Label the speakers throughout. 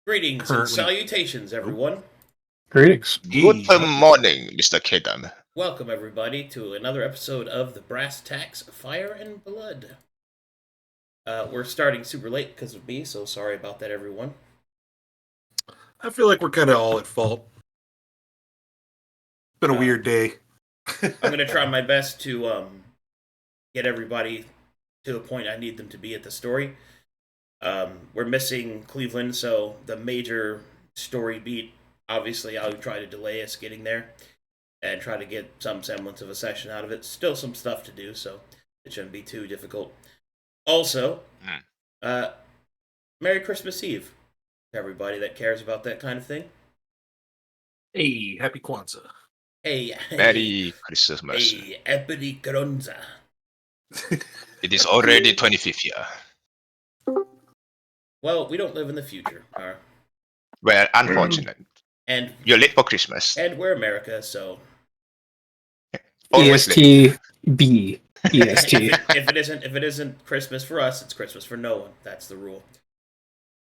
Speaker 1: Greetings and salutations, everyone.
Speaker 2: Greetings.
Speaker 3: Good morning, Mr. Kedam.
Speaker 1: Welcome, everybody, to another episode of the Brass Tacks Fire and Blood. We're starting super late because of me, so sorry about that, everyone.
Speaker 2: I feel like we're kind of all at fault. Been a weird day.
Speaker 1: I'm going to try my best to get everybody to the point I need them to be at the story. We're missing Cleavland, so the major story beat, obviously I'll try to delay us getting there and try to get some semblance of a session out of it. Still some stuff to do, so it shouldn't be too difficult. Also, Merry Christmas Eve to everybody that cares about that kind of thing.
Speaker 2: Hey, happy Kwanzaa.
Speaker 1: Hey,
Speaker 3: Merry Christmas.
Speaker 1: Hey, Epidi Kronza.
Speaker 3: It is already 25th year.
Speaker 1: Well, we don't live in the future.
Speaker 3: Well, unfortunate.
Speaker 1: And
Speaker 3: you're late for Christmas.
Speaker 1: And we're America, so
Speaker 2: EST B. EST.
Speaker 1: if it isn't Christmas for us, it's Christmas for no one. That's the rule.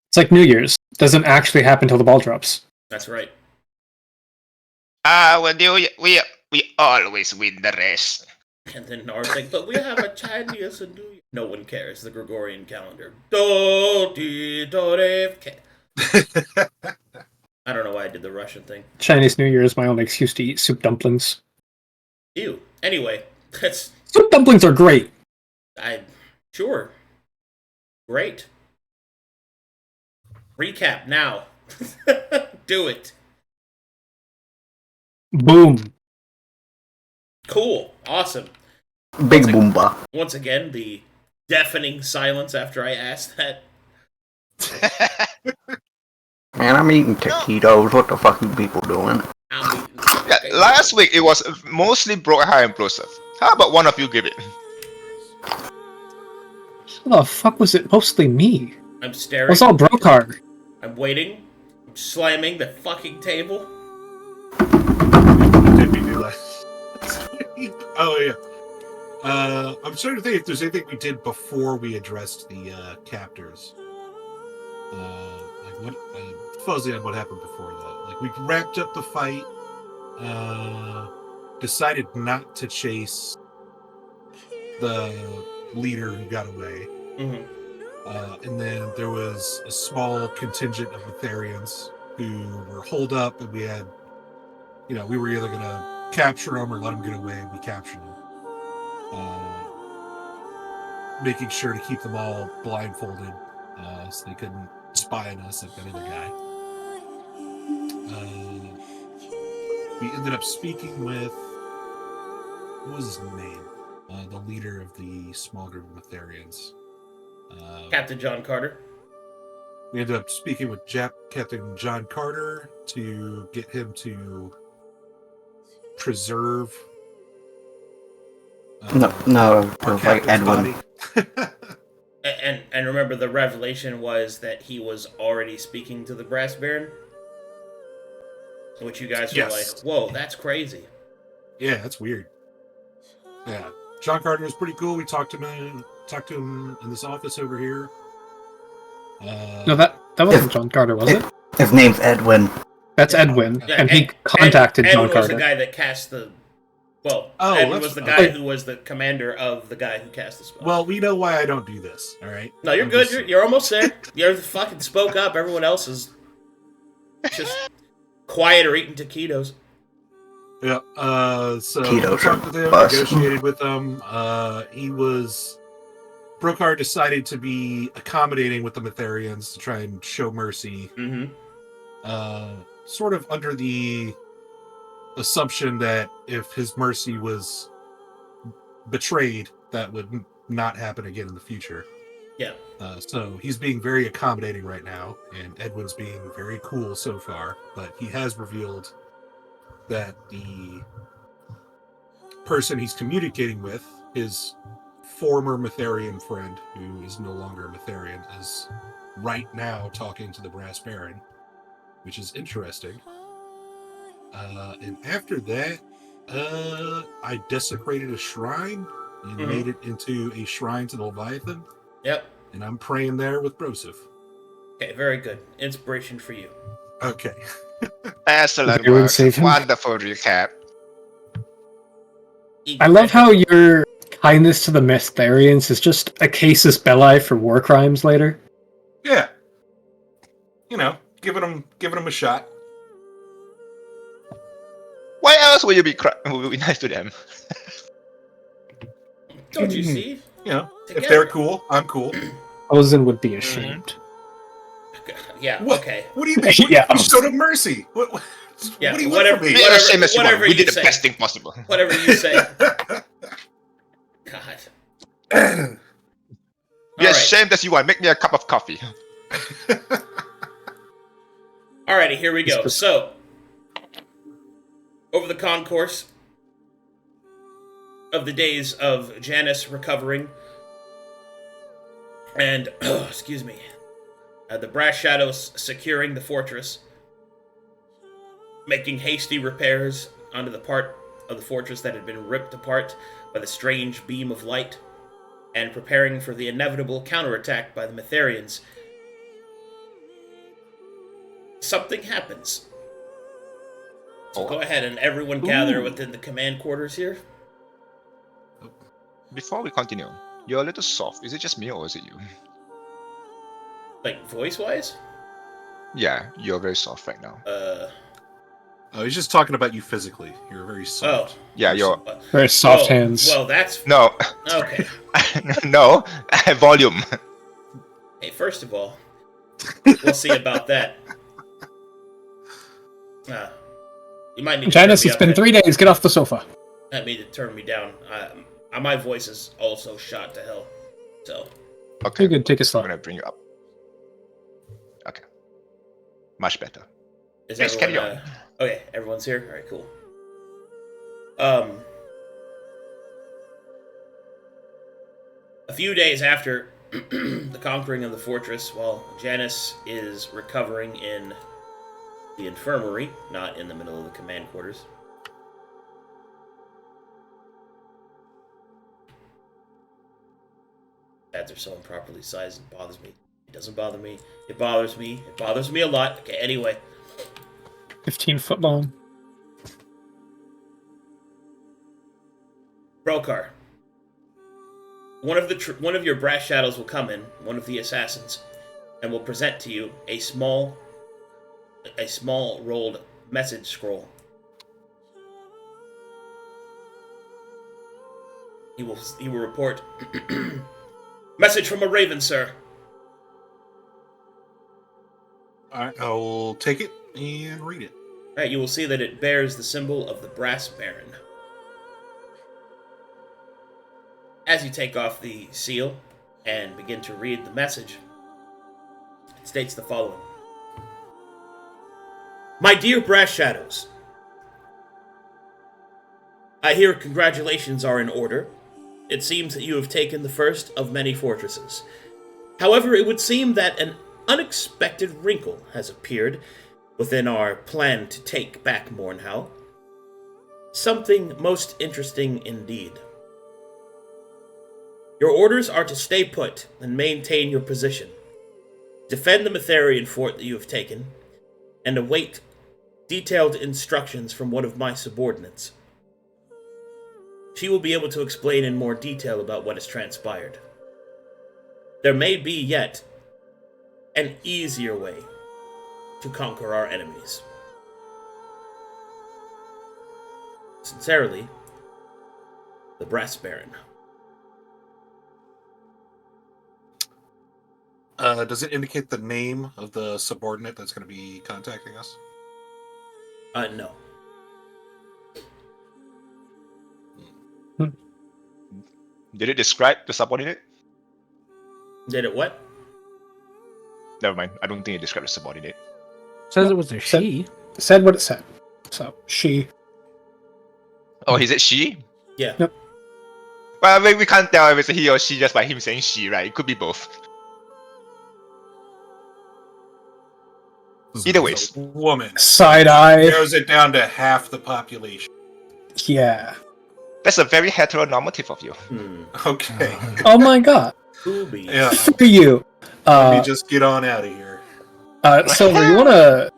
Speaker 2: It's like New Year's. Doesn't actually happen until the ball drops.
Speaker 1: That's right.
Speaker 3: Well, we always win the race.
Speaker 1: And then Nara's like, but we have a Chinese and New Year. No one cares. The Gregorian calendar. I don't know why I did the Russian thing.
Speaker 2: Chinese New Year is my only excuse to eat soup dumplings.
Speaker 1: Ew. Anyway, that's...
Speaker 2: Soup dumplings are great.
Speaker 1: Sure. Great. Recap now. Do it.
Speaker 2: Boom.
Speaker 1: Cool. Awesome.
Speaker 4: Big boomba.
Speaker 1: Once again, the deafening silence after I asked that.
Speaker 4: Man, I'm eating taquitos. What the fuck are people doing?
Speaker 3: Last week it was mostly Brokhar and Broseph. How about one of you give it?
Speaker 2: How the fuck was it mostly me?
Speaker 1: I'm staring.
Speaker 2: It was all Brokhar.
Speaker 1: I'm waiting. I'm slamming the fucking table.
Speaker 5: Did we do that? Oh, yeah. I'm starting to think if there's anything we did before we addressed the captors. Like what? Fuzzy on what happened before that. Like we wrapped up the fight. Decided not to chase the leader who got away.
Speaker 1: Mm-hmm.
Speaker 5: And then there was a small contingent of Etherians who were holed up, and we had, we were either going to capture them or let them get away, and we captured them. Making sure to keep them all blindfolded so they couldn't spy on us like that other guy. We ended up speaking with, what was his name? The leader of the small group of Etherians.
Speaker 1: Captain John Carter.
Speaker 5: We ended up speaking with Captain John Carter to get him to preserve.
Speaker 4: Like Edwin.
Speaker 1: and remember, the revelation was that he was already speaking to the Brass Baron, which you guys were like, "Whoa, that's crazy."
Speaker 5: Yeah, that's weird. Yeah, John Carter was pretty cool. We talked to him in this office over here.
Speaker 2: No, that wasn't John Carter, was it?
Speaker 4: His name's Edwin.
Speaker 2: That's Edwin, and he contacted John Carter.
Speaker 1: Edwin was the guy that cast the... Well, Edwin was the guy who was the commander of the guy who cast the spell.
Speaker 5: Well, we know why I don't do this, all right?
Speaker 1: No, you're good. You're almost there. You fucking spoke up. Everyone else is just quiet or eating taquitos.
Speaker 5: Yeah, so
Speaker 4: Ketos
Speaker 5: talked with him, negotiated with him. Brokhar decided to be accommodating with the Metherians to try and show mercy.
Speaker 1: Mm-hmm.
Speaker 5: Sort of under the assumption that if his mercy was betrayed, that would not happen again in the future.
Speaker 1: Yeah.
Speaker 5: So he's being very accommodating right now, and Edwin's being very cool so far, but he has revealed that the person he's communicating with, his former Metherian friend, who is no longer a Metherian, is right now talking to the Brass Baron, which is interesting. And after that, I desecrated a shrine and made it into a shrine to the Leviathan.
Speaker 1: Yep.
Speaker 5: And I'm praying there with Broseph.
Speaker 1: Okay, very good. Inspiration for you.
Speaker 5: Okay.
Speaker 3: Excellent
Speaker 2: Everyone
Speaker 3: work.
Speaker 2: save him.
Speaker 3: Wonderful recap.
Speaker 2: I love how your kindness to the Mysterians is just a casus belli for war crimes later.
Speaker 5: Yeah. You know, giving them a shot.
Speaker 3: Why else would you be nice to them?
Speaker 1: Don't you see?
Speaker 5: You know,
Speaker 1: Together.
Speaker 5: if they're cool, I'm cool.
Speaker 2: Ozen would be ashamed.
Speaker 1: Yeah.
Speaker 5: What?
Speaker 1: Okay.
Speaker 5: What do you mean?
Speaker 2: Yeah.
Speaker 5: We showed him mercy. What
Speaker 1: Yeah.
Speaker 5: do you
Speaker 1: Whatever.
Speaker 5: want from me?
Speaker 3: Be as ashamed as you want.
Speaker 1: Whatever
Speaker 3: We did
Speaker 1: you
Speaker 3: the
Speaker 1: say.
Speaker 3: best thing possible.
Speaker 1: Whatever you say. God.
Speaker 3: Be
Speaker 1: All right.
Speaker 3: ashamed as you want. Make me a cup of coffee.
Speaker 1: Alrighty, here we go. So, over the concourse of the days of Janice recovering and, excuse me, the Brass Shadows securing the fortress, making hasty repairs onto the part of the fortress that had been ripped apart by the strange beam of light, and preparing for the inevitable counterattack by the Mytharians, something happens. So go ahead and everyone gather within the command quarters here.
Speaker 3: Before we continue, you're a little soft. Is it just me or is it you?
Speaker 1: Like, voice-wise?
Speaker 3: Yeah, you're very soft right now.
Speaker 5: Oh, he's just talking about you physically. You're very soft.
Speaker 3: Yeah, you're...
Speaker 2: Very soft hands.
Speaker 1: Well, that's...
Speaker 3: No.
Speaker 1: Okay.
Speaker 3: No. Volume.
Speaker 1: Hey, first of all, we'll see about that. You might need to
Speaker 2: Janice,
Speaker 1: turn me
Speaker 2: it's
Speaker 1: up
Speaker 2: been
Speaker 1: and-
Speaker 2: 3 days. Get off the sofa.
Speaker 1: Might need to turn me down. My voice is also shot to hell. So,
Speaker 3: Okay.
Speaker 2: You're good. Take a
Speaker 3: I'm
Speaker 2: slot.
Speaker 3: gonna bring you up. Okay. Much better.
Speaker 1: is
Speaker 3: Yes, carry
Speaker 1: everyone...
Speaker 3: on.
Speaker 1: Okay, everyone's here? Alright, cool. A few days after the conquering of the fortress, while Janice is recovering in the infirmary, not in the middle of the command quarters. Pads are so improperly sized, it bothers me. It doesn't bother me. It bothers me. It bothers me a lot. Okay, anyway.
Speaker 2: 15 foot long.
Speaker 1: Brokhar. One of your brass shadows will come in, one of the assassins, and will present to you a small rolled message scroll. He will report, message from a raven, sir.
Speaker 5: Alright, I will take it and read it.
Speaker 1: Right, you will see that it bears the symbol of the Brass Baron. As you take off the seal and begin to read the message, it states the following. My dear Brass Shadows, I hear congratulations are in order. It seems that you have taken the first of many fortresses. However, it would seem that an unexpected wrinkle has appeared within our plan to take back Mornhow. Something most interesting indeed. Your orders are to stay put and maintain your position, defend the Mytharian fort that you have taken, and await detailed instructions from one of my subordinates. She will be able to explain in more detail about what has transpired. There may be yet an easier way to conquer our enemies. Sincerely, the Brass Baron.
Speaker 5: Does it indicate the name of the subordinate that's going to be contacting us?
Speaker 1: No.
Speaker 3: Did it describe the subordinate?
Speaker 1: Did it what?
Speaker 3: Never mind. I don't think it described the subordinate.
Speaker 6: Says it was a she.
Speaker 2: Said what it said. So, she.
Speaker 3: Oh, is it she?
Speaker 1: Yeah.
Speaker 2: Yep.
Speaker 3: Well, we can't tell if it's he or she just by him saying she, right? It could be both. Either ways.
Speaker 5: Woman.
Speaker 2: Side eye.
Speaker 5: Narrows it down to half the population.
Speaker 2: Yeah.
Speaker 3: That's a very heteronormative of you.
Speaker 5: Okay.
Speaker 2: Oh my god.
Speaker 1: Boobies.
Speaker 5: Yeah.
Speaker 2: For you.
Speaker 5: Let me just get on out of here.
Speaker 2: Silver, you wanna...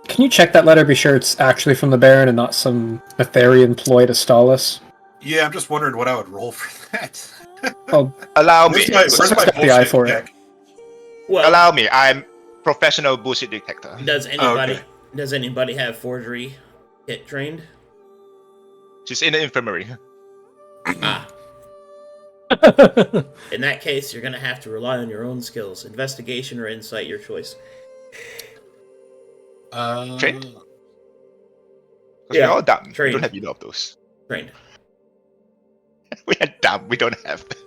Speaker 2: Can you check that letter, be sure it's actually from the Baron and not some Nefarian ploy to stall us?
Speaker 5: Yeah, I'm just wondering what I would roll for that.
Speaker 2: Oh,
Speaker 3: Allow me.
Speaker 5: Where's my
Speaker 2: got the eye
Speaker 5: bullshit
Speaker 2: for it.
Speaker 5: check?
Speaker 1: Well,
Speaker 3: Allow me. I'm professional bullshit detector.
Speaker 1: does anybody
Speaker 5: okay.
Speaker 1: does anybody have forgery hit trained?
Speaker 3: She's in the infirmary.
Speaker 1: Ah. In that case, you're gonna have to rely on your own skills. Investigation or insight, your choice.
Speaker 3: Trained? Because
Speaker 1: Yeah,
Speaker 3: we're all dumb. We
Speaker 1: trained.
Speaker 3: don't have either of those.
Speaker 1: Trained.
Speaker 3: We are dumb. We don't have them.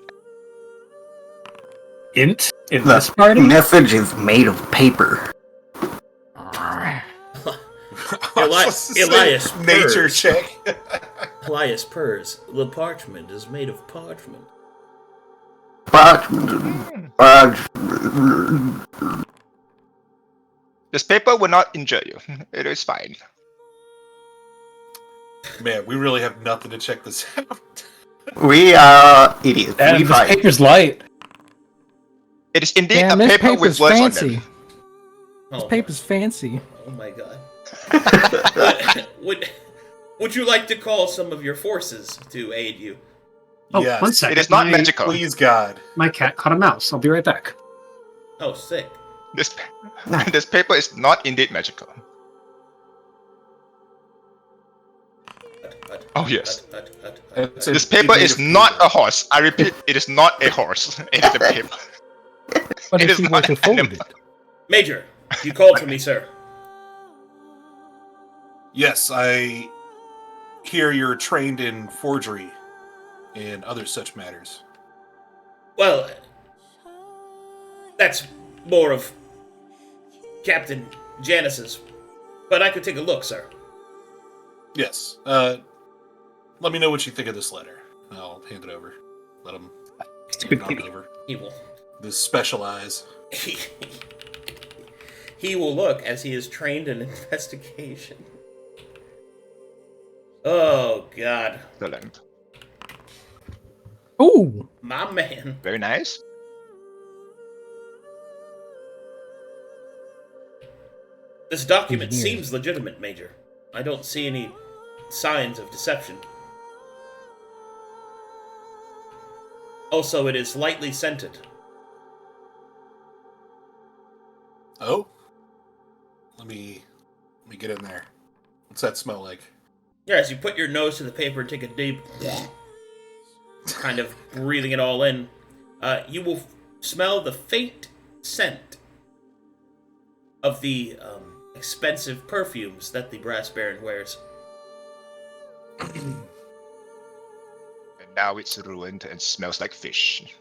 Speaker 2: int in this
Speaker 4: The
Speaker 2: party?
Speaker 4: message is made of paper.
Speaker 1: Elias
Speaker 5: nature
Speaker 1: purrs.
Speaker 5: check.
Speaker 1: Elias purrs. The parchment is made of parchment.
Speaker 3: This paper will not injure you. It is fine.
Speaker 5: Man, we really have nothing to check this out.
Speaker 4: We are idiots.
Speaker 2: And
Speaker 4: We
Speaker 2: this
Speaker 4: fight.
Speaker 2: paper's light.
Speaker 3: It is indeed
Speaker 6: Damn,
Speaker 3: a
Speaker 6: this
Speaker 3: paper with
Speaker 6: paper's
Speaker 3: words on
Speaker 6: fancy.
Speaker 3: them.
Speaker 6: This
Speaker 1: Oh,
Speaker 6: paper's fancy.
Speaker 1: oh my god. Would you like to call some of your forces to aid you?
Speaker 2: Oh,
Speaker 5: Yes.
Speaker 2: one second.
Speaker 3: It is not
Speaker 2: my,
Speaker 3: magical.
Speaker 5: Please, God.
Speaker 2: My cat caught a mouse. I'll be right back.
Speaker 1: Oh, sick.
Speaker 3: This paper is not indeed magical. Oh, yes.
Speaker 5: It's
Speaker 3: This
Speaker 5: indeed
Speaker 3: paper
Speaker 5: made
Speaker 3: is
Speaker 5: of
Speaker 3: not
Speaker 5: paper.
Speaker 3: a horse. I repeat, it is not a horse. It is a paper.
Speaker 6: What
Speaker 3: It
Speaker 6: if
Speaker 3: is
Speaker 6: he
Speaker 3: not
Speaker 6: were to
Speaker 3: an
Speaker 6: fold
Speaker 3: animal.
Speaker 6: it?
Speaker 1: Major, you called for me, sir.
Speaker 5: Yes, I hear you're trained in forgery and other such matters.
Speaker 1: Well, that's more of Captain Janice's, but I could take a look, sir.
Speaker 5: Yes. Let me know what you think of this letter. I'll hand it over. Let him
Speaker 2: Stupid
Speaker 5: hand it
Speaker 2: kitty.
Speaker 5: over.
Speaker 1: He will.
Speaker 5: This special eyes.
Speaker 1: He will look as he is trained in investigation. Oh, God.
Speaker 3: Excellent.
Speaker 6: Ooh,
Speaker 1: My man.
Speaker 3: Very nice.
Speaker 1: This document
Speaker 6: Engineering.
Speaker 1: seems legitimate, Major. I don't see any signs of deception. Also, it is lightly scented.
Speaker 5: Oh? Let me get in there. What's that smell like?
Speaker 1: Yeah, as you put your nose to the paper and take a deep, kind of breathing it all in, you will smell the faint scent of the expensive perfumes that the Brass Baron wears.
Speaker 3: And now it's ruined and smells like fish.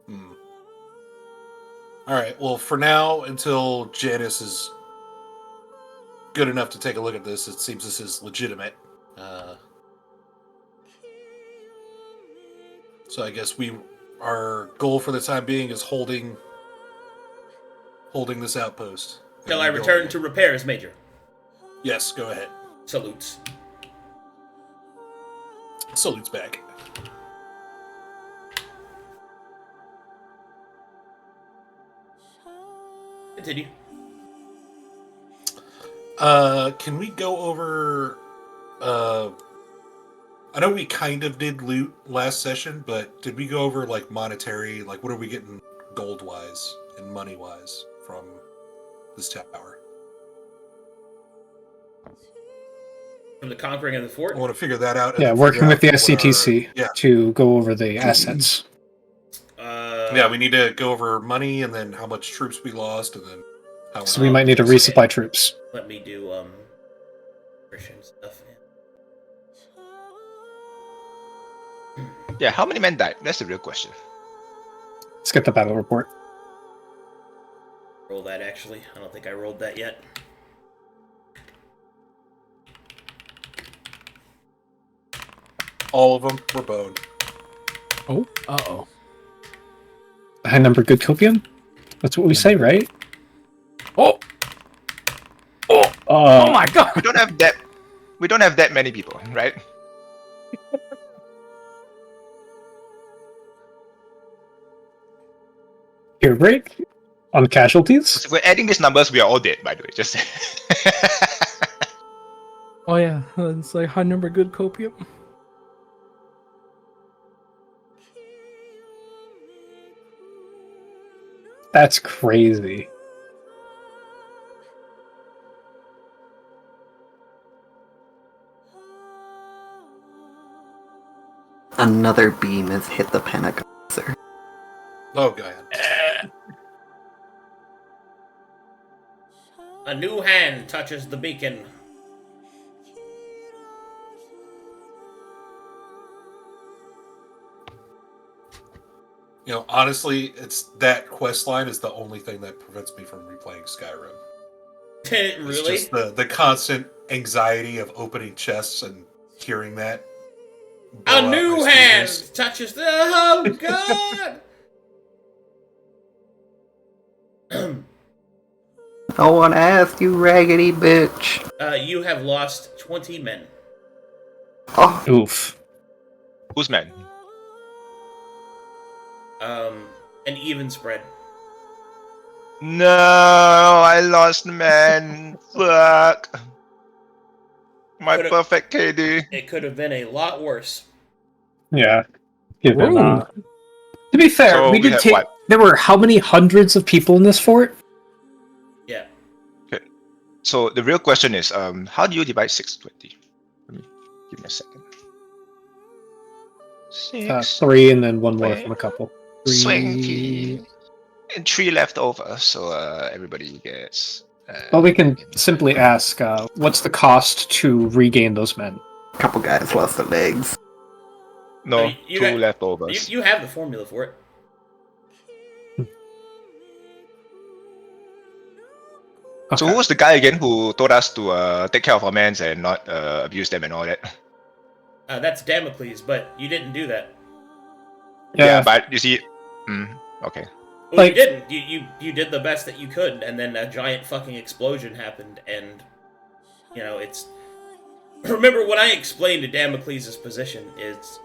Speaker 5: Hmm. Alright, well, for now, until Janice is good enough to take a look at this, it seems this is legitimate. So I guess our goal for the time being is holding this outpost.
Speaker 1: Till I return to repairs, Major.
Speaker 5: Yes, go ahead.
Speaker 1: Salutes.
Speaker 5: Salutes back.
Speaker 1: Continue.
Speaker 5: Can we go over... I know we kind of did loot last session, but did we go over, like, monetary... Like, what are we getting gold-wise and money-wise from this tower?
Speaker 1: From the conquering of the fort?
Speaker 5: I want to figure that out. and
Speaker 2: Yeah,
Speaker 5: then
Speaker 2: working
Speaker 5: figure
Speaker 2: with the
Speaker 5: out what
Speaker 2: SCTC
Speaker 5: our-
Speaker 2: to go over the assets.
Speaker 5: Yeah, we need to go over money and then how much troops we lost and then how
Speaker 2: So we might need to resupply troops.
Speaker 1: Let me do, Christian stuff.
Speaker 3: Yeah, how many men died? That's the real question.
Speaker 2: Let's get the battle report.
Speaker 1: Roll that, actually. I don't think I rolled that yet.
Speaker 5: All of them were boned.
Speaker 6: oh, uh-oh.
Speaker 2: High number good copium? That's what we say, right?
Speaker 6: Oh,
Speaker 2: Oh
Speaker 6: oh my god!
Speaker 3: We don't have that many people, right?
Speaker 2: Here, break. On casualties?
Speaker 3: If we're adding these numbers, we are all dead, by the way. Just
Speaker 6: Oh yeah, it's like high number good copium.
Speaker 2: That's crazy.
Speaker 4: Another beam has hit the panic officer.
Speaker 5: Oh god.
Speaker 1: A new hand touches the beacon.
Speaker 5: You know, honestly, it's that quest line is the only thing that prevents me from replaying Skyrim. It's
Speaker 1: Really?
Speaker 5: just the constant anxiety of opening chests and hearing that. blow
Speaker 1: A
Speaker 5: out
Speaker 1: new
Speaker 5: my
Speaker 1: hand
Speaker 5: speakers.
Speaker 1: touches the. Oh God!
Speaker 4: No one asked, you raggedy bitch.
Speaker 1: You have lost 20 men.
Speaker 4: Oh,
Speaker 2: Oof.
Speaker 3: who's man?
Speaker 1: An even spread.
Speaker 3: No, I lost, man. Fuck. My
Speaker 1: Could've-
Speaker 3: perfect KD.
Speaker 1: It could have been a lot worse.
Speaker 2: Yeah. Given,
Speaker 6: Ooh.
Speaker 2: to be fair,
Speaker 3: So
Speaker 2: we
Speaker 3: we
Speaker 2: did
Speaker 3: had
Speaker 2: take.
Speaker 3: what?
Speaker 2: There were how many hundreds of people in this fort?
Speaker 1: Yeah.
Speaker 3: So the real question is, how do you divide 620? Let me give me a second. 6
Speaker 2: 3 and then one more
Speaker 3: Wait.
Speaker 2: from a couple.
Speaker 3: 20. And 3 left over, so everybody gets.
Speaker 2: Well, we can simply ask, what's the cost to regain those men?
Speaker 4: a couple guys lost their legs.
Speaker 3: No,
Speaker 1: I mean, you
Speaker 3: 2
Speaker 1: got-
Speaker 3: leftovers.
Speaker 1: You have the formula for it.
Speaker 3: So
Speaker 2: Okay.
Speaker 3: who was the guy again who told us to take care of our mans and not abuse them and all that?
Speaker 1: That's Damocles, but you didn't do that.
Speaker 3: Yeah, but you see, okay.
Speaker 1: Well,
Speaker 2: Like-
Speaker 1: you didn't. You did the best that you could, and then a giant fucking explosion happened, and you know it's. Remember when I explained to Damocles' position is,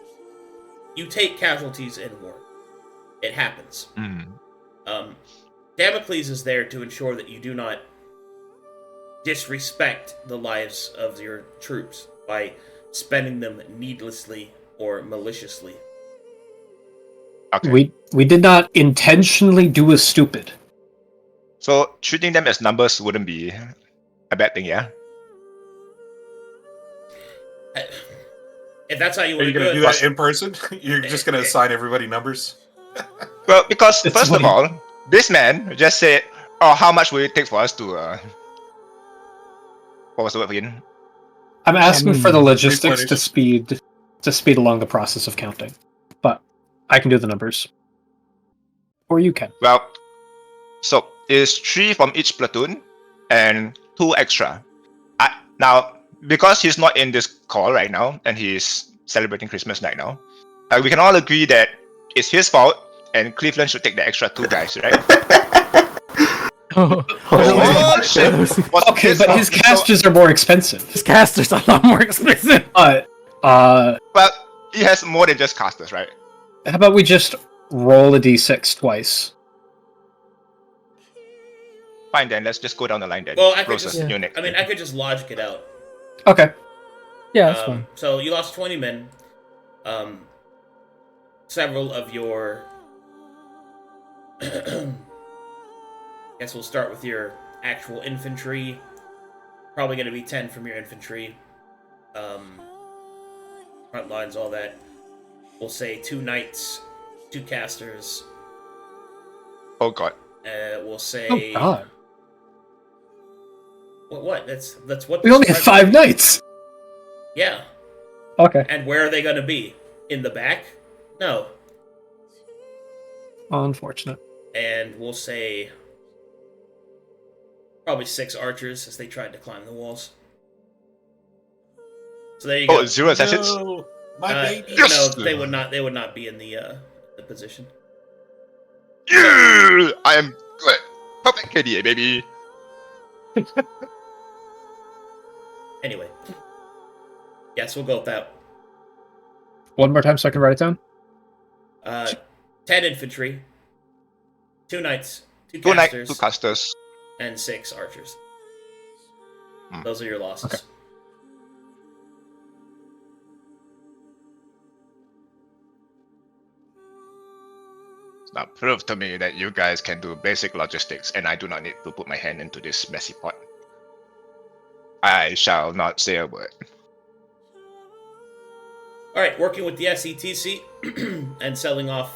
Speaker 1: you take casualties in war. It happens. Damocles is there to ensure that you do not disrespect the lives of your troops by spending them needlessly or maliciously.
Speaker 3: Okay.
Speaker 2: We did not intentionally do a stupid.
Speaker 3: So treating them as numbers wouldn't be a bad thing, yeah?
Speaker 1: If that's how you
Speaker 5: Are
Speaker 1: want
Speaker 5: you
Speaker 1: to
Speaker 5: going to
Speaker 1: do
Speaker 5: do
Speaker 1: it,
Speaker 5: that in person? You're just going to assign everybody numbers?
Speaker 3: Well, because
Speaker 2: It's
Speaker 3: first of
Speaker 2: funny.
Speaker 3: all, this man just said, "Oh, how much will it take for us to what was the word again?
Speaker 2: I'm asking for the logistics
Speaker 5: replenish.
Speaker 2: to speed along the process of counting, but I can do the numbers, or you can.
Speaker 3: Well, so it's 3 from each platoon and 2 extra. Now, because he's not in this call right now and he's celebrating Christmas right now, we can all agree that it's his fault and Cleveland should take the extra 2 guys, right? Oh, shit. What's
Speaker 2: Okay,
Speaker 3: his
Speaker 2: but
Speaker 3: fault?
Speaker 2: his casters are more expensive.
Speaker 6: His casters are a lot more expensive.
Speaker 2: But
Speaker 3: Well, he has more than just casters, right?
Speaker 2: how about we just roll a d6 twice?
Speaker 3: Fine then, let's just go down the line then.
Speaker 1: well, I could
Speaker 3: Broseph,
Speaker 1: just.
Speaker 3: you're next.
Speaker 1: I mean, I could just logic it out.
Speaker 2: Okay.
Speaker 6: Yeah, that's fine.
Speaker 1: So you lost 20 men. Several of your. Guess we'll start with your actual infantry. Probably going to be 10 from your infantry. Front lines, all that. We'll say 2 knights, 2 casters.
Speaker 3: Oh god.
Speaker 1: We'll say.
Speaker 2: Oh god.
Speaker 1: What? That's what.
Speaker 2: We
Speaker 1: the
Speaker 2: only have
Speaker 1: spread-
Speaker 2: 5 knights.
Speaker 1: Yeah.
Speaker 2: Okay.
Speaker 1: And where are they going to be? In the back? No.
Speaker 2: Unfortunate.
Speaker 1: And we'll say probably 6 archers as they tried to climb the walls. So there you go.
Speaker 3: Oh, 0 assassins?
Speaker 5: No, my baby.
Speaker 3: Yes!
Speaker 1: No, they would not. They would not be in the position.
Speaker 3: Yeah! I am good. Perfect KDA, baby.
Speaker 1: Anyway, yes, we'll go with that.
Speaker 2: One more time so I can write it down.
Speaker 1: 10 infantry, 2 knights, 2
Speaker 3: 2 knights,
Speaker 1: casters,
Speaker 3: 2 casters.
Speaker 1: and 6 archers.
Speaker 3: Hmm.
Speaker 1: Those are your losses.
Speaker 2: Okay.
Speaker 3: Now prove to me that you guys can do basic logistics and I do not need to put my hand into this messy pot. I shall not say a word.
Speaker 1: Alright, working with the SETC and selling off,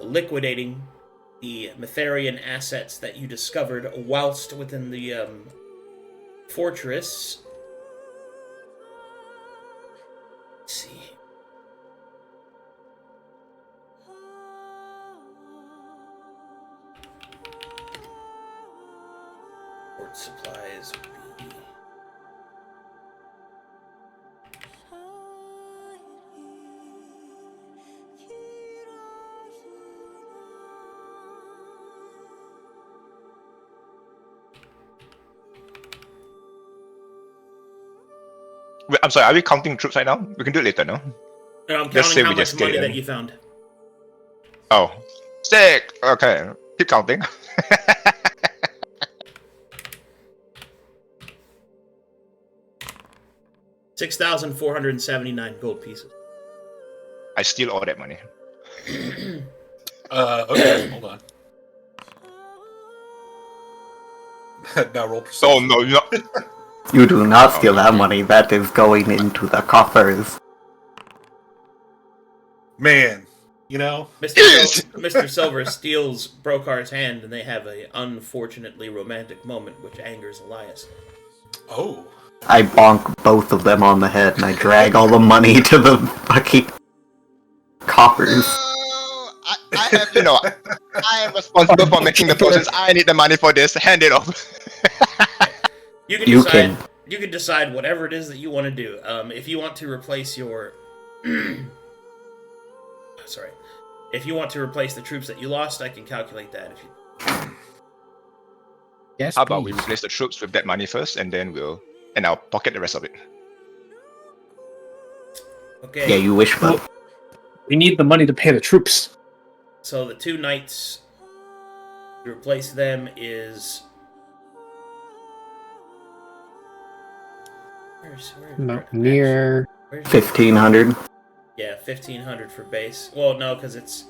Speaker 1: liquidating the Metharian assets that you discovered whilst within the fortress. Let's see. Port supplies would be...
Speaker 3: Wait, I'm sorry, are we counting troops right now? We can do it later, no?
Speaker 1: No, I'm
Speaker 3: Just
Speaker 1: counting
Speaker 3: say
Speaker 1: how
Speaker 3: we
Speaker 1: much
Speaker 3: just get
Speaker 1: money
Speaker 3: it
Speaker 1: that
Speaker 3: in.
Speaker 1: you found.
Speaker 3: Oh. Sick! Okay, keep counting.
Speaker 1: $6,479 gold pieces.
Speaker 3: I steal all that money.
Speaker 5: Okay, hold on. Now roll
Speaker 3: Oh
Speaker 5: perception.
Speaker 3: no, you're not.
Speaker 4: You do not steal that money. That is going into the coffers.
Speaker 5: Man, you know,
Speaker 1: Mr. Silver steals Brokhar's hand, and they have a unfortunately romantic moment, which angers Elias.
Speaker 5: oh,
Speaker 4: I bonk both of them on the head and I drag all the money to the fucking coffers.
Speaker 3: I have, I am responsible for making the potions. I need the money for this. Hand it off.
Speaker 1: You can decide whatever it is that you want to do. If you want to replace your... Sorry. If you want to replace the troops that you lost, I can calculate that. If you...
Speaker 2: Yes,
Speaker 3: How about we
Speaker 2: please.
Speaker 3: replace the troops with that money first, and then I'll pocket the rest of it.
Speaker 1: Okay.
Speaker 4: Yeah, you wish, but
Speaker 2: We need the money to pay the troops.
Speaker 1: So the 2 knights, to replace them is...
Speaker 2: Near.
Speaker 1: Where's
Speaker 4: 1,500.
Speaker 1: Yeah, 1,500 for base. Well, no, because it's...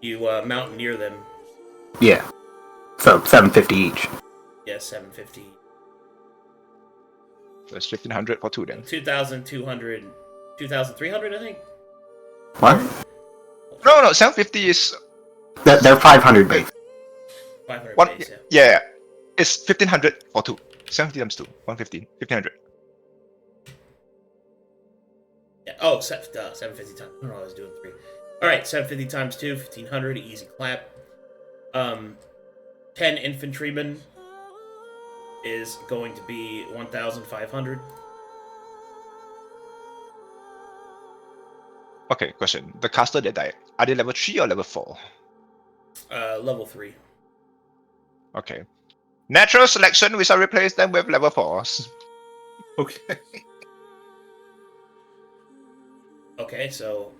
Speaker 1: You mountaineer them.
Speaker 4: Yeah. So 750 each.
Speaker 1: Yeah, 750.
Speaker 3: That's 1,500 for 2 then.
Speaker 1: 2,200... 2,300, I think?
Speaker 4: What?
Speaker 3: No, 750 is
Speaker 4: They're 500 base.
Speaker 1: 500
Speaker 3: one.
Speaker 1: base, yeah.
Speaker 3: Yeah, it's 1,500 for 2. 70 times 2, 150, 1,500.
Speaker 1: Yeah. Oh, 750 times. I don't know, I was doing 3. Alright, 750 times 2, 1,500, easy clap. 10 infantrymen is going to be 1,500.
Speaker 3: Okay, question. The caster that died, are they level 3 or level 4?
Speaker 1: Level 3.
Speaker 3: Okay. Natural selection, we shall replace them with level 4s.
Speaker 5: okay.
Speaker 1: Okay, so...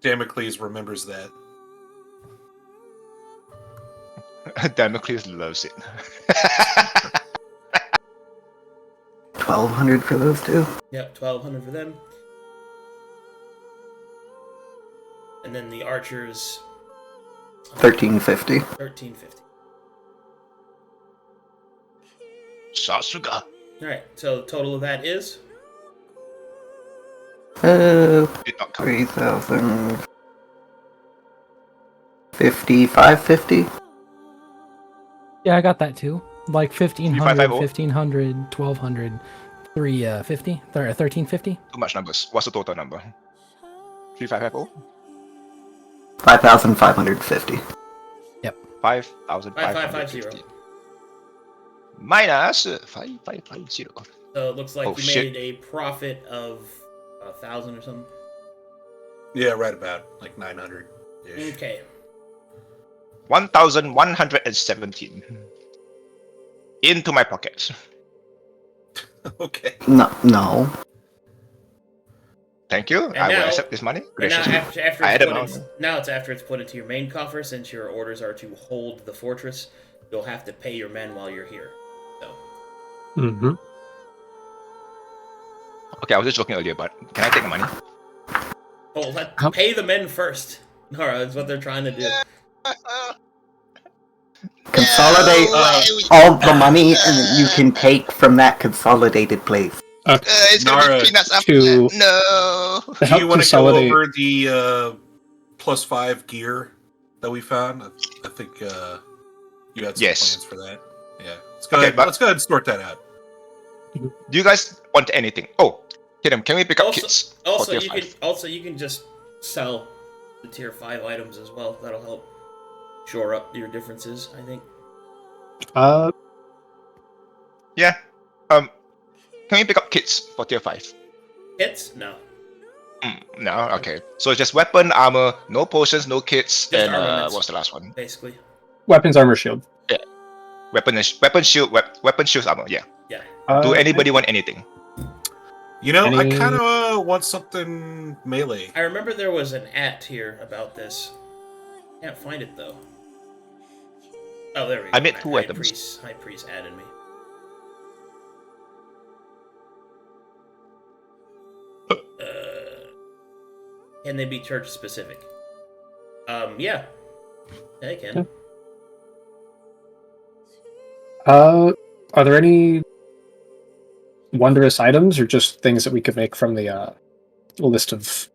Speaker 5: Damocles remembers that.
Speaker 3: Damocles loves it.
Speaker 4: 1,200 for those two.
Speaker 1: Yep, 1,200 for them. And then the archers...
Speaker 4: 1,350.
Speaker 1: 1,350.
Speaker 3: Sasuga.
Speaker 1: Alright, so the total of that is...
Speaker 3: Did not count.
Speaker 4: 3,000. 550.
Speaker 6: Yeah, I got that too. Like 1,500,
Speaker 3: 3550?
Speaker 6: 1,500, 1,200, 350, 1,350.
Speaker 3: Too much numbers. What's the total number? 3550?
Speaker 4: 5,550.
Speaker 3: 5,550. Minus 5,550.
Speaker 1: So it looks like
Speaker 3: Oh,
Speaker 1: you
Speaker 3: shit.
Speaker 1: made a profit of 1,000 or something.
Speaker 5: Yeah, right about like 900.
Speaker 1: Okay.
Speaker 3: 1,117. Into my pockets.
Speaker 5: Okay.
Speaker 4: No.
Speaker 3: Thank you. I will accept this money.
Speaker 1: And now,
Speaker 3: Graciously.
Speaker 1: after it's put into your main coffer, since your orders are to hold the fortress, you'll have to pay your men while you're here. So.
Speaker 2: Mm-hmm.
Speaker 3: Okay, I was just joking earlier, but can I take the money?
Speaker 1: Oh, pay the men first. Nara, that's what they're trying to do.
Speaker 4: Consolidate all the money you can take from that consolidated place.
Speaker 3: It's gonna
Speaker 5: Nara,
Speaker 3: be peanuts after
Speaker 2: to-
Speaker 3: that. No.
Speaker 2: To
Speaker 5: Do
Speaker 2: help
Speaker 5: you want to go
Speaker 2: consolidate,
Speaker 5: over the +5 gear that we found? I think you had some
Speaker 3: Yes.
Speaker 5: plans for that. Yeah. Let's go ahead and sort that out.
Speaker 3: Do you guys want anything? Oh, Kidam, can we pick up kits? for tier 5?
Speaker 1: You can just sell the tier 5 items as well. That'll help shore up your differences, I think.
Speaker 3: Yeah. Can we pick up kits for tier 5?
Speaker 1: Kits? No.
Speaker 3: No. Okay. So just weapon, armor, no potions, no kits,
Speaker 1: Just
Speaker 3: and
Speaker 1: armaments.
Speaker 3: what's the last one?
Speaker 1: Basically.
Speaker 2: weapons, armor, shield.
Speaker 3: Weapon, shield, armor. Yeah.
Speaker 1: Yeah.
Speaker 3: Do anybody want anything?
Speaker 5: You know, I
Speaker 2: Any-
Speaker 5: kind of want something melee.
Speaker 1: I remember there was an at here about this. Can't find it though. Oh, there we go.
Speaker 3: I made 2 items.
Speaker 1: Hyghpriest added me. Can they be church specific? Yeah. They can.
Speaker 2: Are there any wondrous items, or just things that we could make from the list of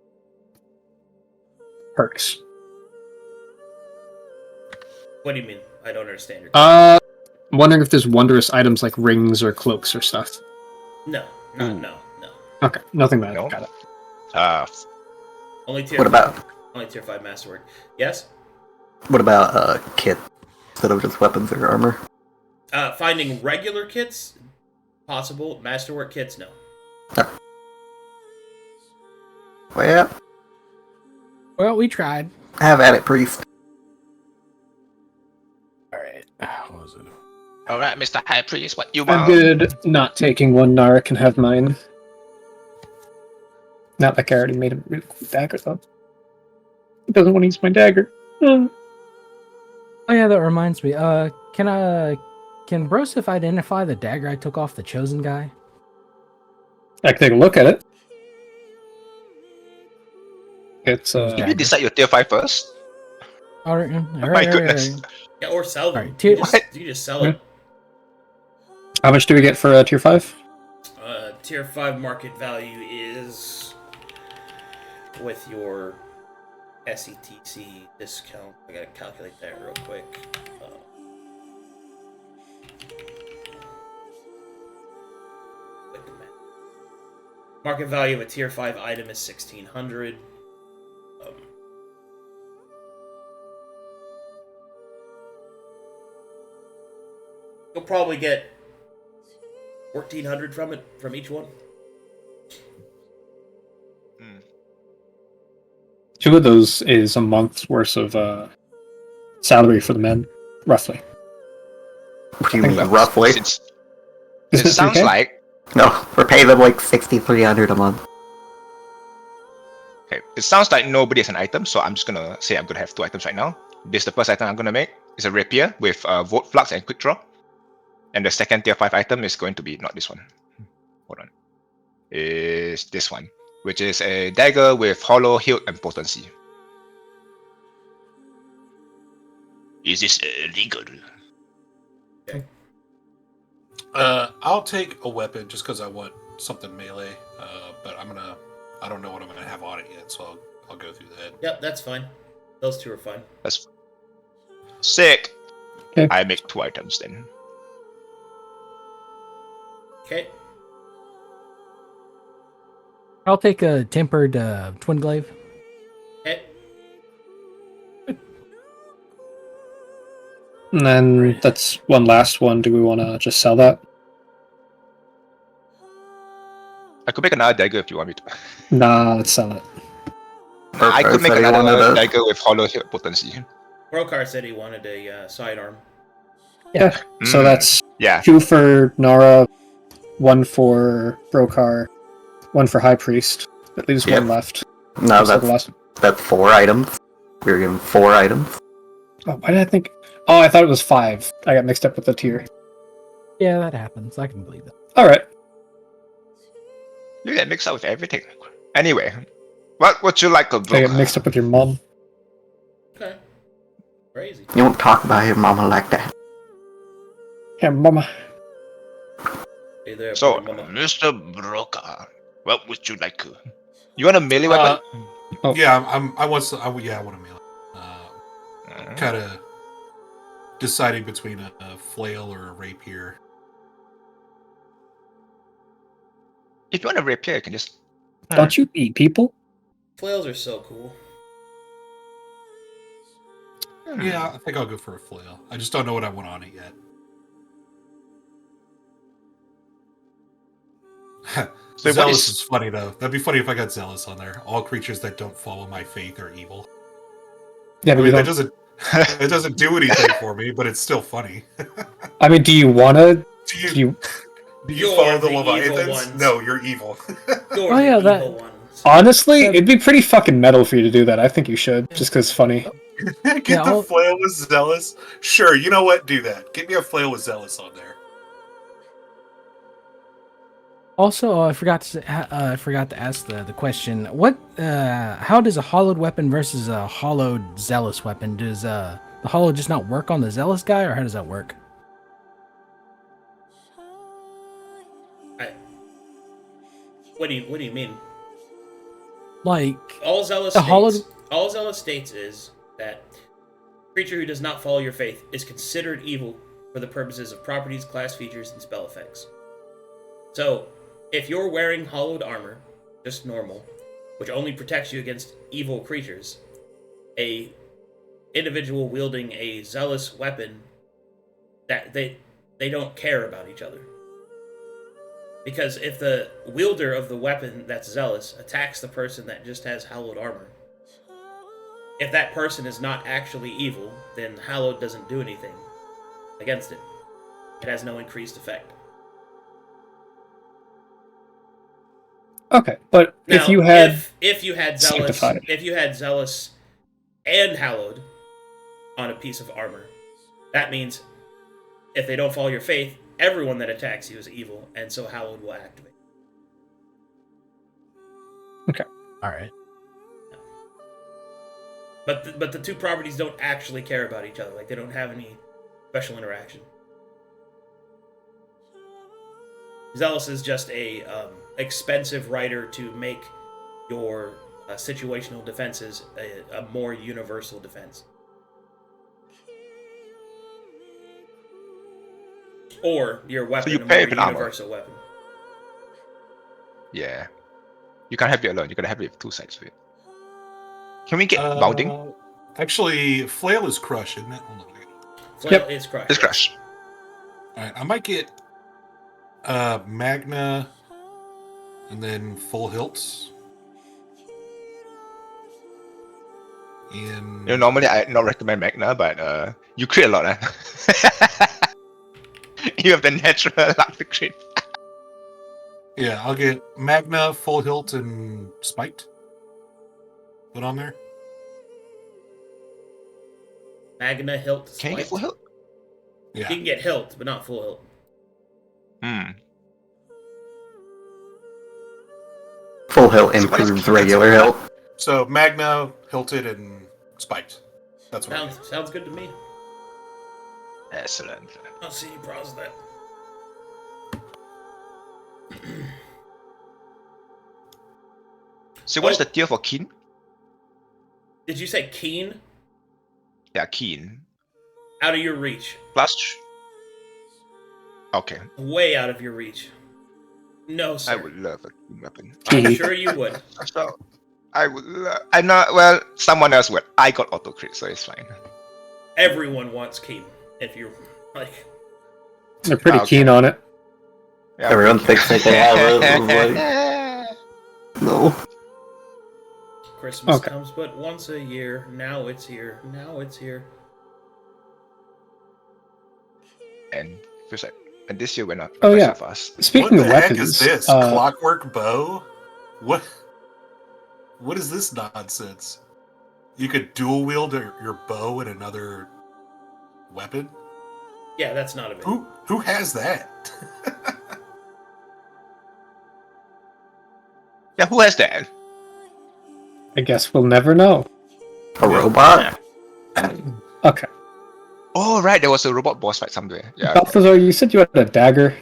Speaker 2: perks?
Speaker 1: What do you mean? I don't understand your
Speaker 2: I'm wondering if there's wondrous items like rings or cloaks or stuff.
Speaker 1: No. No.
Speaker 2: Okay, nothing bad.
Speaker 3: No.
Speaker 2: Got it.
Speaker 1: Only tier
Speaker 4: What about
Speaker 1: 5, only tier 5 masterwork. Yes?
Speaker 4: kit instead of just weapons or armor?
Speaker 1: Finding regular kits, possible. Masterwork kits, no.
Speaker 4: Well,
Speaker 6: Well, we tried.
Speaker 4: have at it, priest.
Speaker 6: Alright. What was it?
Speaker 3: All right, Mr. Hyghpriest, what you
Speaker 2: I'm
Speaker 3: want?
Speaker 2: good not taking one. Nara can have mine. Not like I already made a really cool dagger, though. He doesn't want to use my dagger.
Speaker 6: Oh yeah, that reminds me. Can Broseph identify the dagger I took off the chosen guy?
Speaker 2: I can take a look at it. It's
Speaker 3: Did you decide your tier 5 first?
Speaker 6: Alright,
Speaker 3: My goodness.
Speaker 1: Yeah, or sell them.
Speaker 6: Alright,
Speaker 1: you,
Speaker 6: tier-
Speaker 1: you just sell it.
Speaker 2: how much do we get for tier 5?
Speaker 1: Tier 5 market value is, with your SETC discount, I gotta calculate that real quick. Quick math. Market value of a tier 5 item is 1,600. You'll probably get 1,400 from each one.
Speaker 2: Two of those is a month's worth of salary for the men, roughly.
Speaker 4: What do you
Speaker 2: I
Speaker 4: mean,
Speaker 2: think
Speaker 4: roughly?
Speaker 3: It
Speaker 2: Isn't it
Speaker 3: sounds
Speaker 2: 3K?
Speaker 3: like
Speaker 4: No, we're paying them like 6,300 a month.
Speaker 3: okay. It sounds like nobody has an item, so I'm just gonna say I'm gonna have 2 items right now. This is the first item I'm gonna make. It's a rapier with Vote Flux and Quick Draw. And the second tier 5 item is going to be not this one. Hold on. Is this one, which is a dagger with Hollow, Hilt, and Potency. Is this legal?
Speaker 5: I'll take a weapon just because I want something melee. But I don't know what I'm gonna have on it yet, so I'll go through that.
Speaker 1: Yep, that's fine. Those two are fine.
Speaker 3: That's sick.
Speaker 2: Okay.
Speaker 3: I make 2 items then.
Speaker 1: Okay.
Speaker 6: I'll take a tempered twin glaive.
Speaker 1: Okay.
Speaker 2: And then that's one last one. Do we want to just sell that?
Speaker 3: I could make another dagger if you want me to.
Speaker 2: Nah, let's sell it.
Speaker 3: I could make
Speaker 4: Said he wanted
Speaker 3: another
Speaker 4: a-
Speaker 3: dagger with Hollow, Hilt, Potency.
Speaker 1: Brokhar said he wanted a sidearm.
Speaker 2: Yeah. So that's
Speaker 3: Yeah.
Speaker 2: 2 for Nara, 1 for Brokhar, 1 for Hyghpriest. That leaves
Speaker 4: Yep.
Speaker 2: one left.
Speaker 4: No,
Speaker 2: Just like the last.
Speaker 4: that's 4 items. We were given 4 items.
Speaker 2: Oh, why did I think? Oh, I thought it was 5. I got mixed up with the tier.
Speaker 6: Yeah, that happens. I can believe that.
Speaker 2: All right.
Speaker 3: You get mixed up with everything. Anyway, what would you like to
Speaker 2: I
Speaker 3: do?
Speaker 2: get mixed up with your mom.
Speaker 1: Okay. Crazy.
Speaker 4: You don't talk about your mama like that.
Speaker 2: Yeah, mama.
Speaker 1: Hey there,
Speaker 3: So,
Speaker 1: Mama.
Speaker 3: Mr. Brokhar, what would you like to? You want a melee weapon?
Speaker 2: Oh.
Speaker 5: Yeah, I want to melee.
Speaker 3: Mm.
Speaker 5: Kind of deciding between a flail or a rapier.
Speaker 3: If you want a rapier, you can just.
Speaker 2: Don't you eat people?
Speaker 1: Flails are so cool.
Speaker 5: Yeah, I think I'll go for a flail. I just don't know what I want on it yet.
Speaker 3: So what
Speaker 5: Zealous
Speaker 3: is-
Speaker 5: is funny though. That'd be funny if I got Zealous on there. All creatures that don't follow my faith are evil.
Speaker 2: Yeah,
Speaker 5: I
Speaker 2: but
Speaker 5: mean,
Speaker 2: you
Speaker 5: that
Speaker 2: don't.
Speaker 5: it doesn't do anything for me, but it's still funny.
Speaker 2: I mean, do you want to?
Speaker 5: Do
Speaker 2: Do
Speaker 5: you
Speaker 1: You're
Speaker 5: follow the
Speaker 1: the evil
Speaker 5: Leviathans?
Speaker 1: ones.
Speaker 5: No, you're evil.
Speaker 1: You're
Speaker 6: Oh, yeah,
Speaker 1: the
Speaker 6: that-
Speaker 1: evil ones.
Speaker 2: Honestly, it'd be pretty fucking metal for you to do that. I think you should, just because it's funny.
Speaker 5: Get
Speaker 6: Yeah,
Speaker 5: the
Speaker 6: I'll-
Speaker 5: flail with Zealous. Sure, you know what? Do that. Get me a flail with Zealous on there.
Speaker 6: Also, I forgot to ask the question. What? How does a hollowed weapon versus a hollowed zealous weapon? Does the hollow just not work on the zealous guy, or how does that work?
Speaker 1: What do you mean?
Speaker 6: Like,
Speaker 1: All Zealous
Speaker 6: The
Speaker 1: states,
Speaker 6: hollowed-
Speaker 1: all Zealous states is that creature who does not follow your faith is considered evil for the purposes of properties, class features, and spell effects. So, if you're wearing hollowed armor, just normal, which only protects you against evil creatures, a individual wielding a zealous weapon, that they don't care about each other. Because if the wielder of the weapon that's zealous attacks the person that just has hallowed armor, if that person is not actually evil, then hallowed doesn't do anything against it. It has no increased effect.
Speaker 2: Okay, but
Speaker 1: Now,
Speaker 2: if you had,
Speaker 1: if you had zealous,
Speaker 2: sanctified.
Speaker 1: if you had zealous and hallowed on a piece of armor, that means if they don't follow your faith, everyone that attacks you is evil, and so hallowed will activate.
Speaker 6: all right.
Speaker 1: But the two properties don't actually care about each other. Like, they don't have any special interaction. Zealous is just a expensive writer to make your situational defenses a more universal defense. Or your weapon
Speaker 3: you
Speaker 1: a
Speaker 3: pay
Speaker 1: more
Speaker 3: with armor.
Speaker 1: universal weapon.
Speaker 3: Yeah. You can't have it alone. You gotta have it with two sides of it. Can we get bounding?
Speaker 5: Actually, flail is crush, isn't it? Hold on.
Speaker 1: Flail is crushed.
Speaker 3: It's crush.
Speaker 5: All right, I might get Magna and then full hilts. And
Speaker 3: Normally I not recommend Magna, but you crit a lot, huh? You have the natural luck to crit.
Speaker 5: yeah, I'll get Magna, full hilt, and spiked. Put on there.
Speaker 1: Magna hilt.
Speaker 3: Can you get full
Speaker 1: spiked.
Speaker 3: hilt?
Speaker 5: Yeah.
Speaker 1: You can get hilt, but not full hilt.
Speaker 3: Hmm.
Speaker 4: Full hilt
Speaker 3: So what is-
Speaker 4: improves regular hilt.
Speaker 5: So Magna, hilted, and spiked. That's what I get.
Speaker 1: Sounds good to me.
Speaker 3: Excellent.
Speaker 1: I don't see any problems with that.
Speaker 3: So what is
Speaker 1: Oh.
Speaker 3: the tier for Keen?
Speaker 1: Did you say keen?
Speaker 3: Yeah, Keen.
Speaker 1: Out of your reach.
Speaker 3: Plus. Okay.
Speaker 1: Way out of your reach. No, sir.
Speaker 3: I would love a Keen weapon.
Speaker 1: I'm sure you would.
Speaker 3: So, I would love. I'm not. Well, someone else would. I got auto crit, so it's fine.
Speaker 1: Everyone wants keen. If you're like,
Speaker 2: they're pretty
Speaker 3: Okay.
Speaker 2: keen on it.
Speaker 3: Yeah,
Speaker 4: Everyone
Speaker 3: okay.
Speaker 4: thinks they have it. No.
Speaker 1: Christmas
Speaker 2: Okay.
Speaker 1: comes but once a year. Now it's here. Now it's here.
Speaker 3: And feels like, and this year went up.
Speaker 2: Oh, yeah.
Speaker 3: So fast.
Speaker 2: Speaking
Speaker 5: What
Speaker 2: of
Speaker 5: the heck
Speaker 2: weapons,
Speaker 5: is this?
Speaker 2: uh,
Speaker 5: Clockwork bow? What? What is this nonsense? You could dual wield your bow and another weapon?
Speaker 1: Yeah, that's not a big.
Speaker 5: Who has that?
Speaker 3: Yeah, who has that?
Speaker 2: I guess we'll never know.
Speaker 4: A robot?
Speaker 2: Okay.
Speaker 3: Oh, right, there was a robot boss fight somewhere. Yeah.
Speaker 2: Balthazar, you said you had a dagger.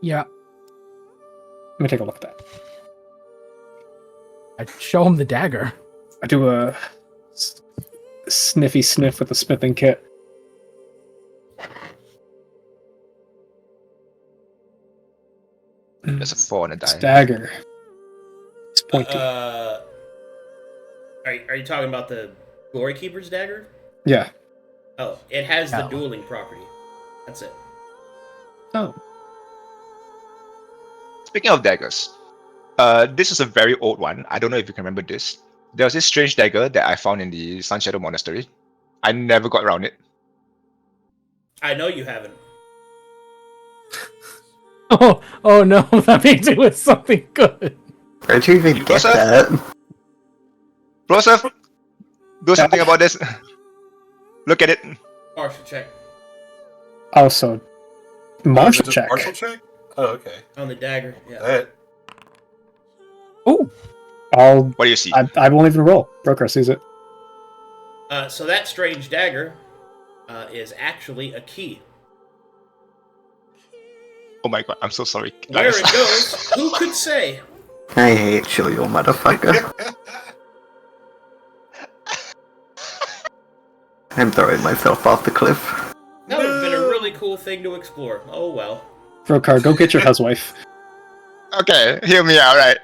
Speaker 6: Yeah.
Speaker 2: Let me take a look at that.
Speaker 6: I show him the dagger.
Speaker 2: I do a sniffy sniff with the smithing kit.
Speaker 3: There's a 4 on a
Speaker 2: It's
Speaker 3: die.
Speaker 2: dagger. It's pointy.
Speaker 1: Are you talking about the Glory Keeper's dagger?
Speaker 2: Yeah.
Speaker 1: Oh, it has the
Speaker 6: Oh.
Speaker 1: dueling property. That's it.
Speaker 2: Oh.
Speaker 3: Speaking of daggers, this is a very old one. I don't know if you can remember this. There was this strange dagger that I found in the Sun Shadow Monastery. I never got around it.
Speaker 1: I know you haven't.
Speaker 6: Oh no, that means it was something good.
Speaker 4: Where'd you even
Speaker 3: You
Speaker 4: get
Speaker 3: Broseph?
Speaker 4: that?
Speaker 3: Broseph, do something about this. Look at it.
Speaker 1: Martial check
Speaker 2: Also, martial
Speaker 5: Is it
Speaker 2: check.
Speaker 5: Martial check? Oh, okay.
Speaker 1: on the dagger. Yeah.
Speaker 5: That.
Speaker 2: Oh.
Speaker 3: What do you see?
Speaker 2: I won't even roll. Brokhar sees it.
Speaker 1: So that strange dagger is actually a key.
Speaker 3: Oh my god, I'm so sorry.
Speaker 1: Where it goes, who could say?
Speaker 4: I hate you, you motherfucker. I'm throwing myself off the cliff.
Speaker 1: That would have been a really cool thing to explore. Oh well.
Speaker 2: Brokhar, go get your housewife.
Speaker 3: Okay, hear me out, right?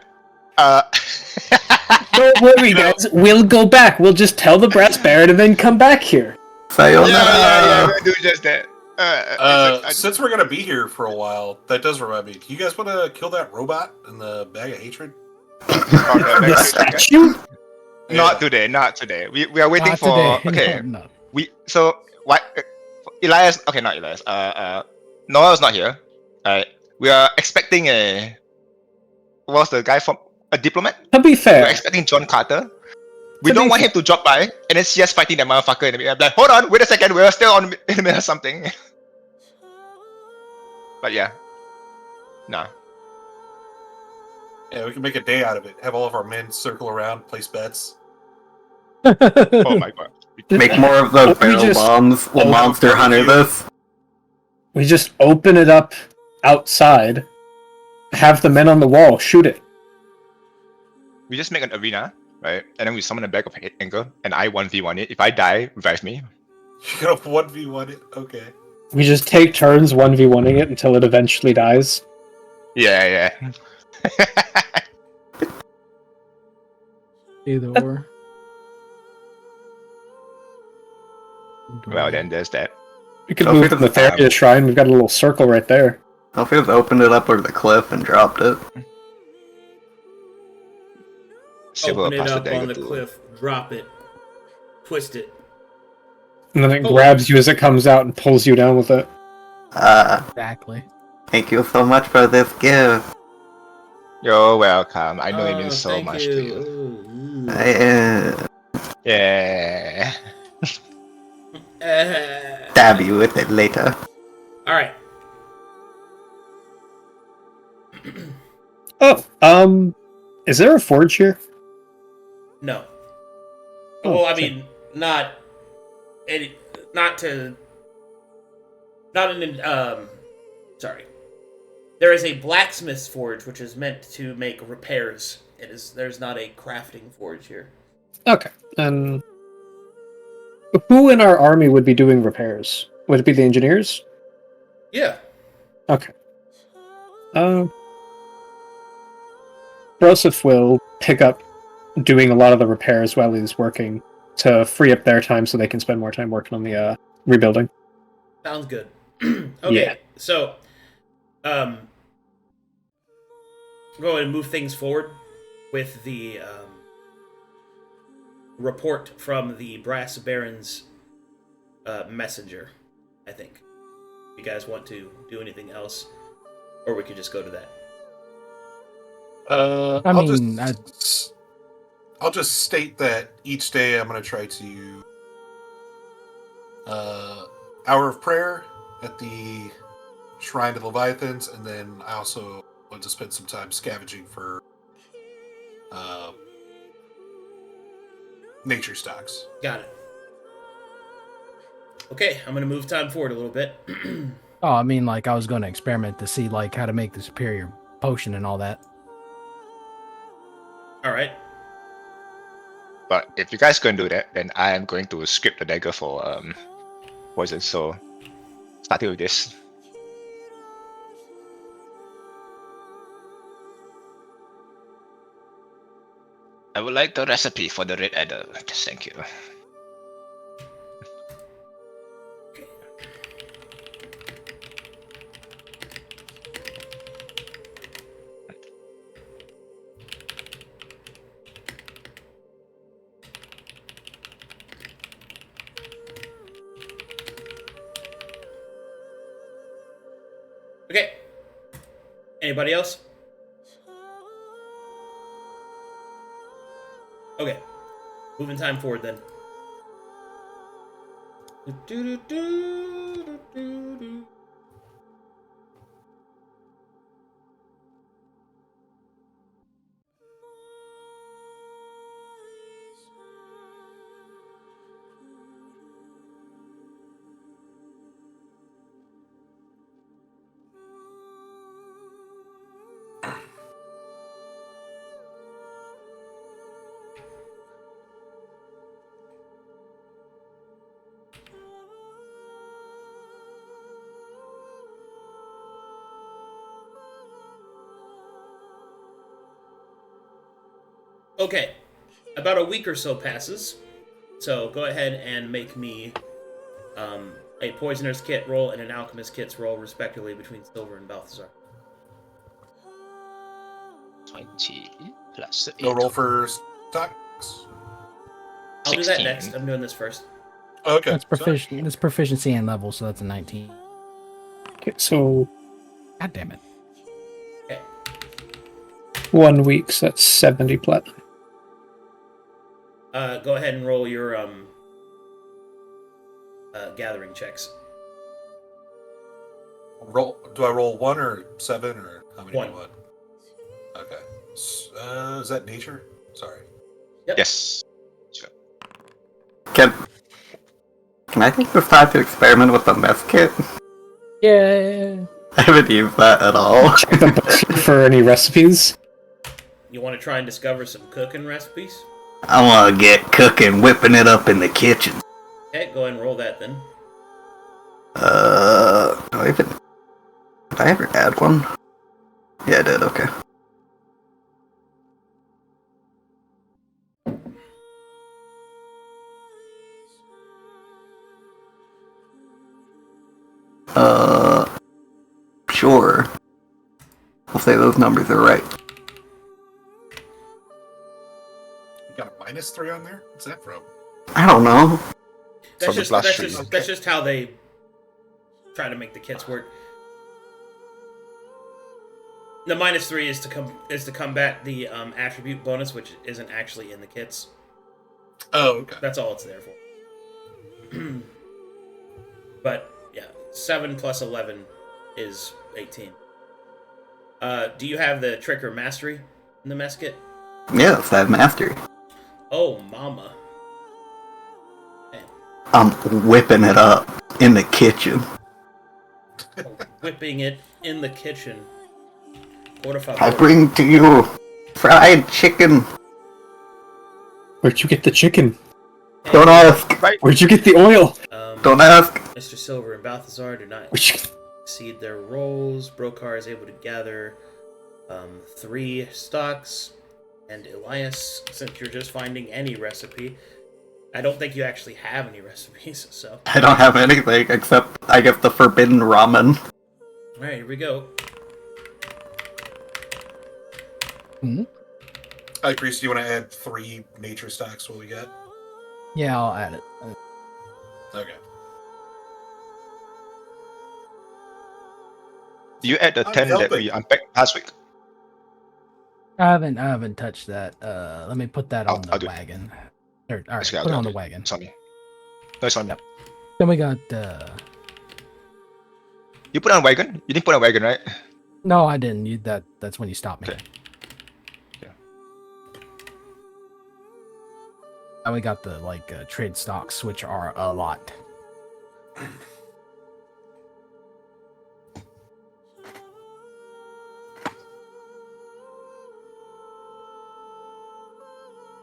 Speaker 2: Don't worry, guys. We'll go back. We'll just tell the brass baron and then come back here.
Speaker 4: Sayonara.
Speaker 3: yeah, we'll do just that.
Speaker 5: Since we're gonna be here for a while, that does remind me. Do you guys want to kill that robot in the bag of hatred?
Speaker 2: The statue?
Speaker 3: Not today, not today. We are waiting
Speaker 6: Not
Speaker 3: for.
Speaker 6: today.
Speaker 3: Okay,
Speaker 6: No.
Speaker 3: so what? Elias. Okay, not Elias. Noah's not here. Alright, we are expecting a. What's the guy from? A diplomat.
Speaker 2: To be
Speaker 3: We're
Speaker 2: fair,
Speaker 3: expecting John Carter. We
Speaker 2: To
Speaker 3: don't
Speaker 2: be
Speaker 3: want
Speaker 2: fair-
Speaker 3: him to drop by and then see us fighting that motherfucker in the middle. I'm like, hold on, wait a second, we're still in the middle of something. But yeah. Nah.
Speaker 5: Yeah, we can make a day out of it. Have all of our men circle around, place bets.
Speaker 3: Oh my god.
Speaker 4: Make more of those
Speaker 2: We
Speaker 4: barrel
Speaker 2: just-
Speaker 4: bombs. We'll
Speaker 5: Oh,
Speaker 4: Monster Hunter this.
Speaker 2: we just open it up outside, have the men on the wall shoot it.
Speaker 3: We just make an arena, right? And then we summon a bag of anger and I 1v1 it. If I die, revive me.
Speaker 5: You're gonna 1v1 it? Okay.
Speaker 2: We just take turns 1v1ing it until it eventually dies.
Speaker 3: Yeah.
Speaker 6: Either or.
Speaker 3: Well then there's that.
Speaker 2: We could
Speaker 4: So
Speaker 2: move
Speaker 4: if
Speaker 2: to the
Speaker 4: it's-
Speaker 2: Theria Shrine. We've got a little circle right there.
Speaker 4: I'll just opened it up over the cliff and dropped it.
Speaker 3: Silver
Speaker 1: Open it
Speaker 3: past
Speaker 1: up
Speaker 3: dagger
Speaker 1: on the
Speaker 3: to-
Speaker 1: cliff, drop it, twist it.
Speaker 2: And then it
Speaker 1: Oh.
Speaker 2: grabs you as it comes out and pulls you down with it.
Speaker 6: Exactly.
Speaker 4: Thank you so much for this gift.
Speaker 3: You're welcome. I know it means so
Speaker 1: thank
Speaker 3: much to you.
Speaker 1: Ooh.
Speaker 3: Yeah.
Speaker 4: Stab you with it later.
Speaker 1: All right.
Speaker 2: Oh, is there a forge here?
Speaker 1: No.
Speaker 2: Oh,
Speaker 1: Well, I
Speaker 2: okay.
Speaker 1: mean, not any, not in. Sorry. There is a blacksmith's forge, which is meant to make repairs. There's not a crafting forge here.
Speaker 2: Okay. And who in our army would be doing repairs? Would it be the engineers?
Speaker 1: Yeah.
Speaker 2: Okay. Broseph will pick up doing a lot of the repairs while he's working to free up their time so they can spend more time working on the rebuilding.
Speaker 1: Sounds good. Okay,
Speaker 2: Yeah.
Speaker 1: so, go ahead and move things forward with the report from the Brass Baron's messenger, I think. If you guys want to do anything else, or we could just go to that.
Speaker 6: I
Speaker 5: I'll
Speaker 6: mean,
Speaker 5: I'll just state that each day I'm going to try to hour of prayer at the Shrine of Leviathans, and then I also want to spend some time scavenging for nature stocks.
Speaker 1: Got it. Okay, I'm gonna move time forward a little bit.
Speaker 6: Oh, I mean, like I was going to experiment to see like how to make the superior potion and all that.
Speaker 1: All right.
Speaker 3: But if you guys can do that, then I am going to script the dagger for poison. So starting with this. I would like the recipe for the red adder. Just thank you.
Speaker 1: Okay. Anybody else? Okay. Moving time forward then. Okay, about a week or so passes, so go ahead and make me a poisoner's kit roll and an alchemist kit's roll, respectively, between Silver and Balthazar.
Speaker 3: 20 plus 8.
Speaker 5: No roll for stocks?
Speaker 1: I'll do that
Speaker 3: 16.
Speaker 1: next. I'm doing this first.
Speaker 5: Okay.
Speaker 6: That's proficiency. That's proficiency and level, so that's a 19.
Speaker 2: Okay, so
Speaker 6: God damn it!
Speaker 1: Okay.
Speaker 2: 1 week, so that's 70 platinum.
Speaker 1: Go ahead and roll your gathering checks.
Speaker 5: Roll. Do I roll 1 or 7 or how many?
Speaker 1: 1.
Speaker 5: Do you want? Okay. Is that nature? Sorry.
Speaker 1: Yep.
Speaker 3: Yes.
Speaker 4: Can I take this time to experiment with the mess kit?
Speaker 6: Yeah.
Speaker 4: I haven't used that at all.
Speaker 2: Check the book for any recipes.
Speaker 1: You want to try and discover some cooking recipes?
Speaker 4: I want to get cooking, whipping it up in the kitchen.
Speaker 1: Okay, go ahead and roll that then.
Speaker 4: Did I ever add one? Yeah, I did, okay. Sure. I'll say those numbers are right.
Speaker 5: You got a -3 on there? What's that from?
Speaker 4: I don't know.
Speaker 3: From the blast tree.
Speaker 1: That's just how they try to make the kits work. The -3 is to combat the attribute bonus, which isn't actually in the kits.
Speaker 5: Oh, okay.
Speaker 1: That's all it's there for. But yeah, 7 plus 11 is 18. Do you have the trick or mastery in the mess kit?
Speaker 4: Yes, I have mastery.
Speaker 1: Oh, mama. Man,
Speaker 4: I'm whipping it up in the kitchen.
Speaker 1: whipping it in the kitchen. What if
Speaker 4: I bring to you fried chicken.
Speaker 2: Where'd you get the chicken?
Speaker 4: Don't ask.
Speaker 2: Where'd you get the oil?
Speaker 4: Don't ask.
Speaker 1: Mr. Silver and Balthazar do not
Speaker 2: Where'd you...
Speaker 1: exceed their rolls. Brokhar is able to gather 3 stocks. And Elias, since you're just finding any recipe, I don't think you actually have any recipes, so...
Speaker 4: I don't have anything except, I guess, the forbidden ramen.
Speaker 1: Alright, here we go.
Speaker 5: Hyghpriest, do you want to add 3 nature stocks? What we got?
Speaker 6: Yeah, I'll add it.
Speaker 5: Okay.
Speaker 3: Do you add the
Speaker 5: I'm
Speaker 3: 10 that
Speaker 5: helping.
Speaker 3: we unpacked last week?
Speaker 6: I haven't touched that. Let me put that on
Speaker 3: I'll
Speaker 6: the
Speaker 3: do it.
Speaker 6: wagon. All right,
Speaker 3: Okay, I'll
Speaker 6: put
Speaker 3: do
Speaker 6: it on
Speaker 3: it.
Speaker 6: the wagon.
Speaker 3: It's on me. No, it's on me.
Speaker 6: Then we got.
Speaker 3: You put on wagon? You didn't put on wagon, right?
Speaker 6: No, I didn't. That's when you stopped me.
Speaker 3: Okay. Yeah.
Speaker 6: And we got the trade stocks, which are a lot.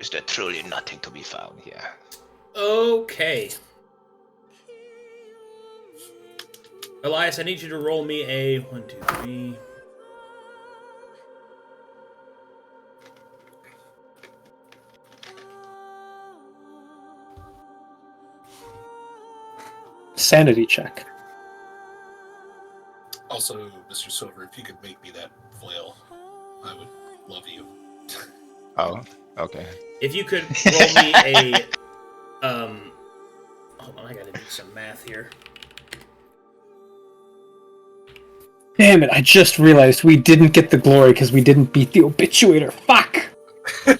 Speaker 3: Is there truly nothing to be found here?
Speaker 1: Okay. Elias, I need you to roll me a 1, 2, 3.
Speaker 2: Sanity check.
Speaker 5: Also, Mr. Silver, if you could make me that flail, I would love you.
Speaker 3: Oh, okay.
Speaker 1: If you could roll me a hold on, I gotta do some math here.
Speaker 2: Damn it, I just realized we didn't get the glory because we didn't beat the obituator. Fuck!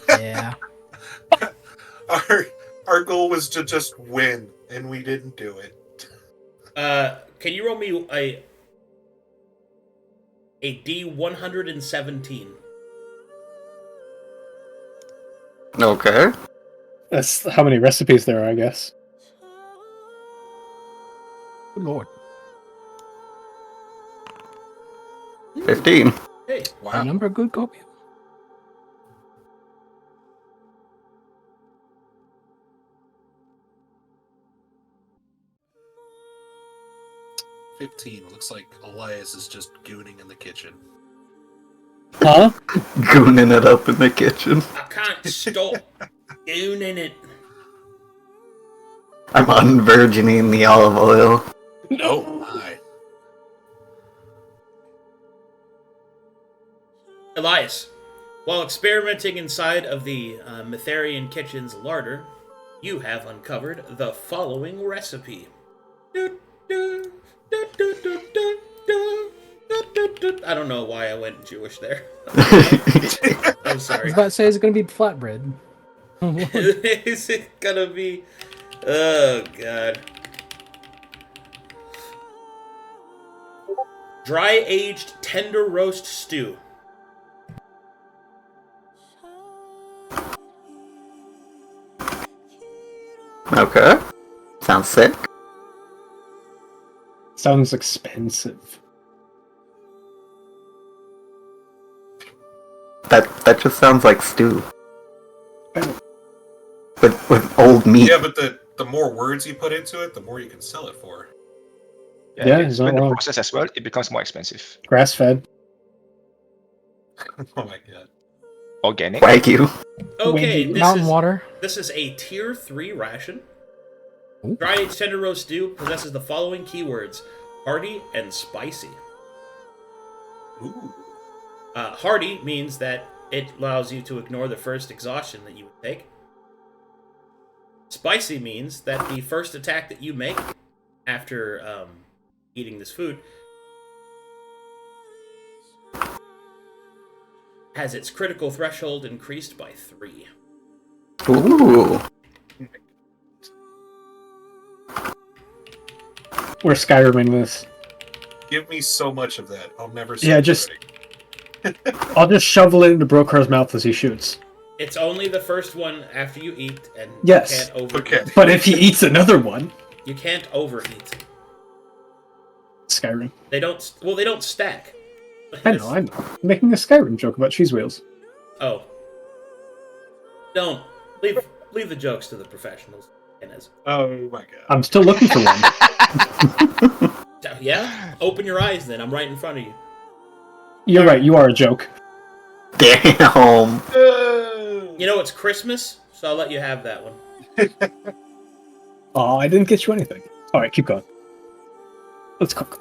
Speaker 6: Yeah.
Speaker 5: Our goal was to just win, and we didn't do it.
Speaker 1: Can you roll me a D117?
Speaker 4: Okay.
Speaker 2: That's how many recipes there are, I guess.
Speaker 6: Good lord.
Speaker 4: 15.
Speaker 1: Hey,
Speaker 6: A number of good copies.
Speaker 5: $15. Looks like Elias is just gooning in the kitchen.
Speaker 2: Huh?
Speaker 4: Gooning it up in the kitchen.
Speaker 1: I can't stop gooning it.
Speaker 4: I'm unvirgining the olive oil.
Speaker 5: Oh my.
Speaker 1: Elias, while experimenting inside of the Metherian kitchen's larder, you have uncovered the following recipe. I don't know why I went Jewish there. I'm
Speaker 6: I
Speaker 1: sorry.
Speaker 6: was about to say it's gonna be flatbread.
Speaker 1: Is it gonna be? Oh god. Dry aged tender roast stew.
Speaker 4: Okay. Sounds sick.
Speaker 2: Sounds expensive.
Speaker 4: That just sounds like stew. With old meat.
Speaker 5: Yeah, but the more words you put into it, the more you can sell it for.
Speaker 2: Yeah, he's not
Speaker 3: when the
Speaker 2: wrong.
Speaker 3: process as well, it becomes more expensive.
Speaker 2: Grass fed.
Speaker 5: Oh my god.
Speaker 3: Organic.
Speaker 4: Wagyu.
Speaker 1: Okay,
Speaker 2: Wagyu.
Speaker 1: this
Speaker 6: Mountain
Speaker 1: is
Speaker 6: water.
Speaker 1: this is a tier 3 ration.
Speaker 6: Ooh.
Speaker 1: Dry aged tender roast stew possesses the following keywords: hearty and spicy.
Speaker 5: Ooh.
Speaker 1: Hearty means that it allows you to ignore the first exhaustion that you would take. Spicy means that the first attack that you make after eating this food has its critical threshold increased by 3.
Speaker 4: Ooh.
Speaker 2: We're Skyriming this.
Speaker 5: Give me so much of that. I'll never
Speaker 2: Yeah,
Speaker 5: stop
Speaker 2: just-
Speaker 5: voting.
Speaker 2: I'll just shovel it into Brokhar's mouth as he shoots.
Speaker 1: It's only the first one after you eat, and
Speaker 2: Yes.
Speaker 1: you can't overeat.
Speaker 5: Okay.
Speaker 2: But if he eats another one,
Speaker 1: You can't overeat.
Speaker 2: Skyrim.
Speaker 1: They don't stack.
Speaker 2: I know. I'm making a Skyrim joke about cheese wheels.
Speaker 1: Oh. Don't. Leave the jokes to the professionals. Kiniz.
Speaker 5: Oh my god.
Speaker 2: I'm still looking for one.
Speaker 1: Yeah? Open your eyes then. I'm right in front of you.
Speaker 2: You're right. You are a joke.
Speaker 4: Damn.
Speaker 1: You know, it's Christmas, so I'll let you have that one.
Speaker 2: Oh, I didn't get you anything. All right, keep going. Let's cook.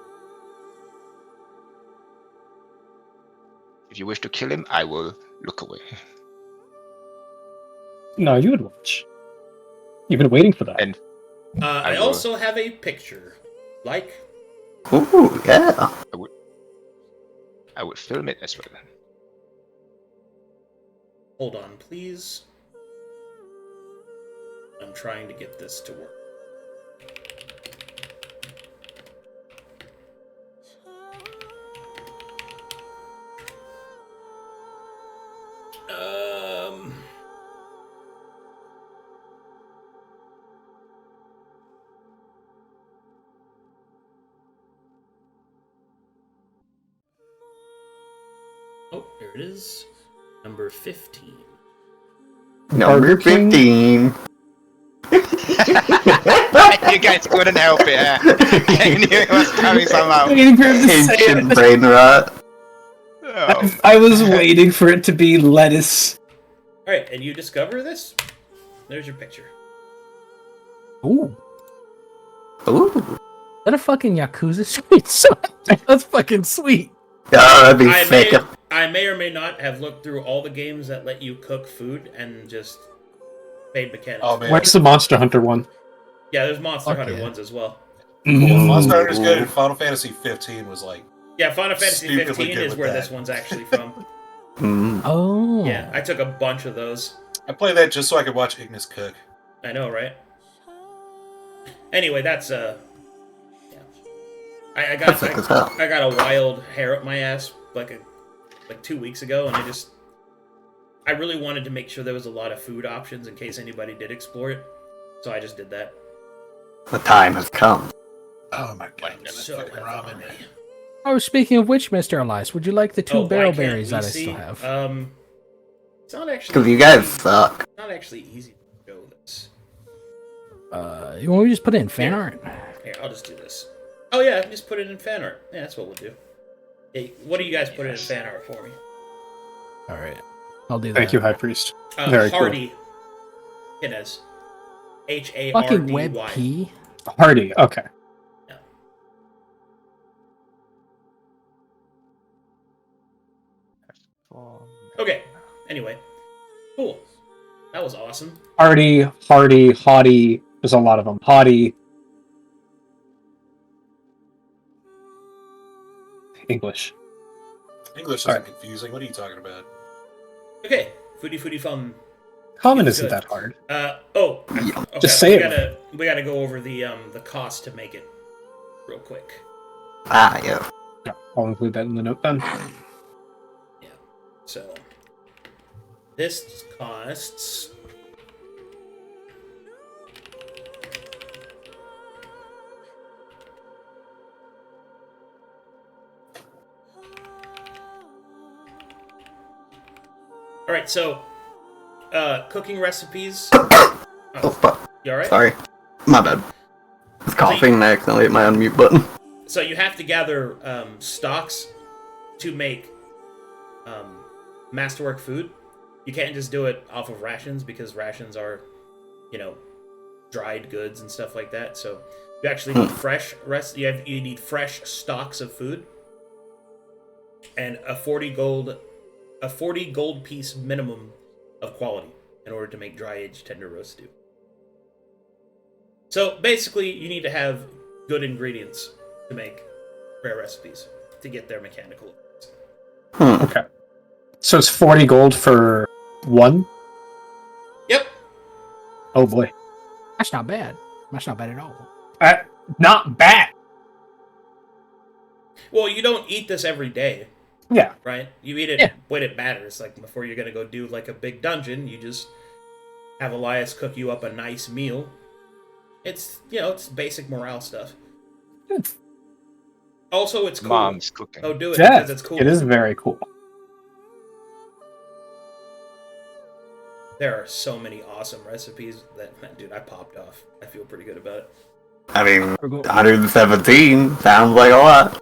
Speaker 3: If you wish to kill him, I will look away.
Speaker 2: No, you would watch. You've been waiting for that.
Speaker 3: And
Speaker 1: I
Speaker 3: will.
Speaker 1: also have a picture. Like,
Speaker 4: Ooh, yeah.
Speaker 3: I would film it as well.
Speaker 1: Hold on, please. I'm trying to get this to work. Oh, there it is. Number 15.
Speaker 4: Number
Speaker 2: Burger King?
Speaker 4: 15.
Speaker 3: You guys couldn't help it. I knew it was coming somehow.
Speaker 2: Waiting for him to say
Speaker 4: Ancient
Speaker 2: it.
Speaker 4: brain rot.
Speaker 3: Oh.
Speaker 2: I was waiting for it to be lettuce.
Speaker 1: Alright, and you discover this? There's your picture.
Speaker 6: Ooh.
Speaker 4: Ooh.
Speaker 6: Is that a fucking Yakuza sweet? That's fucking sweet.
Speaker 4: Oh, that'd be sick.
Speaker 1: I may or may not have looked through all the games that let you cook food and just made mechanics.
Speaker 5: Oh man,
Speaker 2: Where's the Monster Hunter one?
Speaker 1: Yeah, there's Monster
Speaker 6: Fuck
Speaker 1: Hunter
Speaker 6: yeah.
Speaker 1: ones as well.
Speaker 5: Monster Hunter's good. And Final Fantasy 15 was like,
Speaker 1: Yeah, Final Fantasy
Speaker 5: Stupidly
Speaker 1: 15
Speaker 5: good
Speaker 1: is
Speaker 5: with
Speaker 1: where
Speaker 5: that.
Speaker 1: this one's actually from.
Speaker 4: Mm.
Speaker 6: Oh.
Speaker 1: Yeah, I took a bunch of those.
Speaker 5: I play that just so I could watch Ignis cook.
Speaker 1: I know, right? Anyway, that's yeah. I
Speaker 4: That's sick as hell.
Speaker 1: got a wild hair up my ass like 2 weeks ago, and I really wanted to make sure there was a lot of food options in case anybody did explore it, so I just did that.
Speaker 4: The time has come.
Speaker 5: Oh my god,
Speaker 1: Like,
Speaker 5: that
Speaker 1: so
Speaker 5: fucking ramen.
Speaker 1: heavy.
Speaker 6: Oh, speaking of which, Mr. Elias, would you like the two
Speaker 1: Oh, why
Speaker 6: barrel
Speaker 1: can't
Speaker 6: berries
Speaker 1: we
Speaker 6: that I
Speaker 1: see?
Speaker 6: still have?
Speaker 1: It's not actually.
Speaker 4: Because you guys suck.
Speaker 1: It's not actually easy to show this.
Speaker 6: You want me to just put it in fan
Speaker 1: Here.
Speaker 6: art?
Speaker 1: Here, I'll just do this. Oh yeah, just put it in fan art. Yeah, that's what we'll do. Hey, what do you guys put it in fan art for me?
Speaker 6: All right, I'll do that.
Speaker 2: Thank you, Hyghpriest. Very cool.
Speaker 1: Hardy. Kiniz. Hardy.
Speaker 6: Fucking web P.
Speaker 2: Hardy, okay.
Speaker 1: Okay. Anyway, cool. That was awesome.
Speaker 2: Hardy, haughty. There's a lot of them. Haughty. English.
Speaker 5: English isn't
Speaker 2: Alright.
Speaker 5: confusing. What are you talking about?
Speaker 1: Okay, foodie fun.
Speaker 2: Common
Speaker 1: It's
Speaker 2: isn't
Speaker 1: good.
Speaker 2: that hard.
Speaker 1: Okay,
Speaker 2: Just say
Speaker 1: we
Speaker 2: it.
Speaker 1: we gotta go over the cost to make it real quick.
Speaker 4: Ah, yeah.
Speaker 2: Yeah, I'll include that in the note then.
Speaker 1: Yeah. So this costs all right. So cooking recipes.
Speaker 4: Oh, fuck.
Speaker 1: You all right?
Speaker 4: Sorry. My bad. I was coughing and I accidentally hit my unmute button.
Speaker 1: So you have to gather stocks to make masterwork food. You can't just do it off of rations because rations are, dried goods and stuff like that. So you actually need fresh you need fresh stocks of food and a 40 gold piece minimum of quality in order to make dry aged tender roast stew. So basically, you need to have good ingredients to make rare recipes to get their mechanical effects.
Speaker 2: Okay. So it's 40 gold for one?
Speaker 1: Yep.
Speaker 2: Oh boy.
Speaker 6: That's not bad. That's not bad at all.
Speaker 2: Not bad.
Speaker 1: Well, you don't eat this every day,
Speaker 2: Yeah.
Speaker 1: right? You eat it
Speaker 6: Yeah.
Speaker 1: when it matters. Like before you're gonna go do like a big dungeon, you just have Elias cook you up a nice meal. It's it's basic morale stuff. Also, it's cool.
Speaker 3: Mom's cooking.
Speaker 1: Oh, do it
Speaker 2: Yeah,
Speaker 1: because it's cool.
Speaker 2: it is very cool.
Speaker 1: There are so many awesome recipes that, dude, I popped off. I feel pretty good about it.
Speaker 4: I mean,
Speaker 6: We're go-
Speaker 4: 117 sounds like a lot.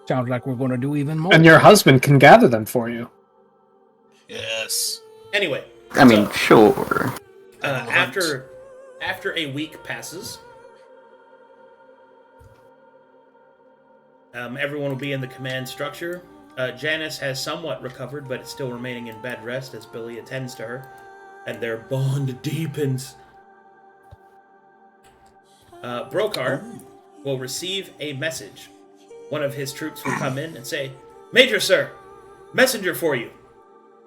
Speaker 6: Sounds like we're going to do even more.
Speaker 2: And your husband can gather them for you.
Speaker 5: Yes.
Speaker 1: Anyway,
Speaker 4: I mean,
Speaker 1: so,
Speaker 4: sure.
Speaker 1: after a week passes, everyone will be in the command structure. Janice has somewhat recovered, but is still remaining in bed rest as Billy attends to her, and their bond deepens. Brokhar will receive a message. One of his troops will come in and say, "Major, sir, messenger for you.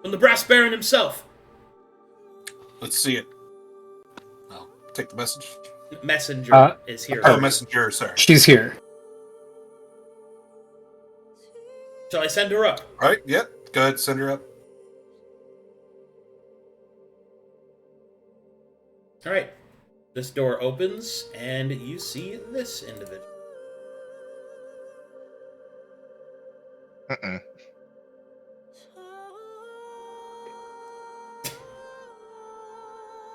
Speaker 1: From the Brass Baron himself.
Speaker 5: Let's see it. I'll take the message.
Speaker 1: Messenger is here.
Speaker 5: Oh, messenger, sorry.
Speaker 2: She's here.
Speaker 1: Shall I send her up?
Speaker 5: All right, yep. Go ahead, send her up.
Speaker 1: All right. This door opens, and you see this individual.
Speaker 3: Mm-mm.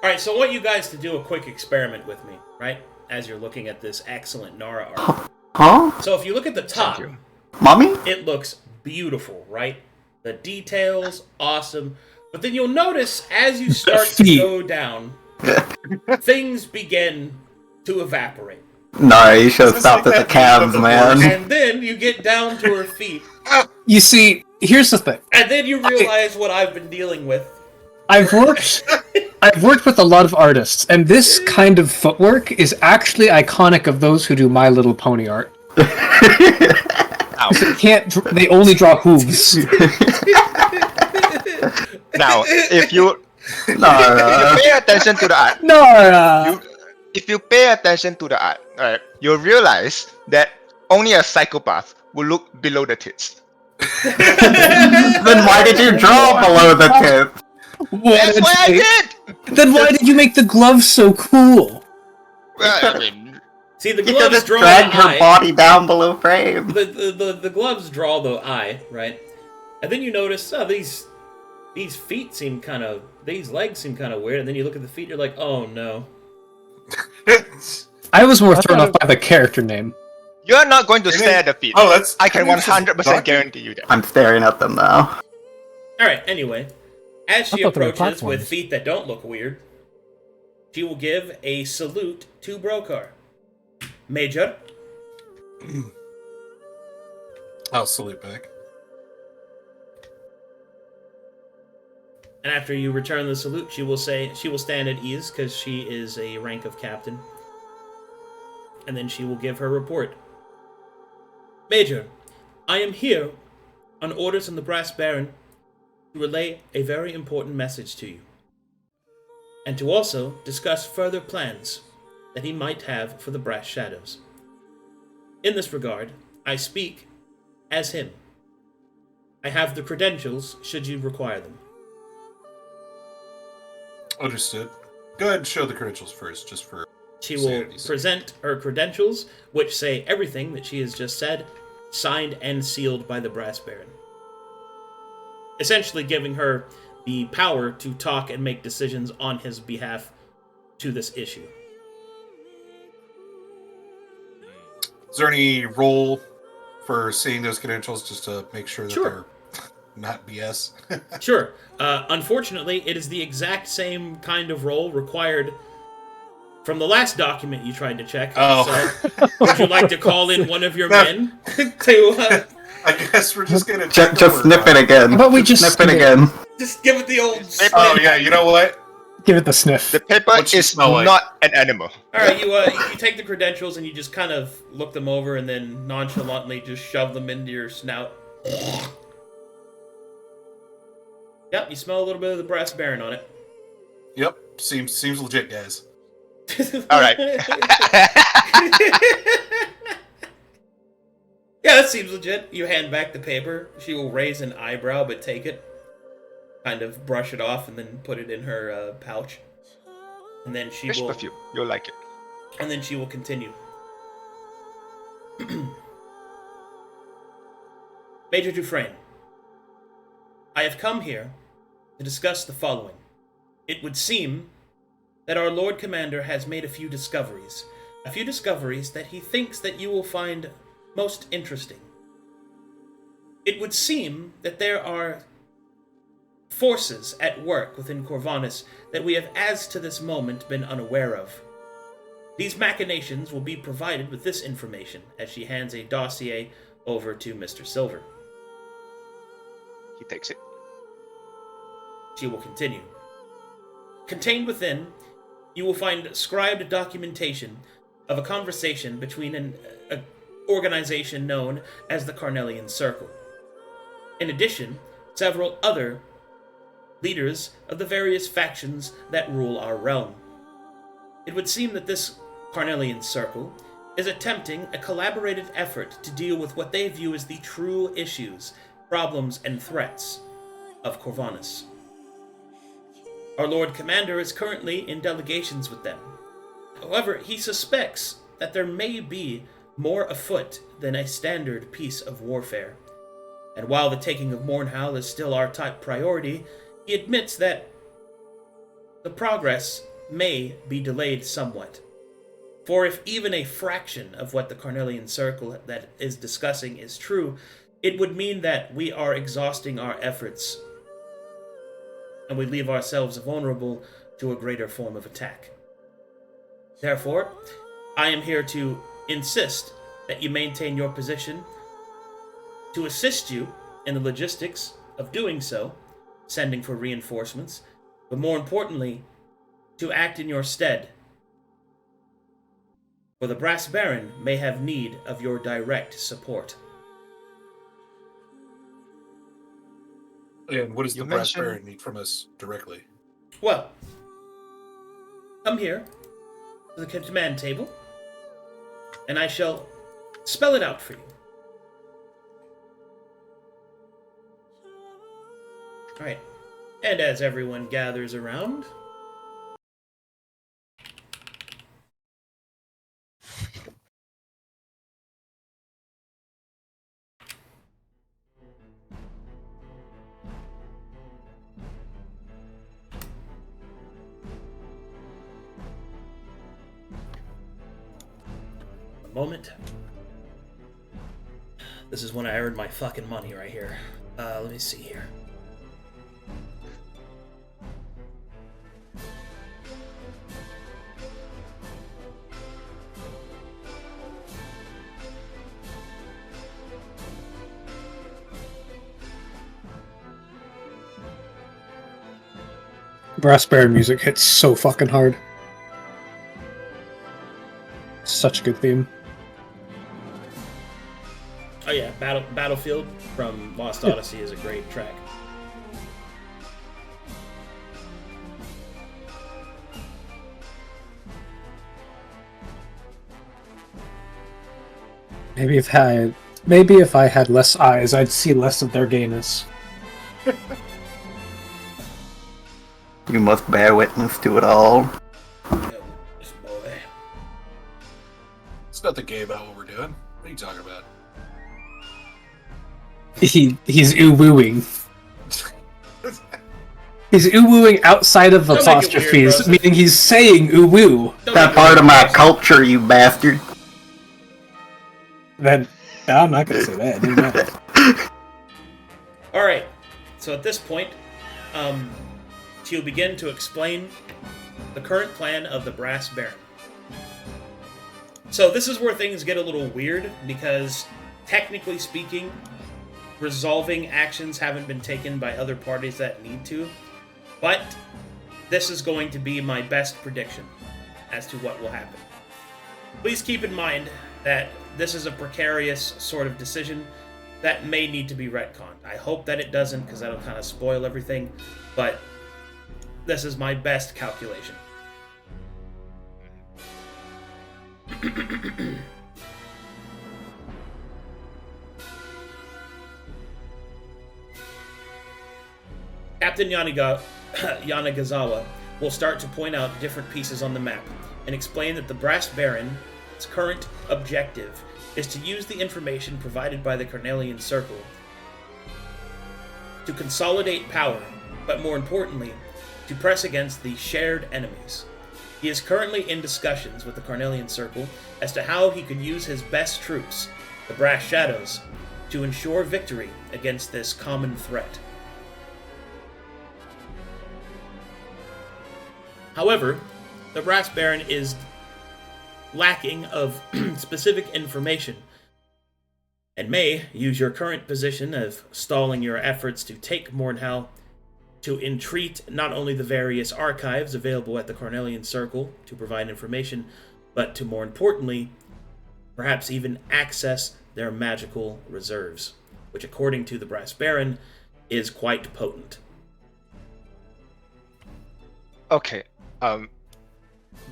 Speaker 1: All right, so I want you guys to do a quick experiment with me, right? As you're looking at this excellent Nara art.
Speaker 4: Huh?
Speaker 1: So if you look at the top,
Speaker 3: you.
Speaker 4: Mommy?
Speaker 1: it looks beautiful, right? The details, awesome. But then you'll notice as you start to go down, things begin to evaporate.
Speaker 4: No, you should have stopped at the calves, man.
Speaker 1: And then you get down to her feet.
Speaker 2: You see, here's the thing.
Speaker 1: And then you realize what I've been dealing with.
Speaker 2: I've worked with a lot of artists, and this kind of footwork is actually iconic of those who do My Little Pony art. They only draw hooves.
Speaker 3: Now, if you
Speaker 4: Nara.
Speaker 3: pay attention to the art,
Speaker 2: Nara!
Speaker 3: if you pay attention to the art, right, you'll realize that only a psychopath will look below the tits.
Speaker 4: Then why did you draw below the tip?
Speaker 3: That's what I did.
Speaker 2: Then why did you make the gloves so cool?
Speaker 3: Well, I mean,
Speaker 1: See, the
Speaker 4: You could
Speaker 1: gloves
Speaker 4: just
Speaker 1: draw
Speaker 4: drag
Speaker 1: the
Speaker 4: her
Speaker 1: eye.
Speaker 4: body down below frame.
Speaker 1: The gloves draw the eye, right? And then you notice, these feet seem kind of, these legs seem kind of weird. And then you look at the feet, you're like, oh no.
Speaker 2: I was more thrown off by the character name.
Speaker 3: you're not going to stare at the feet.
Speaker 5: Oh, that's.
Speaker 3: I can
Speaker 5: that's just
Speaker 3: 100%
Speaker 5: dark.
Speaker 3: guarantee you that.
Speaker 4: I'm staring at them now.
Speaker 1: All right. Anyway, as she
Speaker 6: I thought they were
Speaker 1: approaches with
Speaker 6: platforms.
Speaker 1: feet that don't look weird, she will give a salute to Brokhar. Major,
Speaker 5: I'll salute back.
Speaker 1: and after you return the salute, she will stand at ease because she is a rank of captain. And then she will give her report. Major, I am here on orders from the Brass Baron to relay a very important message to you, and to also discuss further plans that he might have for the Brass Shadows. In this regard, I speak as him. I have the credentials should you require them.
Speaker 5: Understood. Go ahead and show the credentials first, just for.
Speaker 1: She will
Speaker 5: sanity's sake.
Speaker 1: present her credentials, which say everything that she has just said, signed and sealed by the Brass Baron. Essentially giving her the power to talk and make decisions on his behalf to this issue.
Speaker 5: Is there any role for seeing those credentials just to make sure that
Speaker 1: Sure.
Speaker 5: they're not BS?
Speaker 1: Sure. Unfortunately, it is the exact same kind of role required from the last document you tried to check.
Speaker 5: Oh.
Speaker 1: So, would you like to call in one of your men to
Speaker 5: I guess we're just gonna
Speaker 4: Just snip it again.
Speaker 2: How about we just
Speaker 4: snip it
Speaker 2: snip it?
Speaker 4: again?
Speaker 1: just give it the old sniff?
Speaker 5: Oh yeah, you know what?
Speaker 2: Give it the sniff.
Speaker 3: The paper
Speaker 5: What's it
Speaker 3: is
Speaker 5: smell like?
Speaker 3: not an animal.
Speaker 1: All right, you take the credentials and you just kind of look them over and then nonchalantly just shove them into your snout. Yep, you smell a little bit of the Brass Baron on it.
Speaker 5: Yep, seems legit, guys.
Speaker 3: All right.
Speaker 1: Yeah, that seems legit. You hand back the paper. She will raise an eyebrow, but take it, kind of brush it off, and then put it in her pouch. And then she
Speaker 3: Fish
Speaker 1: will.
Speaker 3: perfume. You'll like it.
Speaker 1: And then she will continue. Major Dufresne, I have come here to discuss the following. It would seem that our Lord Commander has made a few discoveries that he thinks that you will find most interesting. It would seem that there are forces at work within Corvinus that we have as to this moment been unaware of. These machinations will be provided with this information as she hands a dossier over to Mr. Silver.
Speaker 3: He takes it.
Speaker 1: She will continue. Contained within, you will find scribed documentation of a conversation between an organization known as the Carnelian Circle. In addition, several other leaders of the various factions that rule our realm. It would seem that this Carnelian Circle is attempting a collaborative effort to deal with what they view as the true issues, problems, and threats of Corvinus. Our Lord Commander is currently in delegations with them. However, he suspects that there may be more afoot than a standard piece of warfare. And while the taking of Mornhal is still our top priority, he admits that the progress may be delayed somewhat. For if even a fraction of what the Carnelian Circle that is discussing is true, it would mean that we are exhausting our efforts and we leave ourselves vulnerable to a greater form of attack. Therefore, I am here to insist that you maintain your position, to assist you in the logistics of doing so, sending for reinforcements, but more importantly, to act in your stead. For the Brass Baron may have need of your direct support.
Speaker 5: And what does
Speaker 3: You
Speaker 5: the Brass
Speaker 3: mentioned-
Speaker 5: Baron need from us directly?
Speaker 1: Well, come here to the command table, and I shall spell it out for you. Alright, and as everyone gathers around, a moment. This is when I earned my fucking money right here. Let me see here.
Speaker 2: Brass Baron music hits so fucking hard. Such a good theme.
Speaker 1: Oh yeah, Battlefield from Lost Odyssey is a great track.
Speaker 2: Maybe if I had less eyes, I'd see less of their gayness.
Speaker 4: You must bear witness to it all.
Speaker 1: Yo, this boy.
Speaker 5: It's nothing gay about what we're doing. What are you talking about?
Speaker 2: He's ooh-wooing. He's ooh-wooing outside of
Speaker 1: Don't make it weird,
Speaker 2: apostrophes,
Speaker 1: Broseph.
Speaker 2: meaning he's saying ooh-woo.
Speaker 4: That part of my culture, you bastard.
Speaker 2: Then, I'm not gonna say that. Didn't matter.
Speaker 1: Alright, so at this point, she'll begin to explain the current plan of the Brass Baron. So this is where things get a little weird, because technically speaking, resolving actions haven't been taken by other parties that need to, but this is going to be my best prediction as to what will happen. Please keep in mind that this is a precarious sort of decision that may need to be retconned. I hope that it doesn't, because that'll kind of spoil everything, but this is my best calculation. Captain Yanagazawa will start to point out different pieces on the map and explain that the Brass Baron's current objective is to use the information provided by the Carnelian Circle to consolidate power, but more importantly, to press against the shared enemies. He is currently in discussions with the Carnelian Circle as to how he could use his best troops, the Brass Shadows, to ensure victory against this common threat. However, the Brass Baron is lacking of specific information and may use your current position of stalling your efforts to take Mornhal to entreat not only the various archives available at the Carnelian Circle to provide information, but to more importantly, perhaps even access their magical reserves, which according to the Brass Baron is quite potent.
Speaker 3: Okay.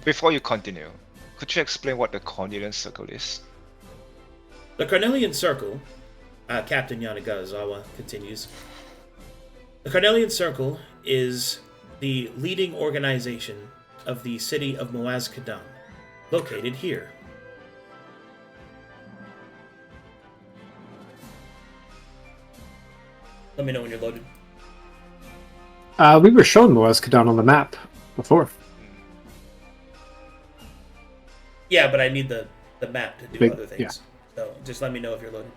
Speaker 3: Before you continue, could you explain what the Cornelian Circle is?
Speaker 1: The Carnelian Circle, Captain Yanagazawa continues, the Carnelian Circle is the leading organization of the city of Moazkadam, located here. Let me know when you're loaded.
Speaker 2: We were shown Moazkadam on the map before.
Speaker 1: Yeah, but I need the map to do
Speaker 2: Big-
Speaker 1: other things.
Speaker 2: yeah.
Speaker 1: So just let me know if you're loaded.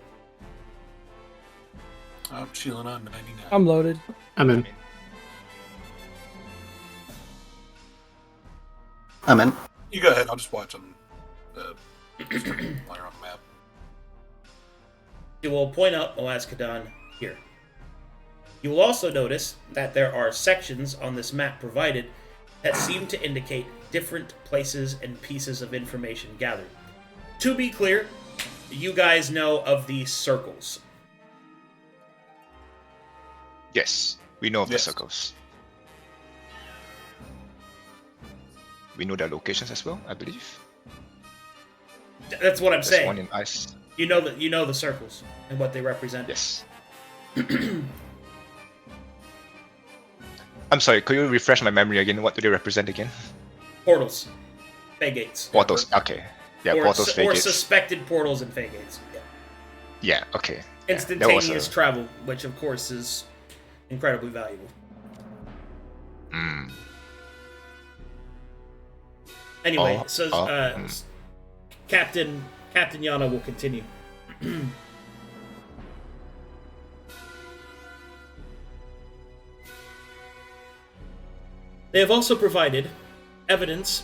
Speaker 5: I'm chilling on 99.
Speaker 6: I'm loaded.
Speaker 2: I'm in.
Speaker 4: I'm in.
Speaker 5: You go ahead. I'll just watch them while you're on the map.
Speaker 1: You will point out Moazkadam here. You will also notice that there are sections on this map provided that seem to indicate different places and pieces of information gathered. To be clear, you guys know of these circles.
Speaker 3: Yes, we know of the
Speaker 5: Yes.
Speaker 3: circles. We know their locations as well, I believe.
Speaker 1: That's what I'm
Speaker 3: There's
Speaker 1: saying.
Speaker 3: one in ice.
Speaker 1: You know the circles and what they represent.
Speaker 3: Yes. I'm sorry, could you refresh my memory again? What do they represent again?
Speaker 1: Portals, Fey gates,
Speaker 3: Portals. Okay. Yeah, portals,
Speaker 1: or
Speaker 3: fake
Speaker 1: suspected portals and Fey gates. Yeah.
Speaker 3: Yeah, okay. Yeah, that
Speaker 1: Instantaneous
Speaker 3: was
Speaker 1: travel, which of course is incredibly valuable.
Speaker 3: Mm.
Speaker 1: Anyway,
Speaker 3: Oh,
Speaker 1: so
Speaker 3: oh,
Speaker 1: Captain Yana will continue. They have also provided evidence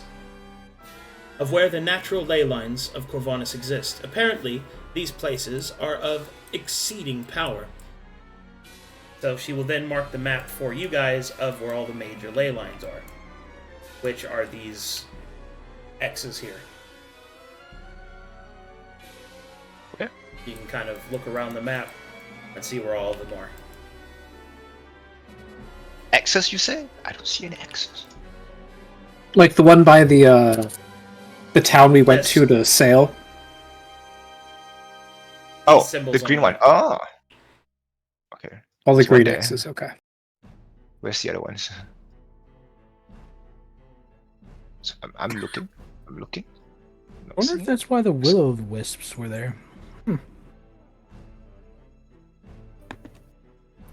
Speaker 1: of where the natural ley lines of Corvinus exist. Apparently, these places are of exceeding power. So she will then mark the map for you guys of where all the major ley lines are, which are these X's here.
Speaker 3: Okay.
Speaker 1: You can kind of look around the map and see where all of them are.
Speaker 3: X's, you say? I don't see any X's.
Speaker 2: Like the one by the town we went
Speaker 1: Yes.
Speaker 2: to sail.
Speaker 3: Oh,
Speaker 1: symbols
Speaker 3: the
Speaker 1: on
Speaker 3: green
Speaker 1: the
Speaker 3: one.
Speaker 1: map.
Speaker 3: Oh. Okay.
Speaker 2: All the
Speaker 3: There's one
Speaker 2: green
Speaker 3: there.
Speaker 2: X's, okay.
Speaker 3: Where's the other ones? So I'm looking. I'm looking.
Speaker 6: I
Speaker 3: Not
Speaker 6: wonder
Speaker 3: seeing
Speaker 6: if
Speaker 3: it.
Speaker 6: that's why the will-o'-the-wisps were there.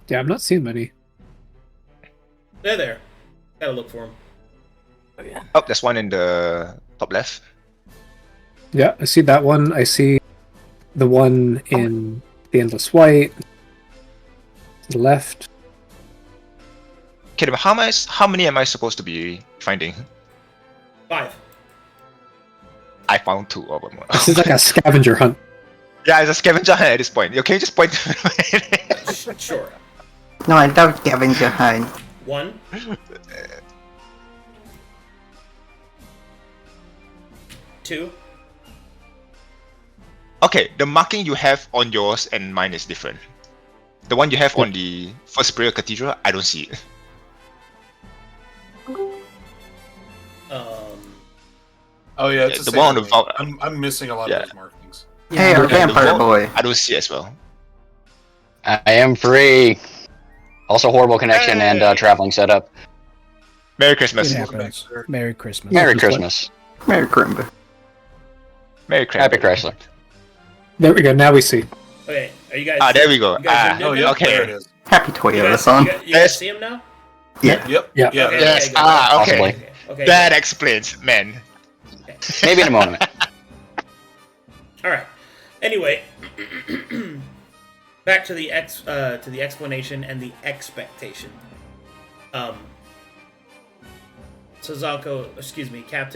Speaker 2: Yeah, I'm not seeing many.
Speaker 1: They're there. Gotta look for them.
Speaker 6: Oh yeah.
Speaker 3: Oh, there's one in the top left.
Speaker 2: Yeah, I see that one. I see the one in the Endless White. To the left.
Speaker 3: Okay, but how many am I supposed to be finding?
Speaker 1: 5.
Speaker 3: I found 2 of them.
Speaker 2: This is like a scavenger hunt.
Speaker 3: Yeah, it's a scavenger hunt at this point. Okay, just point.
Speaker 1: Sure.
Speaker 4: No, I don't scavenger hunt.
Speaker 1: 1. 2.
Speaker 3: Okay, the marking you have on yours and mine is different. The one you have on the First Prayer Cathedral, I don't see it.
Speaker 5: Oh yeah, it's
Speaker 3: Yeah,
Speaker 5: the
Speaker 3: the one on the
Speaker 5: same
Speaker 3: vault-
Speaker 5: I'm missing a lot
Speaker 3: Yeah.
Speaker 5: of those markings.
Speaker 4: Hey, our
Speaker 3: Okay, the
Speaker 4: vampire
Speaker 3: one-
Speaker 4: boy.
Speaker 3: I don't see it as well.
Speaker 7: I am free. Also, horrible connection
Speaker 3: Hey.
Speaker 7: and traveling setup.
Speaker 3: Merry
Speaker 6: It
Speaker 3: Christmas.
Speaker 6: happens.
Speaker 5: sir.
Speaker 6: Merry Christmas.
Speaker 7: Merry
Speaker 2: Just like-
Speaker 7: Christmas.
Speaker 4: Merry Christmas.
Speaker 3: Merry Christmas.
Speaker 7: Happy Chrysler.
Speaker 2: There we go. Now we see.
Speaker 1: Okay, are you guys...
Speaker 3: Ah, there we go.
Speaker 1: You guys zoomed in
Speaker 5: Oh
Speaker 1: now?
Speaker 5: yeah,
Speaker 3: Okay.
Speaker 5: there it is.
Speaker 4: Happy
Speaker 1: You
Speaker 4: Toyota
Speaker 1: guys,
Speaker 4: song.
Speaker 1: you guys
Speaker 3: Yes.
Speaker 1: see him now?
Speaker 4: Yeah.
Speaker 5: Yep.
Speaker 2: Yeah.
Speaker 5: Yeah.
Speaker 1: Okay.
Speaker 3: Yes.
Speaker 1: good.
Speaker 3: Ah, okay.
Speaker 7: Possibly.
Speaker 1: Okay.
Speaker 3: That explains, man.
Speaker 7: Maybe in a moment.
Speaker 1: Alright. Anyway, back to the explanation and the expectation. Captain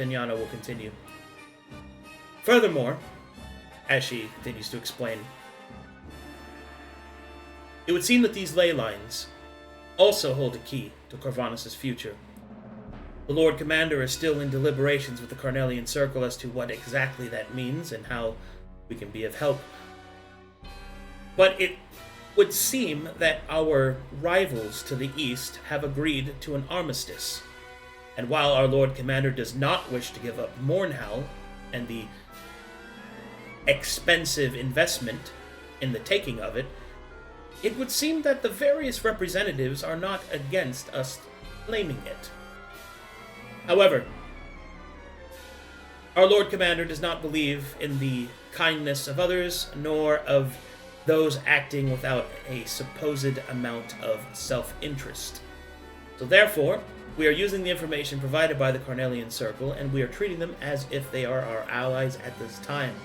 Speaker 1: Yana will continue. Furthermore, as she continues to explain, it would seem that these ley lines also hold a key to Corvinus' future. The Lord Commander is still in deliberations with the Carnelian Circle as to what exactly that means and how we can be of help. But it would seem that our rivals to the east have agreed to an armistice. And while our Lord Commander does not wish to give up Mornhowl and the expensive investment in the taking of it, it would seem that the various representatives are not against us claiming it. However, our Lord Commander does not believe in the kindness of others, nor of those acting without a supposed amount of self-interest. So therefore, we are using the information provided by the Carnelian Circle, and we are treating them as if they are our allies at this time.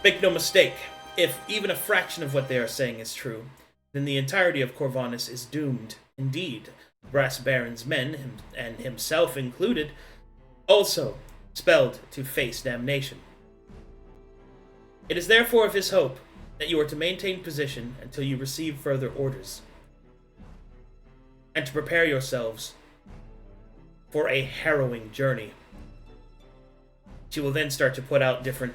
Speaker 1: Make no mistake, if even a fraction of what they are saying is true, then the entirety of Corvinus is doomed. Indeed, Brass Baron's men, and himself included, also spelled to face damnation. It is therefore of his hope that you are to maintain position until you receive further orders, and to prepare yourselves for a harrowing journey. She will then start to put out different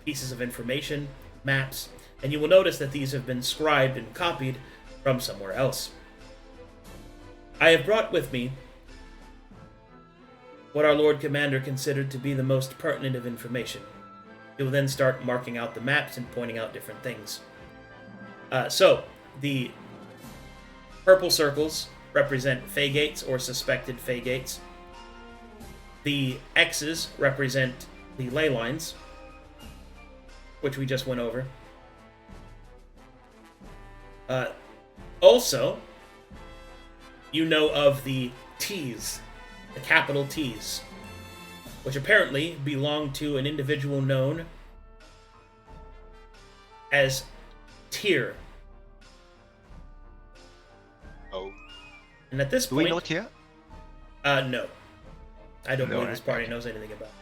Speaker 1: pieces of information, maps, and you will notice that these have been scribed and copied from somewhere else. I have brought with me what our Lord Commander considered to be the most pertinent of information. He will then start marking out the maps and pointing out different things. So, the purple circles represent Fey Gates or suspected Fey Gates. The X's represent the ley lines, which we just went over. Also, you know of the T's, the capital T's, which apparently belong to an individual known as Tyr.
Speaker 3: Oh.
Speaker 1: And at this
Speaker 3: Do
Speaker 1: point...
Speaker 3: we know here?
Speaker 1: No. I don't
Speaker 3: No,
Speaker 1: believe this party
Speaker 3: okay.
Speaker 1: knows anything about it.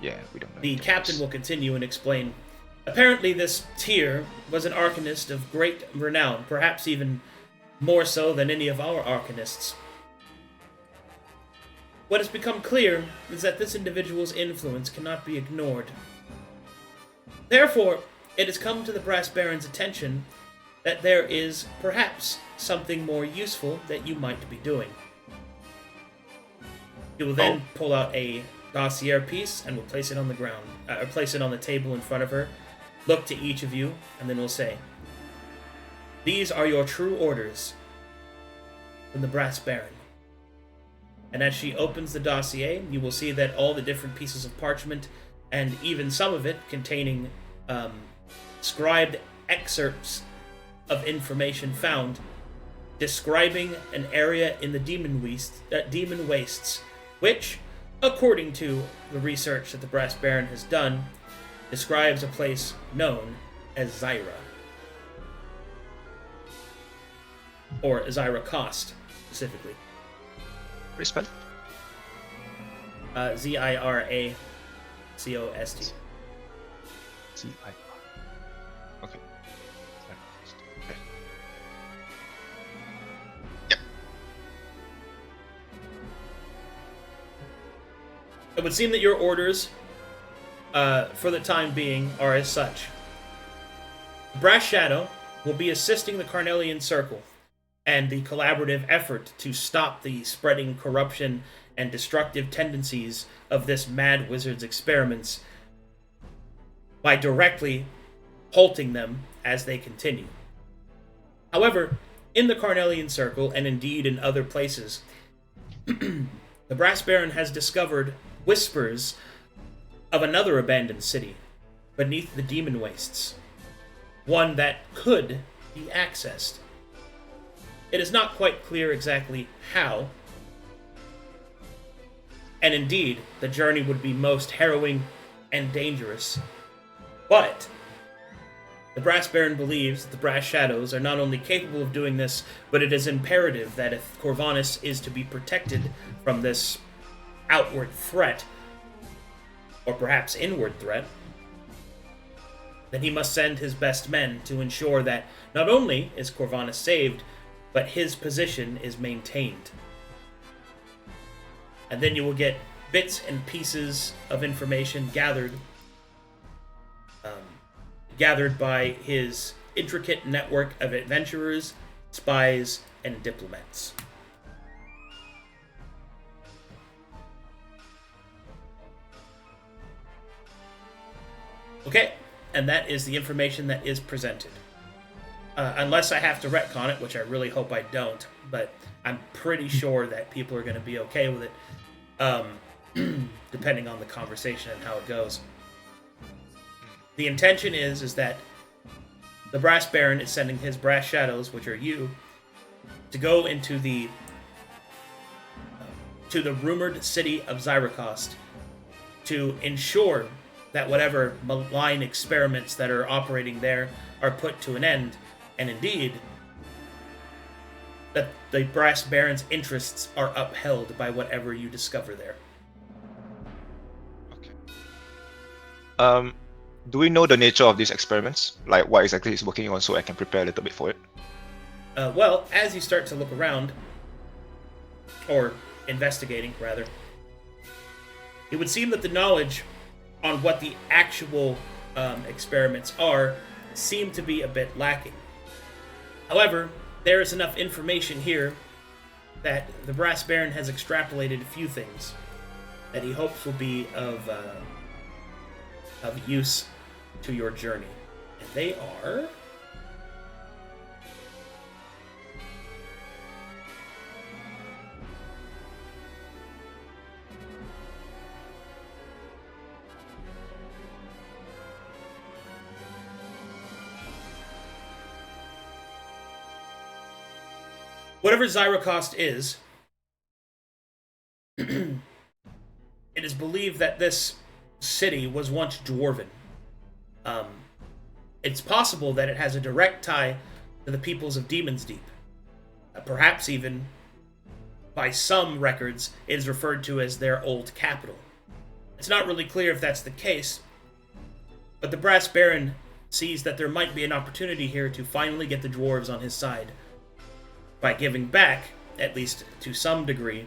Speaker 3: Yeah, we don't know.
Speaker 1: The captain will continue and explain. Apparently this Tyr was an arcanist of great renown, perhaps even more so than any of our arcanists. What has become clear is that this individual's influence cannot be ignored. Therefore, it has come to the Brass Baron's attention that there is perhaps something more useful that you might be doing. You will then pull out a dossier piece and will place it on the ground, or place it on the table in front of her, look to each of you, and then will say, "These are your true orders from the Brass Baron." And as she opens the dossier, you will see that all the different pieces of parchment, and even some of it containing scribed excerpts of information found, describing an area in the demon wastes, which, according to the research that the Brass Baron has done, describes a place known as Zyra. Or Zyra Cost, specifically.
Speaker 3: Respect.
Speaker 1: Ziracost.
Speaker 3: C-I-R. Okay. Okay. Yep.
Speaker 1: It would seem that your orders, for the time being, are as such. Brass Shadow will be assisting the Carnelian Circle and the collaborative effort to stop the spreading corruption and destructive tendencies of this mad wizard's experiments by directly halting them as they continue. However, in the Carnelian Circle, and indeed in other places, the Brass Baron has discovered whispers of another abandoned city beneath the demon wastes, one that could be accessed. It is not quite clear exactly how, and indeed, the journey would be most harrowing and dangerous. But the Brass Baron believes that the Brass Shadows are not only capable of doing this, but it is imperative that if Corvinus is to be protected from this outward threat, or perhaps inward threat, then he must send his best men to ensure that not only is Corvinus saved, but his position is maintained. And then you will get bits and pieces of information gathered by his intricate network of adventurers, spies, and diplomats. Okay, and that is the information that is presented. Unless I have to retcon it, which I really hope I don't, but I'm pretty sure that people are going to be okay with it, depending on the conversation and how it goes. The intention is that the Brass Baron is sending his Brass Shadows, which are you, to go into the rumored city of Zyrakost to ensure that whatever malign experiments that are operating there are put to an end, and indeed, that the Brass Baron's interests are upheld by whatever you discover there.
Speaker 3: Okay. Do we know the nature of these experiments? Like what exactly he's working on, so I can prepare a little bit for it?
Speaker 1: Well, as you start to look around, or investigating, rather, it would seem that the knowledge on what the actual experiments are seem to be a bit lacking. However, there is enough information here that the Brass Baron has extrapolated a few things that he hopes will be of use to your journey. And they are... Whatever Zyrakost is, it is believed that this city was once dwarven. It's possible that it has a direct tie to the peoples of Demon's Deep. Perhaps even, by some records, it is referred to as their old capital. It's not really clear if that's the case, but the Brass Baron sees that there might be an opportunity here to finally get the dwarves on his side by giving back, at least to some degree,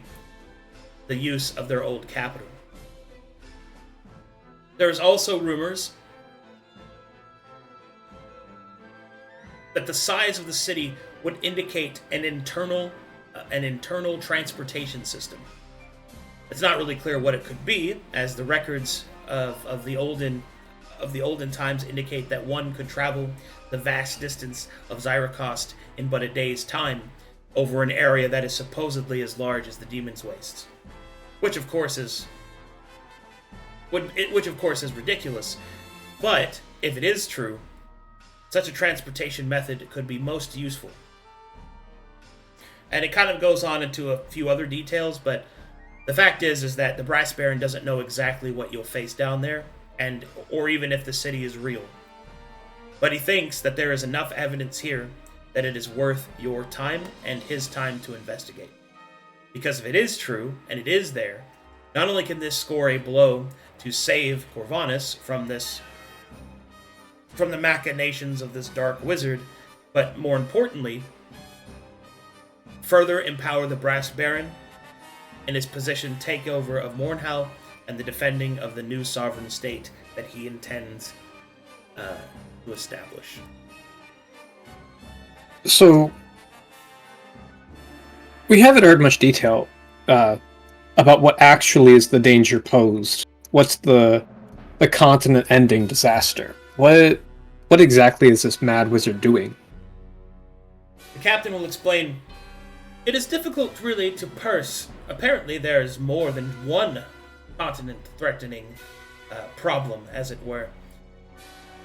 Speaker 1: the use of their old capital. There's also rumors that the size of the city would indicate an internal transportation system. It's not really clear what it could be, as the records of the olden times indicate that one could travel the vast distance of Zyrakost in but a day's time over an area that is supposedly as large as the Demon's Wastes, which of course is ridiculous. But if it is true, such a transportation method could be most useful. And it kind of goes on into a few other details, but the fact is that the Brass Baron doesn't know exactly what you'll face down there, or even if the city is real. But he thinks that there is enough evidence here that it is worth your time and his time to investigate. Because if it is true, and it is there, not only can this score a blow to save Corvanus from the machinations of this dark wizard, but more importantly, further empower the Brass Baron in his position takeover of Mornhal and the defending of the new sovereign state that he intends to establish.
Speaker 2: So, we haven't heard much detail about what actually is the danger posed. What's the continent-ending disaster? What exactly is this mad wizard doing?
Speaker 1: The captain will explain. It is difficult, really, to parse. Apparently, there is more than one continent-threatening problem, as it were.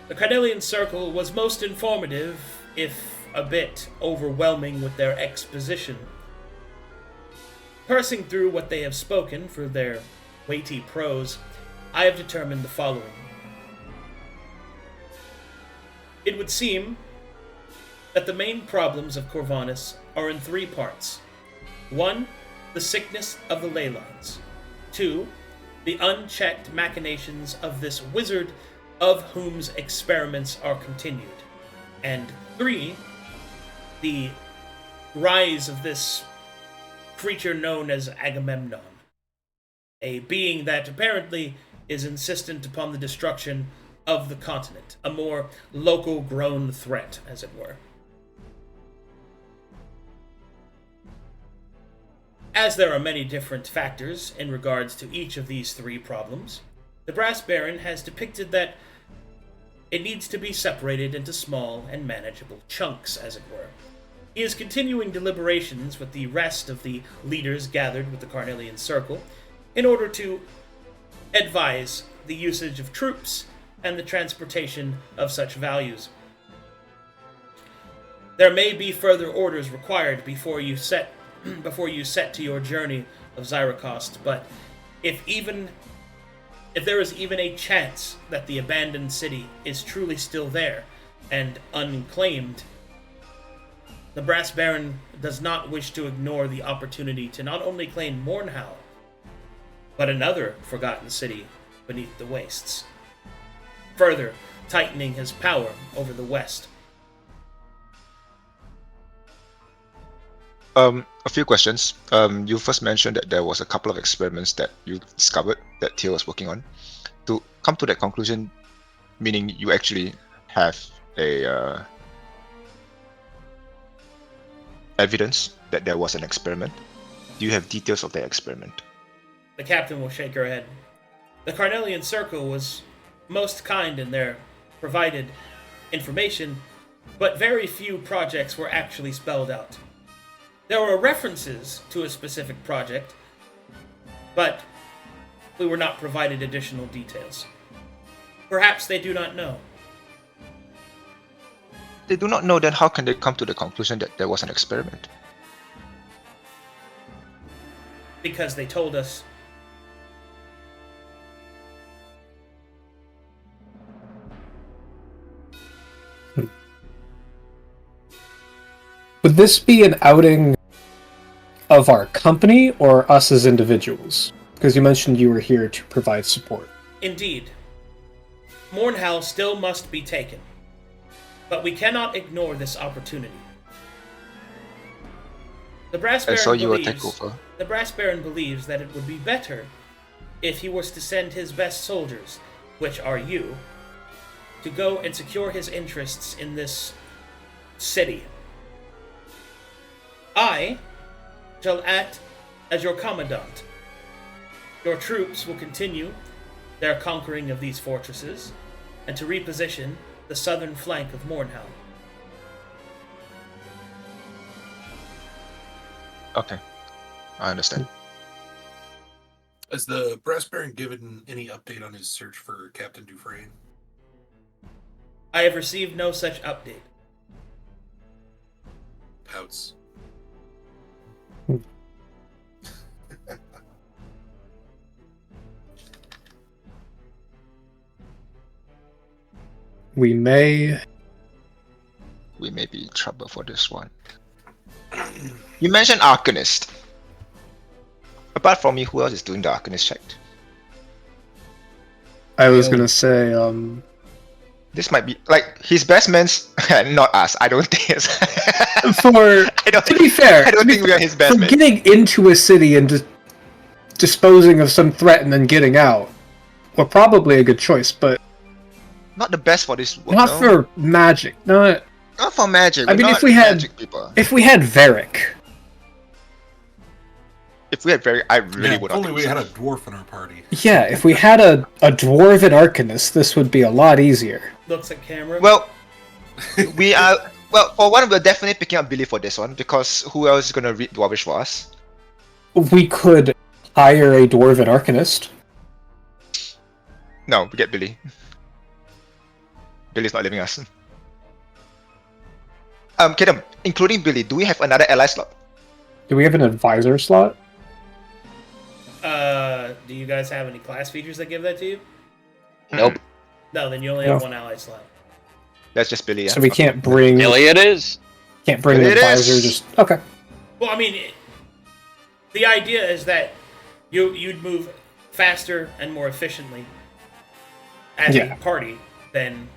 Speaker 1: The Carnelian Circle was most informative, if a bit overwhelming with their exposition. Parsing through what they have spoken for their weighty prose, I have determined the following. It would seem that the main problems of Corvanus are in three parts. 1. The sickness of the ley lines. 2. The unchecked machinations of this wizard of whom's experiments are continued. And 3. The rise of this creature known as Agamemnon, a being that apparently is insistent upon the destruction of the continent, a more local-grown threat, as it were. As there are many different factors in regards to each of these three problems, the Brass Baron has depicted that it needs to be separated into small and manageable chunks, as it were. He is continuing deliberations with the rest of the leaders gathered with the Carnelian Circle in order to advise the usage of troops and the transportation of such values. There may be further orders required before you set to your journey of Zyracost, but if there is even a chance that the abandoned city is truly still there and unclaimed, the Brass Baron does not wish to ignore the opportunity to not only claim Mournhowl, but another forgotten city beneath the wastes, further tightening his power over the west.
Speaker 3: A few questions. You first mentioned that there was a couple of experiments that you discovered that Theo was working on. To come to that conclusion, meaning you actually have a evidence that there was an experiment. Do you have details of that experiment?
Speaker 1: The captain will shake her head. The Carnelian Circle was most kind in their provided information, but very few projects were actually spelled out. There were references to a specific project, but we were not provided additional details. Perhaps they do not know.
Speaker 3: They do not know, then how can they come to the conclusion that there was an experiment?
Speaker 1: Because they told us.
Speaker 2: Would this be an outing of our company or us as individuals? Because you mentioned you were here to provide support.
Speaker 1: Indeed. Mournhowl still must be taken, but we cannot ignore this opportunity. The Brass
Speaker 3: I saw
Speaker 1: Baron
Speaker 3: you will take over.
Speaker 1: The Brass Baron believes that it would be better if he was to send his best soldiers, which are you, to go and secure his interests in this city. I shall act as your commandant. Your troops will continue their conquering of these fortresses and to reposition the southern flank of Mournhowl.
Speaker 3: Okay, I understand.
Speaker 5: Has the Brass Baron given any update on his search for Captain Dufresne?
Speaker 1: I have received no such update.
Speaker 5: Pouts.
Speaker 2: We may
Speaker 3: be in trouble for this one. You mentioned Arcanist. Apart from me, who else is doing the Arcanist check?
Speaker 2: I was gonna say,
Speaker 3: This might be like his best man's not us. I don't think it's
Speaker 2: to be fair,
Speaker 3: I don't think we are his best
Speaker 2: for
Speaker 3: man.
Speaker 2: getting into a city and disposing of some threat and then getting out, well, probably a good choice, but
Speaker 3: Not the best for this work.
Speaker 2: not
Speaker 3: no.
Speaker 2: for magic. Not
Speaker 3: for magic.
Speaker 2: I
Speaker 3: We're
Speaker 2: mean,
Speaker 3: not
Speaker 2: if we had-
Speaker 3: magic people.
Speaker 2: if we had Varric.
Speaker 3: If we had very, I really
Speaker 5: If
Speaker 3: would
Speaker 5: only
Speaker 3: not.
Speaker 5: we had a dwarf in our party.
Speaker 2: Yeah, if we had a dwarven arcanist, this would be a lot easier.
Speaker 1: Looks at camera.
Speaker 3: Well, we are. Well, for one, we're definitely picking up Billy for this one because who else is gonna read Dwarvish for us?
Speaker 2: We could hire a dwarven arcanist.
Speaker 3: No, we get Billy. Billy's not leaving us. Kedem, including Billy, do we have another ally slot?
Speaker 2: Do we have an advisor slot?
Speaker 1: Do you guys have any class features that give that to you?
Speaker 7: Nope.
Speaker 1: No, then you only have
Speaker 2: No.
Speaker 1: one ally slot.
Speaker 3: That's just Billy. Yeah?
Speaker 2: So we can't bring
Speaker 7: Billy it is.
Speaker 2: an
Speaker 3: It
Speaker 2: advisor.
Speaker 3: is.
Speaker 2: Just okay.
Speaker 1: Well, I mean, the idea is that you'd move faster and more efficiently as
Speaker 2: Yeah.
Speaker 1: a party than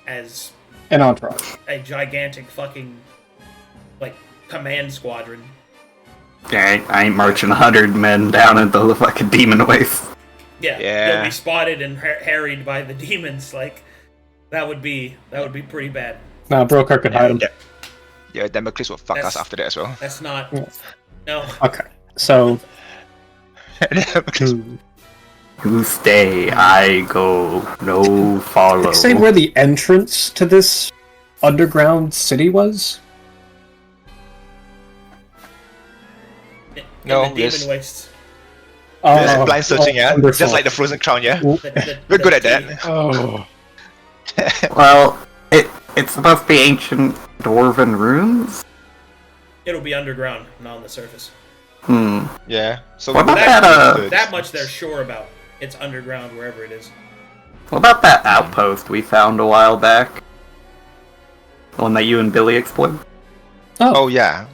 Speaker 1: as
Speaker 2: An entourage.
Speaker 1: a gigantic fucking like command squadron.
Speaker 4: Yeah, I ain't marching 100 men down into the fucking demon waste.
Speaker 1: Yeah,
Speaker 3: Yeah.
Speaker 1: you'll be spotted and harried by the demons. Like, That would be pretty bad.
Speaker 2: Nah, Brokhar could hide him.
Speaker 3: Yeah, Damocles will fuck us after that as well.
Speaker 1: That's not.
Speaker 2: Yeah.
Speaker 1: No.
Speaker 2: Okay, so
Speaker 3: Damocles-
Speaker 4: You stay, I go, no follow.
Speaker 2: say where the entrance to this underground city was?
Speaker 3: No,
Speaker 1: In the
Speaker 3: yes.
Speaker 1: demon wastes.
Speaker 3: Just blind searching, yeah?
Speaker 2: wonderful.
Speaker 3: Just like the Frozen Crown, yeah?
Speaker 1: The-
Speaker 3: We're good at
Speaker 1: the-
Speaker 3: that.
Speaker 2: Oh,
Speaker 4: Well, it's supposed to be ancient dwarven ruins?
Speaker 1: It'll be underground, not on the surface.
Speaker 3: Yeah. So
Speaker 4: What
Speaker 3: we
Speaker 4: about
Speaker 3: would-
Speaker 4: that,
Speaker 1: That much they're sure about. It's underground wherever it is.
Speaker 4: What about that outpost we found a while back? The one that you and Billy explored?
Speaker 3: Oh yeah.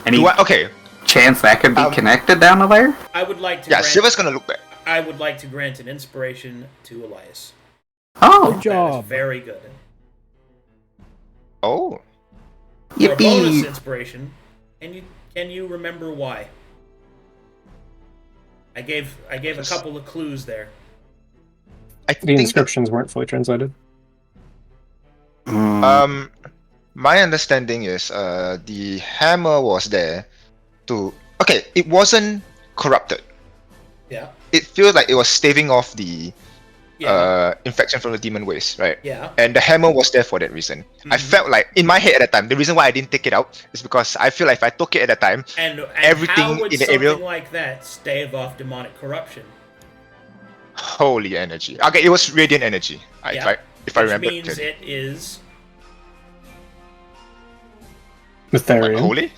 Speaker 4: Any
Speaker 3: Okay.
Speaker 4: chance that could be connected down to there?
Speaker 1: I would like to.
Speaker 3: Yeah,
Speaker 1: grant,
Speaker 3: Silver's gonna look back.
Speaker 1: I would like to grant an inspiration to Elias.
Speaker 4: Oh,
Speaker 6: Good
Speaker 1: That
Speaker 6: job.
Speaker 1: is very good.
Speaker 3: Oh.
Speaker 1: For a bonus
Speaker 4: yippee!
Speaker 1: inspiration, can you remember why? I gave a couple of clues there.
Speaker 3: I
Speaker 2: the
Speaker 3: think
Speaker 2: inscriptions weren't fully translated.
Speaker 3: my understanding is the hammer was there to it wasn't corrupted.
Speaker 1: Yeah.
Speaker 3: It feels like it was staving off the
Speaker 1: Yeah.
Speaker 3: infection from the demon waste, right?
Speaker 1: Yeah.
Speaker 3: And the hammer was there for that reason. I felt like in my head at the time, the reason why I didn't take it out is because I feel like if I took it at the time,
Speaker 1: And
Speaker 3: everything
Speaker 1: how would
Speaker 3: in the
Speaker 1: something
Speaker 3: area-
Speaker 1: like that stave off demonic corruption?
Speaker 3: holy energy. Okay, it was radiant energy.
Speaker 1: Yeah.
Speaker 3: If I
Speaker 1: Which
Speaker 3: remember
Speaker 1: means
Speaker 3: clearly.
Speaker 1: it is.
Speaker 2: Mytharian.
Speaker 3: Holy?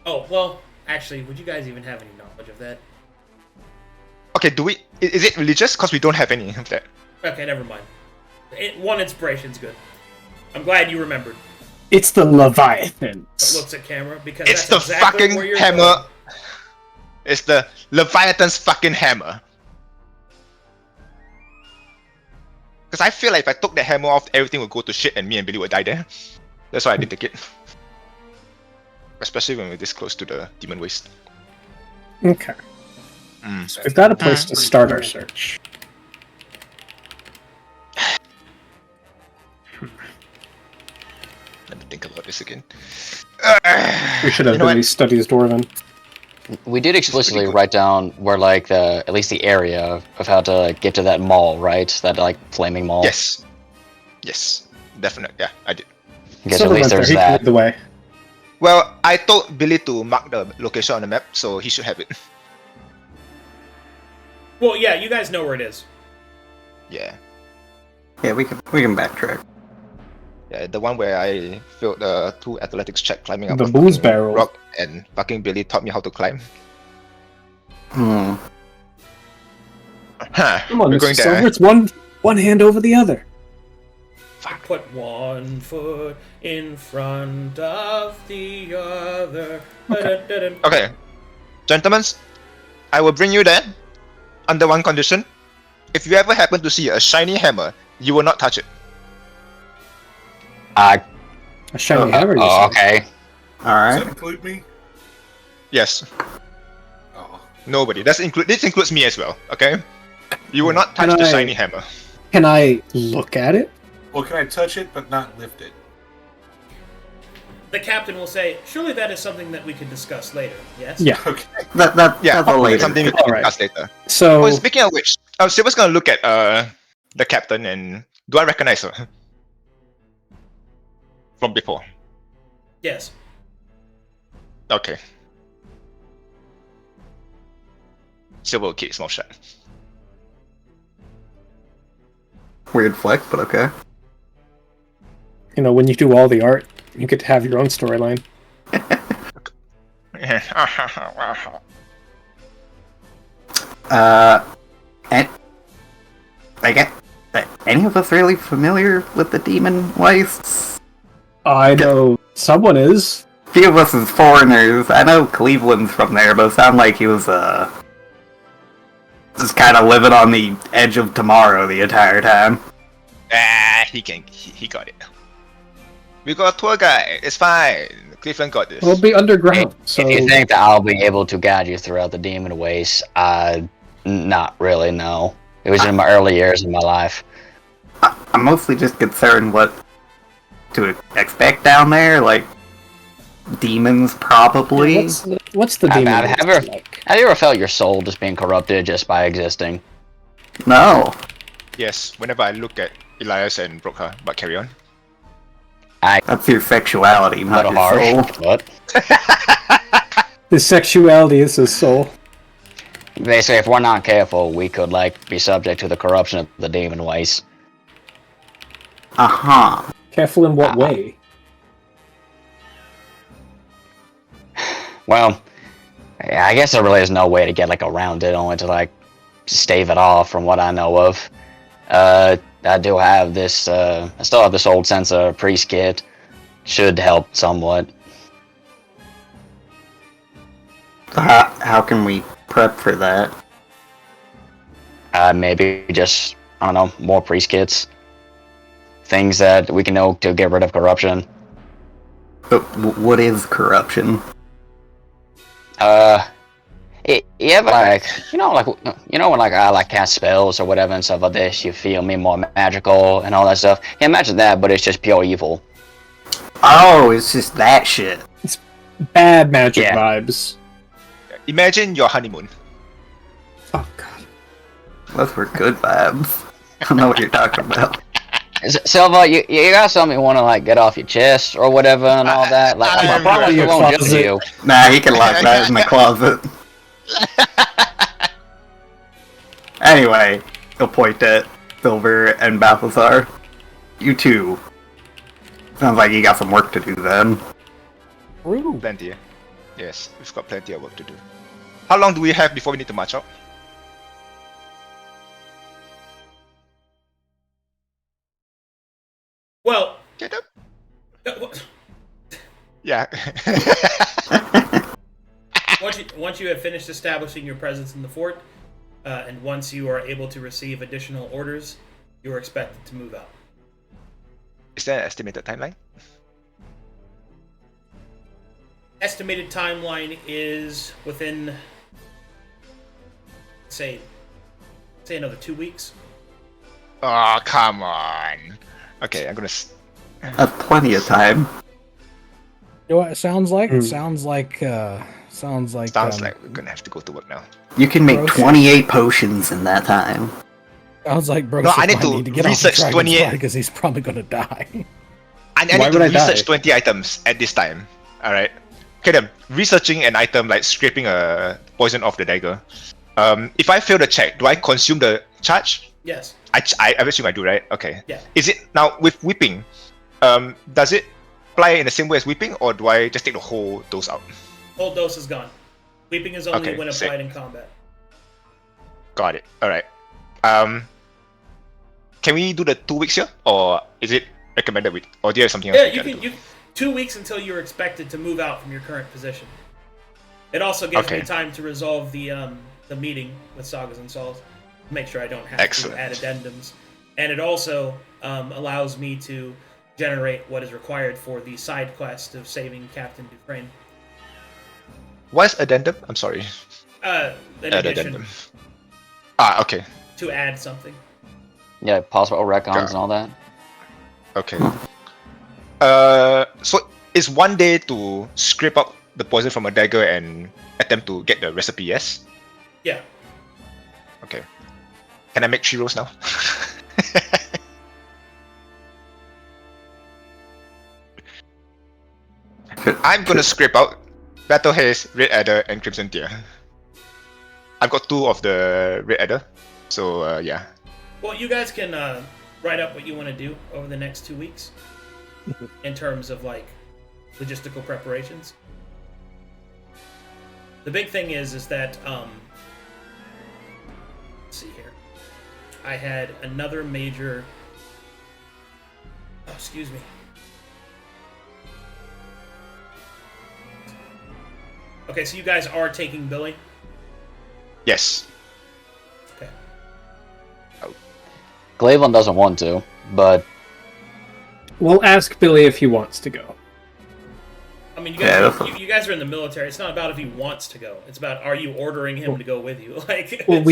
Speaker 1: Oh well, actually, would you guys even have any knowledge of that?
Speaker 3: Okay, is it religious? Because we don't have any of that.
Speaker 1: Okay, never mind. One inspiration's good. I'm glad you remembered.
Speaker 2: It's the Leviathans.
Speaker 1: Looks at camera because
Speaker 3: It's
Speaker 1: that's
Speaker 3: the
Speaker 1: exactly
Speaker 3: fucking
Speaker 1: where you're
Speaker 3: hammer.
Speaker 1: going.
Speaker 3: It's the Leviathan's fucking hammer. Because I feel like if I took the hammer off, everything would go to shit and me and Billy would die there. That's why I didn't take it. Especially when we're this close to the demon waste.
Speaker 2: Okay. So we've got a place to start our search.
Speaker 3: Let me think about this again.
Speaker 2: We should have
Speaker 3: You know
Speaker 2: Billy
Speaker 3: what?
Speaker 2: study as Dwarven.
Speaker 7: We did explicitly
Speaker 3: good.
Speaker 7: write down where, like, at least the area of how to like, get to that mall, right? That like flaming mall.
Speaker 3: Yes. Yes. Definitely. Yeah, I did.
Speaker 7: Because
Speaker 2: So
Speaker 7: at least
Speaker 2: there,
Speaker 7: there's
Speaker 2: he can
Speaker 7: that.
Speaker 2: lead the way.
Speaker 3: Well, I told Billy to mark the location on the map, so he should have it.
Speaker 1: Well, yeah, you guys know where it is.
Speaker 3: Yeah.
Speaker 4: Yeah, we can backtrack.
Speaker 3: Yeah, the one where I failed the 2 athletics check climbing up
Speaker 2: The
Speaker 3: a
Speaker 2: booze
Speaker 3: fucking
Speaker 2: barrel.
Speaker 3: rock, and fucking Billy taught me how to climb.
Speaker 4: Hmm.
Speaker 3: Huh.
Speaker 2: Come on,
Speaker 3: We're
Speaker 2: Mr.
Speaker 3: going
Speaker 2: Silver.
Speaker 3: there.
Speaker 2: It's one hand over the other.
Speaker 1: Put one foot in front of the other.
Speaker 2: Okay.
Speaker 3: Okay, gentlemen, I will bring you there under one condition. If you ever happen to see a shiny hammer, you will not touch it.
Speaker 2: A shiny hammer, you
Speaker 7: Oh,
Speaker 2: said.
Speaker 7: okay.
Speaker 4: All
Speaker 5: Does
Speaker 4: right.
Speaker 5: that include me?
Speaker 3: Yes,
Speaker 5: Oh.
Speaker 3: nobody. This includes me as well. Okay, you will not touch
Speaker 2: Can
Speaker 3: the
Speaker 2: I-
Speaker 3: shiny hammer.
Speaker 2: Can I look at it?
Speaker 5: Well, can I touch it but not lift it?
Speaker 1: The captain will say, "Surely that is something that we could discuss later." Yes.
Speaker 2: Yeah.
Speaker 5: Okay.
Speaker 4: That's
Speaker 3: Yeah,
Speaker 4: a later.
Speaker 3: something we
Speaker 2: All
Speaker 3: can
Speaker 2: right.
Speaker 3: discuss later.
Speaker 2: So,
Speaker 3: Oh, speaking of which, Silver's gonna look at the captain and do I recognize her from before?
Speaker 1: Yes.
Speaker 3: Okay. Silver will keep his mouth shut.
Speaker 4: Weird flex, but okay.
Speaker 2: you know, when you do all the art, you get to have your own storyline.
Speaker 4: And I get any of us really familiar with the demon wastes?
Speaker 2: I know someone is.
Speaker 4: Few of us as foreigners. I know Cleveland's from there, but it sounded like he was just kind of living on the edge of tomorrow the entire time.
Speaker 3: He got it. We got a tour guide. It's fine. Cleveland got this.
Speaker 2: It'll be underground, so
Speaker 7: If you think that I'll be able to guide you throughout the demon waste, not really, no. It was in my early years of my life.
Speaker 4: I'm mostly just concerned what to expect down there. Like demons, probably.
Speaker 2: What's the demon?
Speaker 7: Have you ever felt your soul just being corrupted just by existing?
Speaker 4: No.
Speaker 3: Yes, whenever I look at Elias and Brokhar, but carry on.
Speaker 4: That's your sexuality, not your soul.
Speaker 7: What?
Speaker 2: His sexuality is his soul.
Speaker 7: Basically, if we're not careful, we could be subject to the corruption of the demon ways.
Speaker 2: Careful in what way?
Speaker 7: Well, I guess there really is no way to get around it, only to stave it off. From what I know of, I do have this. I still have this old sense of priest kit. Should help somewhat.
Speaker 4: How can we prep for that?
Speaker 7: Maybe just, I don't know, more priest kits. Things that we can know to get rid of corruption.
Speaker 4: But what is corruption?
Speaker 7: You ever when I cast spells or whatever and stuff like this, you feel me more magical and all that stuff. Yeah, imagine that, but it's just pure evil.
Speaker 4: Oh, it's just that shit.
Speaker 2: It's bad magic vibes.
Speaker 3: Imagine your honeymoon.
Speaker 2: Oh god.
Speaker 4: Those were good vibes. I don't know what you're talking about.
Speaker 7: Silva, you got something you want to get off your chest or whatever and all that? I promise we won't judge you.
Speaker 4: Nah, he can lock that in the closet. Anyway, he'll point at Silver and Balthazar. You two. Sounds like you got some work to do then.
Speaker 2: Ooh.
Speaker 3: Plenty. Yes, we've got plenty of work to do. How long do we have before we need to march out?
Speaker 1: Well,
Speaker 3: Get up. Yeah.
Speaker 1: once you have finished establishing your presence in the fort, and once you are able to receive additional orders, you are expected to move out.
Speaker 3: Is there an estimated timeline?
Speaker 1: Estimated timeline is within, say another 2 weeks.
Speaker 3: Oh, come on. Okay, I'm gonna.
Speaker 4: That's plenty of time.
Speaker 6: You know what it sounds like? It
Speaker 2: Hmm.
Speaker 6: sounds like
Speaker 3: we're gonna have to go to work now.
Speaker 4: You can make
Speaker 6: Broseph.
Speaker 4: 28 potions in that time.
Speaker 6: sounds like Broseph
Speaker 3: No, I need
Speaker 6: might
Speaker 3: to
Speaker 6: get off the
Speaker 3: research
Speaker 6: dragon's
Speaker 3: 28
Speaker 6: because he's probably gonna die.
Speaker 3: I
Speaker 2: Why
Speaker 3: need to
Speaker 2: would I
Speaker 3: research
Speaker 2: die?
Speaker 3: 20 items at this time. Alright. Okay then, researching an item like scraping a poison off the dagger. If I fail the check, do I consume the charge?
Speaker 1: Yes.
Speaker 3: I assume I do, right? Okay.
Speaker 1: Yeah.
Speaker 3: Is it now with whipping? Does it apply in the same way as whipping, or do I just take the whole dose out?
Speaker 1: Whole dose is gone. Weeping is only
Speaker 3: Okay,
Speaker 1: when
Speaker 3: sick.
Speaker 1: applied in combat.
Speaker 3: Got it. Alright. Can we do the 2 weeks here, or is it recommended week, or do you have something else?
Speaker 1: Yeah,
Speaker 3: we
Speaker 1: you
Speaker 3: can
Speaker 1: can.
Speaker 3: do?
Speaker 1: 2 weeks until you're expected to move out from your current position. It also gives
Speaker 3: Okay.
Speaker 1: me time to resolve the meeting with Sagas and Sauls. Make sure I don't have
Speaker 3: Excellent.
Speaker 1: to add addendums, and it also allows me to generate what is required for the side quest of saving Captain Dufresne.
Speaker 3: What's addendum? I'm sorry.
Speaker 1: An
Speaker 3: Add
Speaker 1: addition
Speaker 3: addendum. Ah, okay.
Speaker 1: to add something.
Speaker 7: Yeah, possible retcons
Speaker 3: Got it.
Speaker 7: and all that.
Speaker 3: Okay. So it's 1 day to scrape up the poison from a dagger and attempt to get the recipe, yes?
Speaker 1: Yeah.
Speaker 3: Okay. Can I make 3 rolls now? I'm gonna scrape out Battle Haze, Red Adder, and Crimson Tear. I've got 2 of the Red Adder, so yeah.
Speaker 1: Well, you guys can write up what you want to do over the next 2 weeks in terms of logistical preparations. The big thing is that let's see here. I had another major. Oh, excuse me. Okay, so you guys are taking Billy.
Speaker 3: Yes.
Speaker 1: Okay.
Speaker 7: Cleavland doesn't want to, but
Speaker 2: We'll ask Billy if he wants to go.
Speaker 1: I mean,
Speaker 4: Yeah,
Speaker 1: you guys are in the military. It's not about if he wants to go. It's about are you ordering him to go with you?
Speaker 2: Well,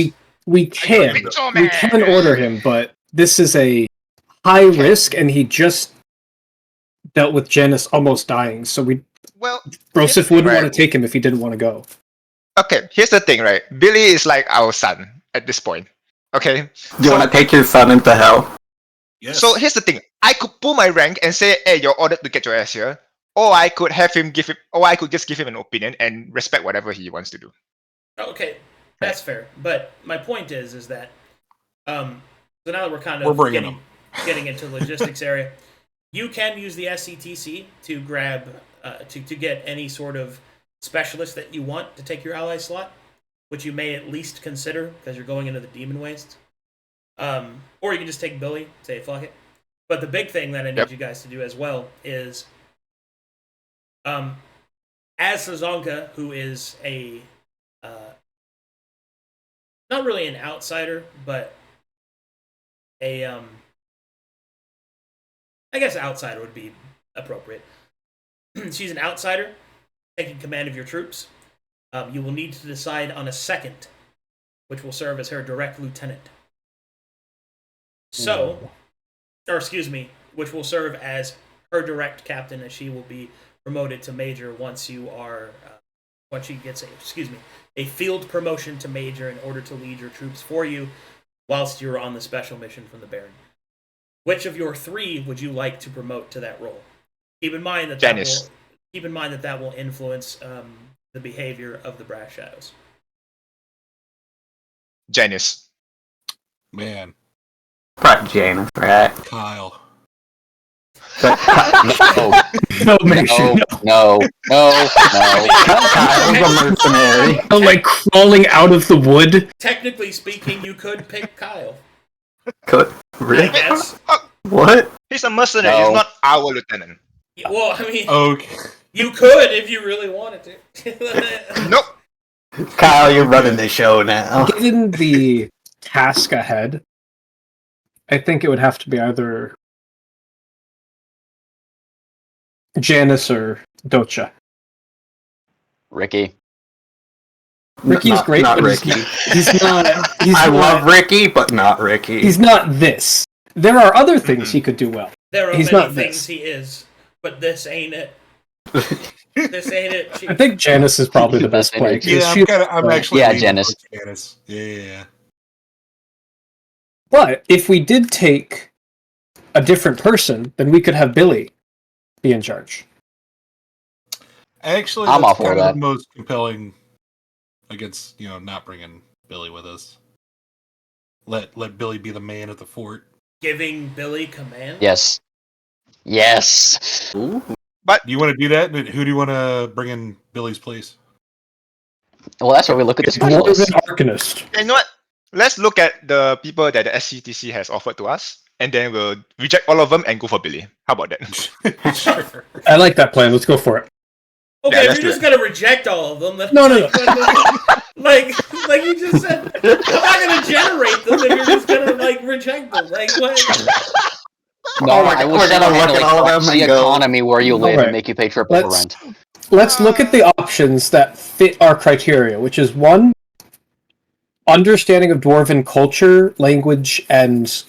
Speaker 2: We can order him, but this is a high risk, and he just dealt with Janice almost dying, so Broseph wouldn't want to take him if he didn't want to go.
Speaker 3: Okay, here's the thing, right? Billy is like our son at this point. Okay?
Speaker 4: You want to take your son into hell?
Speaker 5: Yes.
Speaker 3: So here's the thing. I could pull my rank and say, hey, you're ordered to get your ass here. Or I could I could just give him an opinion and respect whatever he wants to do.
Speaker 1: Okay, that's fair. But my point is that so now that we're kind
Speaker 5: We're
Speaker 1: of
Speaker 5: bringing
Speaker 1: getting into the logistics area, you can use the SCTC to grab to get any sort of specialist that you want to take your ally slot, which you may at least consider because you're going into the demon wastes. Or you can just take Billy, say fuck it. But the big thing that I need you guys to do as well is, as Sazonka, who is a not really an outsider, but a I guess outsider would be appropriate. She's an outsider taking command of your troops. You will need to decide on a second, which will serve as her direct lieutenant. Which will serve as her direct captain, as she will be promoted to major once she gets a field promotion to major in order to lead your troops for you whilst you're on the special mission from the Baron. Which of your three would you like to promote to that role? Keep in mind that that will influence the behavior of the Brass Shadows.
Speaker 3: Janice.
Speaker 5: Man.
Speaker 4: Probably Janice, right?
Speaker 5: Kyle.
Speaker 7: No.
Speaker 4: Kyle's a mercenary.
Speaker 2: Like crawling out of the wood.
Speaker 1: Technically speaking, you could pick Kyle.
Speaker 4: Could? Really?
Speaker 1: I guess.
Speaker 4: What?
Speaker 3: He's a mercenary.
Speaker 7: No.
Speaker 3: He's not our lieutenant.
Speaker 1: Well, I mean,
Speaker 5: Okay.
Speaker 1: you could if you really wanted to.
Speaker 3: Nope.
Speaker 4: Kyle, you're running the show now.
Speaker 2: Given the task ahead, I think it would have to be either Janice or Docha.
Speaker 7: Ricky.
Speaker 2: Ricky's great,
Speaker 4: not
Speaker 2: but
Speaker 4: Ricky.
Speaker 2: he's not.
Speaker 4: I love Ricky, but not Ricky.
Speaker 2: He's not this. There are other things he could do well.
Speaker 1: There are
Speaker 2: He's
Speaker 1: many
Speaker 2: not
Speaker 1: things
Speaker 2: this.
Speaker 1: he is, but this ain't it. This ain't it. Chief.
Speaker 2: I think Janice is probably the best play. 'Cause
Speaker 5: Yeah, I'm actually leaning
Speaker 7: Janice.
Speaker 5: towards Janice. Yeah.
Speaker 2: But if we did take a different person, then we could have Billy be in charge.
Speaker 5: Actually,
Speaker 7: I'm
Speaker 5: that's
Speaker 7: all for
Speaker 5: kind of
Speaker 7: that.
Speaker 5: the most compelling against, not bringing Billy with us. Let Billy be the man at the fort.
Speaker 1: Giving Billy command?
Speaker 7: Yes.
Speaker 4: Ooh.
Speaker 5: Do you want to do that? Who do you want to bring in Billy's place?
Speaker 7: Well, that's where we look at the
Speaker 2: Dwarven
Speaker 7: specialist.
Speaker 2: Arcanist.
Speaker 3: You know what? Let's look at the people that the SCTC has offered to us, and then we'll reject all of them and go for Billy. How about that?
Speaker 5: Sure.
Speaker 2: I like that plan. Let's go for it.
Speaker 1: Okay,
Speaker 3: Yeah,
Speaker 1: if you're just gonna reject all of them, then
Speaker 2: No.
Speaker 1: like you just said, I'm not gonna generate them if you're just gonna reject them. Like what?
Speaker 7: No, I will
Speaker 4: we're
Speaker 7: sit
Speaker 4: gonna
Speaker 7: around
Speaker 4: look
Speaker 7: and
Speaker 4: at all of them
Speaker 7: the
Speaker 4: and go,
Speaker 7: economy where you live
Speaker 2: Alright.
Speaker 7: and make you pay triple for
Speaker 2: Let's
Speaker 7: rent.
Speaker 2: let's look at the options that fit our criteria, which is 1, understanding of Dwarven culture, language, and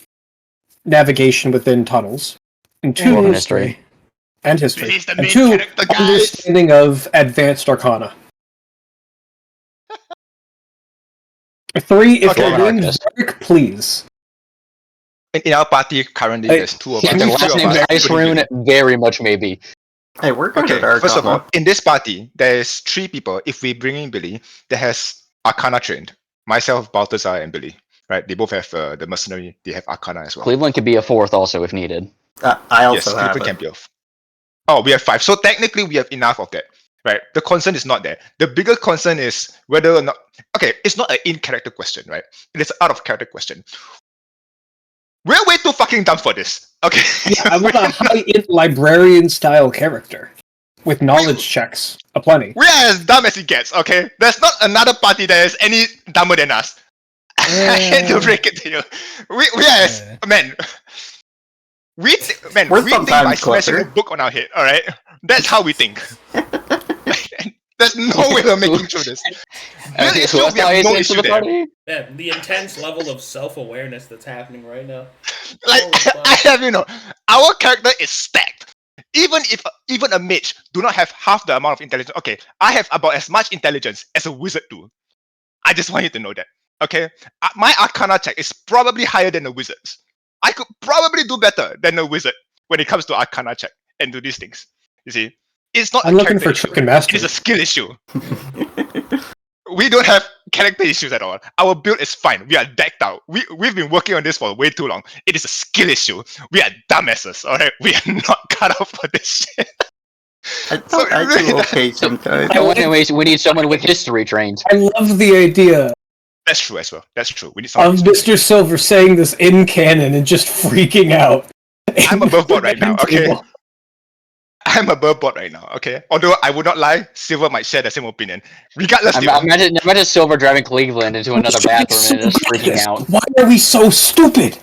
Speaker 2: navigation within tunnels. And 2,
Speaker 7: Dwarven history.
Speaker 2: and history.
Speaker 3: He's the
Speaker 2: And
Speaker 3: main
Speaker 2: 2,
Speaker 3: character, guys.
Speaker 2: understanding of advanced arcana. 3, if
Speaker 3: Okay,
Speaker 2: we're doing
Speaker 7: Arcanist.
Speaker 2: Zark, please.
Speaker 3: In our party, currently,
Speaker 2: Hey,
Speaker 3: there's 2 of
Speaker 7: Yeah,
Speaker 3: us.
Speaker 7: the
Speaker 3: Three
Speaker 7: last
Speaker 3: of
Speaker 7: name's
Speaker 3: us,
Speaker 7: Ice
Speaker 3: including
Speaker 7: Rune,
Speaker 3: Billy.
Speaker 7: very much maybe.
Speaker 4: Hey, we're good
Speaker 3: Okay,
Speaker 4: at Arcana.
Speaker 3: first of all, in this party, there's 3 people. If we bring in Billy, that has Arcana trained. Myself, Balthazar, and Billy. Right? They both have the mercenary. They have Arcana as well.
Speaker 7: Cleveland could be a 4th also if needed.
Speaker 4: I
Speaker 3: Yes,
Speaker 4: also have
Speaker 3: Cleveland can
Speaker 4: it.
Speaker 3: be off. Oh, we have 5. So technically, we have enough of that. Right? The concern is not there. The bigger concern is whether or not. Okay, it's not an in-character question, right? It is an out-of-character question. We're way too fucking dumb for this. Okay.
Speaker 2: Yeah, I want a high-end librarian-style character with knowledge checks aplenty.
Speaker 3: We are as dumb as it gets, okay? There's not another party that is any dumber than us. I hate to break it to you. We are as man. We think
Speaker 4: We're
Speaker 3: by
Speaker 4: sometimes
Speaker 3: smashing a
Speaker 4: clever.
Speaker 3: book on our head, alright? That's how we think. There's no way we're making through this. Billy is sure we have no issue there.
Speaker 1: Yeah, the intense level of self-awareness that's happening right now.
Speaker 3: Like, I have, our character is stacked. Even a mage do not have half the amount of intelligence. Okay, I have about as much intelligence as a wizard do. I just want you to know that. Okay, my Arcana check is probably higher than a wizard's. I could probably do better than a wizard when it comes to Arcana check and do these things. You see, it's not.
Speaker 2: I'm looking for
Speaker 3: issue.
Speaker 2: chicken master.
Speaker 3: It is a skill issue. We don't have character issues at all. Our build is fine. We are decked out. We've been working on this for way too long. It is a skill issue. We are dumbasses. All right, we are not cut off for this shit.
Speaker 4: I do okay sometimes.
Speaker 7: Anyways, we need someone with history trained.
Speaker 2: I love the idea
Speaker 3: That's true as well. That's true. We need someone.
Speaker 2: of Mr. Silver saying this in canon and just freaking out.
Speaker 3: I'm above board right now. Okay. I'm above board right now, okay? Although I would not lie, Silver might share the same opinion. Regardless,
Speaker 7: Imagine Silver driving Cleavland into another bathroom and just freaking out.
Speaker 2: Why are we so stupid?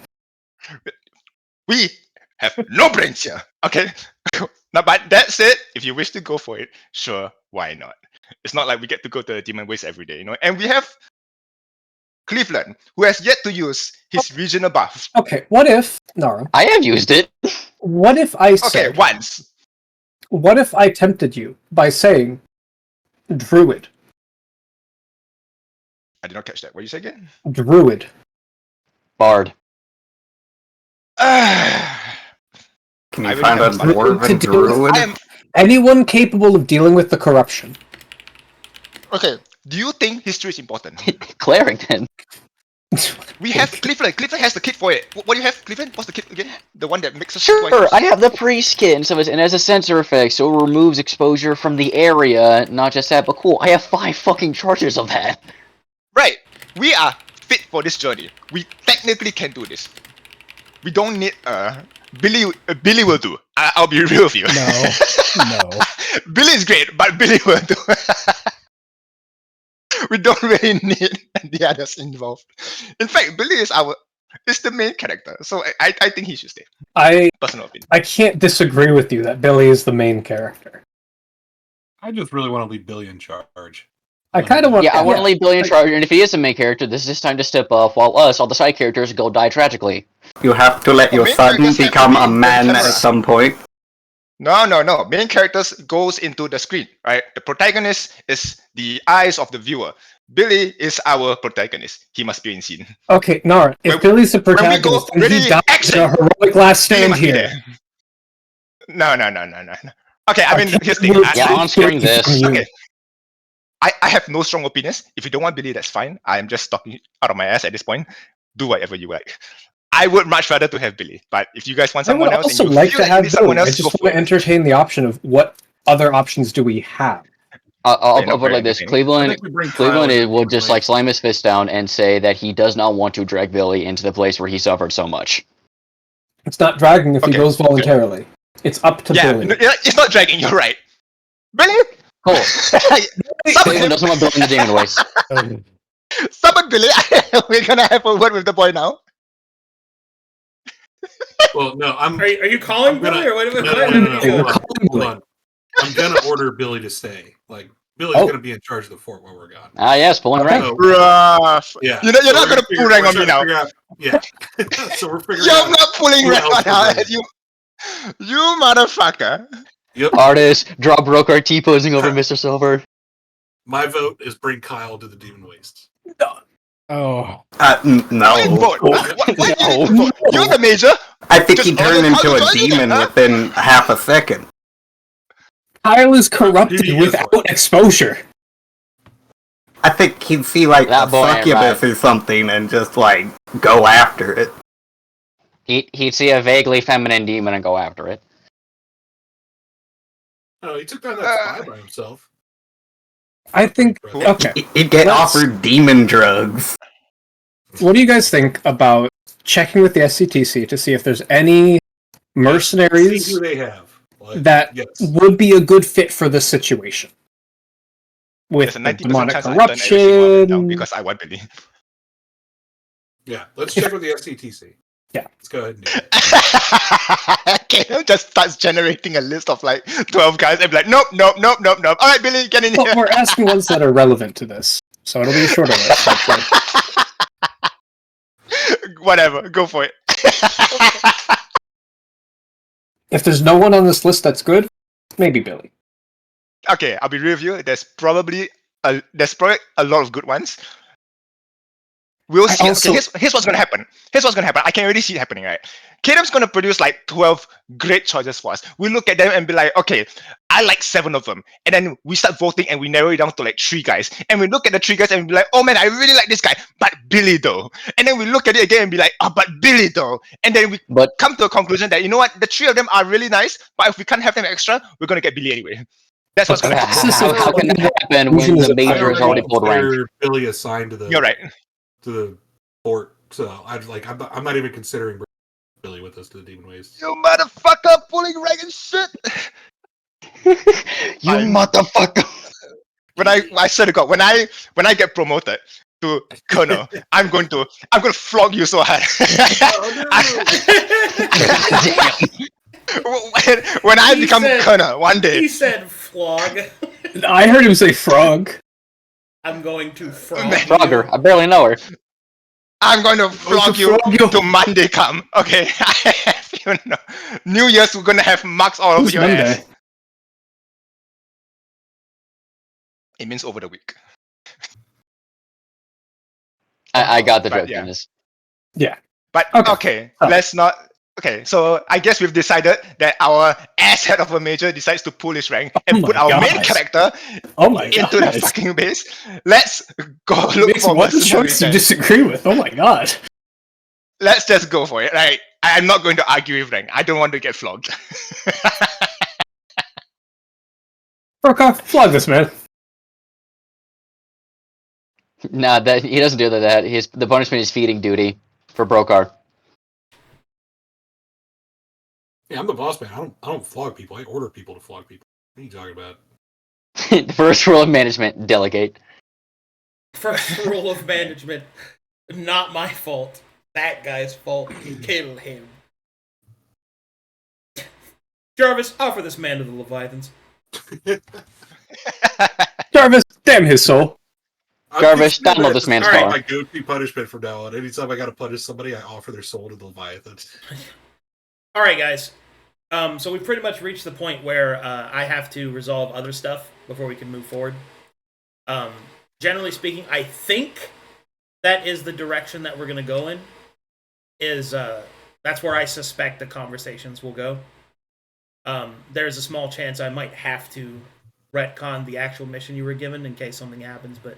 Speaker 3: we have no brains here, okay? Now, but that said, if you wish to go for it, sure, why not? It's not like we get to go to the Demon Waste every day, And we have Cleavland, who has yet to use his regional buff.
Speaker 2: Okay, what if, Nara,
Speaker 7: I have used it.
Speaker 2: what if I said...
Speaker 3: Okay, once.
Speaker 2: What if I tempted you by saying Druid?
Speaker 3: I did not catch that. What did you say again?
Speaker 2: Druid.
Speaker 7: Bard.
Speaker 4: Can you find a dwarven druid?
Speaker 2: Anyone capable of dealing with the corruption.
Speaker 3: Okay, do you think history is important?
Speaker 7: Clarington.
Speaker 3: We have Cleavland. Cleavland has the kit for it. What do you have, Cleavland? What's the kit again? The one that makes us
Speaker 7: Sure, I have the priest kit, and so it has a sensor effect, so it removes exposure from the area. Not just that, but cool. I have 5 fucking charges of that.
Speaker 3: Right. We are fit for this journey. We technically can do this. We don't need Billy. Billy will do. I'll be real with you.
Speaker 2: No.
Speaker 3: Billy is great, but Billy will do. We don't really need the others involved. In fact, Billy is the main character, so I think he should stay. Personal opinion.
Speaker 2: I can't disagree with you that Billy is the main character.
Speaker 5: I just really want to leave Billy in charge.
Speaker 2: I kind of want.
Speaker 7: Yeah, I want to leave Billy in charge, and if he is the main character, this is his time to step up, while all the side characters, go die tragically.
Speaker 4: You have to let your son become a man at some point.
Speaker 3: No. Main characters goes into the screen, right? The protagonist is the eyes of the viewer. Billy is our protagonist. He must be in scene.
Speaker 2: Okay, Nara, if Billy's the protagonist, then he dies in a heroic last stand here.
Speaker 3: No. Okay, I mean, here's the thing.
Speaker 7: On screen this.
Speaker 3: Okay. I have no strong opinions. If you don't want Billy, that's fine. I am just talking out of my ass at this point. Do whatever you like. I would much rather to have Billy, but if you guys want someone else,
Speaker 2: I would also like to have Billy. I just want to entertain the option of what other options do we have.
Speaker 7: I'll put it like this: Cleavland will just like slam his fist down and say that he does not want to drag Billy into the place where he suffered so much.
Speaker 2: It's not dragging if he goes voluntarily. It's up to Billy.
Speaker 3: It's not dragging. You're right, Billy.
Speaker 7: Cool. Cleavland doesn't want Billy in the demon waste.
Speaker 3: Summon Billy. We're gonna have a word with the boy now.
Speaker 5: Well, no,
Speaker 1: Are you calling Billy or what?
Speaker 5: No. Hold on. I'm gonna order Billy to stay. Like Billy's gonna be in charge of the fort while we're gone.
Speaker 7: Yes, pulling rank.
Speaker 3: Yeah. You're not gonna pull rank on me now.
Speaker 5: Yeah. So we're figuring.
Speaker 3: You're not pulling rank on now. You motherfucker.
Speaker 5: Yep.
Speaker 7: Artist, draw Brokhar T-posing over Mr. Silver.
Speaker 5: My vote is bring Kyle to the Demon Waste.
Speaker 2: Oh.
Speaker 4: No.
Speaker 3: You're the major.
Speaker 4: I think he turned into a demon within half a second.
Speaker 2: Kyle is corrupted without exposure.
Speaker 4: I think he'd see like a succubus or something and just like go after it.
Speaker 7: He'd see a vaguely feminine demon and go after it.
Speaker 5: Oh, he took down that spy by himself.
Speaker 2: I think. Okay.
Speaker 4: He'd get offered demon drugs.
Speaker 2: What do you guys think about checking with the SCTC to see if there's any mercenaries
Speaker 5: See who they have.
Speaker 2: that would be a good fit for this situation? With the demonic corruption.
Speaker 3: Because I want Billy.
Speaker 5: Yeah, let's check with the SCTC. Let's go ahead and do it.
Speaker 3: Caleb just starts generating a list of like 12 guys and be like, nope. All right, Billy, get in
Speaker 2: But
Speaker 3: here.
Speaker 2: we're asking ones that are relevant to this, so it'll be a shorter list. Hopefully.
Speaker 3: Whatever, go for it.
Speaker 2: If there's no one on this list that's good, maybe Billy.
Speaker 3: Okay, I'll be real with you. There's probably a lot of good ones. We'll see.
Speaker 2: Also-
Speaker 3: Okay, here's what's gonna happen. I can already see it happening, right? Caleb's gonna produce like 12 great choices for us. We look at them and be like, okay, I like 7 of them. And then we start voting and we narrow it down to like 3 guys. And we look at the 3 guys and be like, oh man, I really like this guy, but Billy though. And then we look at it again and be like, oh, but Billy though. And then we
Speaker 7: But
Speaker 3: come to a conclusion that, you know what, the 3 of them are really nice, but if we can't have them extra, we're gonna get Billy anyway. That's what's gonna happen.
Speaker 7: how can that happen when the major has already pulled rank?
Speaker 5: Billy assigned to the
Speaker 3: You're right.
Speaker 5: to the fort, so I'm not even considering Billy with us to the Demon Ways.
Speaker 3: You motherfucker pulling rank and shit.
Speaker 7: You motherfucker!
Speaker 3: When I swear to God, when I get promoted to colonel, I'm going to flog you so hard. when I
Speaker 1: He
Speaker 3: become
Speaker 1: said-
Speaker 3: colonel one day,
Speaker 1: He said flog.
Speaker 2: I heard him say frog.
Speaker 1: I'm going to frog you.
Speaker 7: Frogger, I barely know her.
Speaker 3: I'm going to flog you
Speaker 2: flog you.
Speaker 3: to Monday come. Okay, you know, New Year's we're gonna have marks all over
Speaker 2: Who's
Speaker 3: your
Speaker 2: Monday?
Speaker 3: ass. It means over the week.
Speaker 7: I got the
Speaker 3: But
Speaker 7: joke,
Speaker 3: yeah.
Speaker 7: Kiniz.
Speaker 3: But
Speaker 2: Okay.
Speaker 3: okay,
Speaker 2: Oh.
Speaker 3: let's not. Okay, so I guess we've decided that our asshead of a major decides to pull his rank and
Speaker 2: my
Speaker 3: put our main
Speaker 2: gosh.
Speaker 3: character
Speaker 2: Oh my god.
Speaker 3: into the fucking base. Let's go look
Speaker 2: Makes
Speaker 3: for
Speaker 2: one
Speaker 3: mercenaries
Speaker 2: choice you
Speaker 3: then.
Speaker 2: disagree with. Oh my god.
Speaker 3: Let's just go for it. Like, I'm not going to argue with rank. I don't want to get flogged.
Speaker 2: Brokhar, flog this man.
Speaker 7: Nah, that he doesn't do that. The punishment is feeding duty for Brokhar.
Speaker 5: Yeah, I'm the boss man. I don't flog people. I order people to flog people. What are you talking about?
Speaker 7: The first rule of management: delegate.
Speaker 1: First rule of management. Not my fault. That guy's fault. Kill him. Jarvis, offer this man to the Leviathans.
Speaker 2: Jarvis, damn his soul.
Speaker 7: Jarvis,
Speaker 5: I'm considering
Speaker 7: download this man's
Speaker 5: that
Speaker 1: car.
Speaker 5: my go-to punishment from now on. Anytime I gotta punish somebody, I offer their soul to the Leviathans.
Speaker 1: Alright, guys. So we've pretty much reached the point where I have to resolve other stuff before we can move forward. Generally speaking, I think that is the direction that we're going to go in. That's where I suspect the conversations will go. There's a small chance I might have to retcon the actual mission you were given in case something happens, but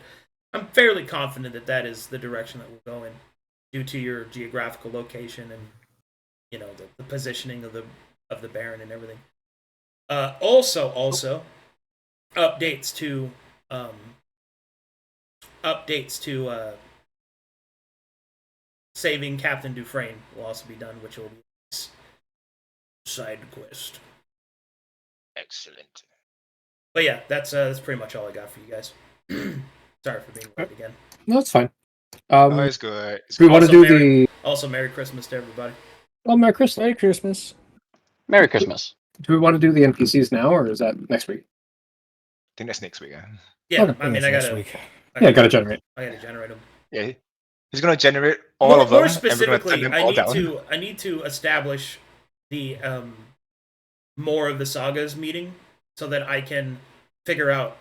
Speaker 1: I'm fairly confident that that is the direction that we'll go in due to your geographical location and, you know, the positioning of the Baron and everything. Also, updates to saving Captain Dufresne will also be done, which will be a side quest.
Speaker 3: Excellent.
Speaker 1: But yeah, that's pretty much all I got for you guys. Sorry for being late again.
Speaker 2: No, that's fine.
Speaker 3: Oh, it's good. It's
Speaker 2: Do we want to
Speaker 1: Also,
Speaker 2: do
Speaker 1: Also, Merry Christmas to everybody.
Speaker 2: Oh, Merry Christmas.
Speaker 6: Merry Christmas.
Speaker 7: Merry Christmas.
Speaker 2: Do we want to do the NPCs now, or is that next week?
Speaker 3: I think that's next week.
Speaker 1: Yeah,
Speaker 2: Okay.
Speaker 1: I mean,
Speaker 6: Next
Speaker 1: I
Speaker 6: week.
Speaker 2: Gotta generate.
Speaker 1: gotta generate them.
Speaker 3: Yeah, he's gonna generate all of them.
Speaker 1: More
Speaker 3: and we're gonna
Speaker 1: specifically,
Speaker 3: turn them all down.
Speaker 1: I need to establish the more of the sagas meeting so that I can figure out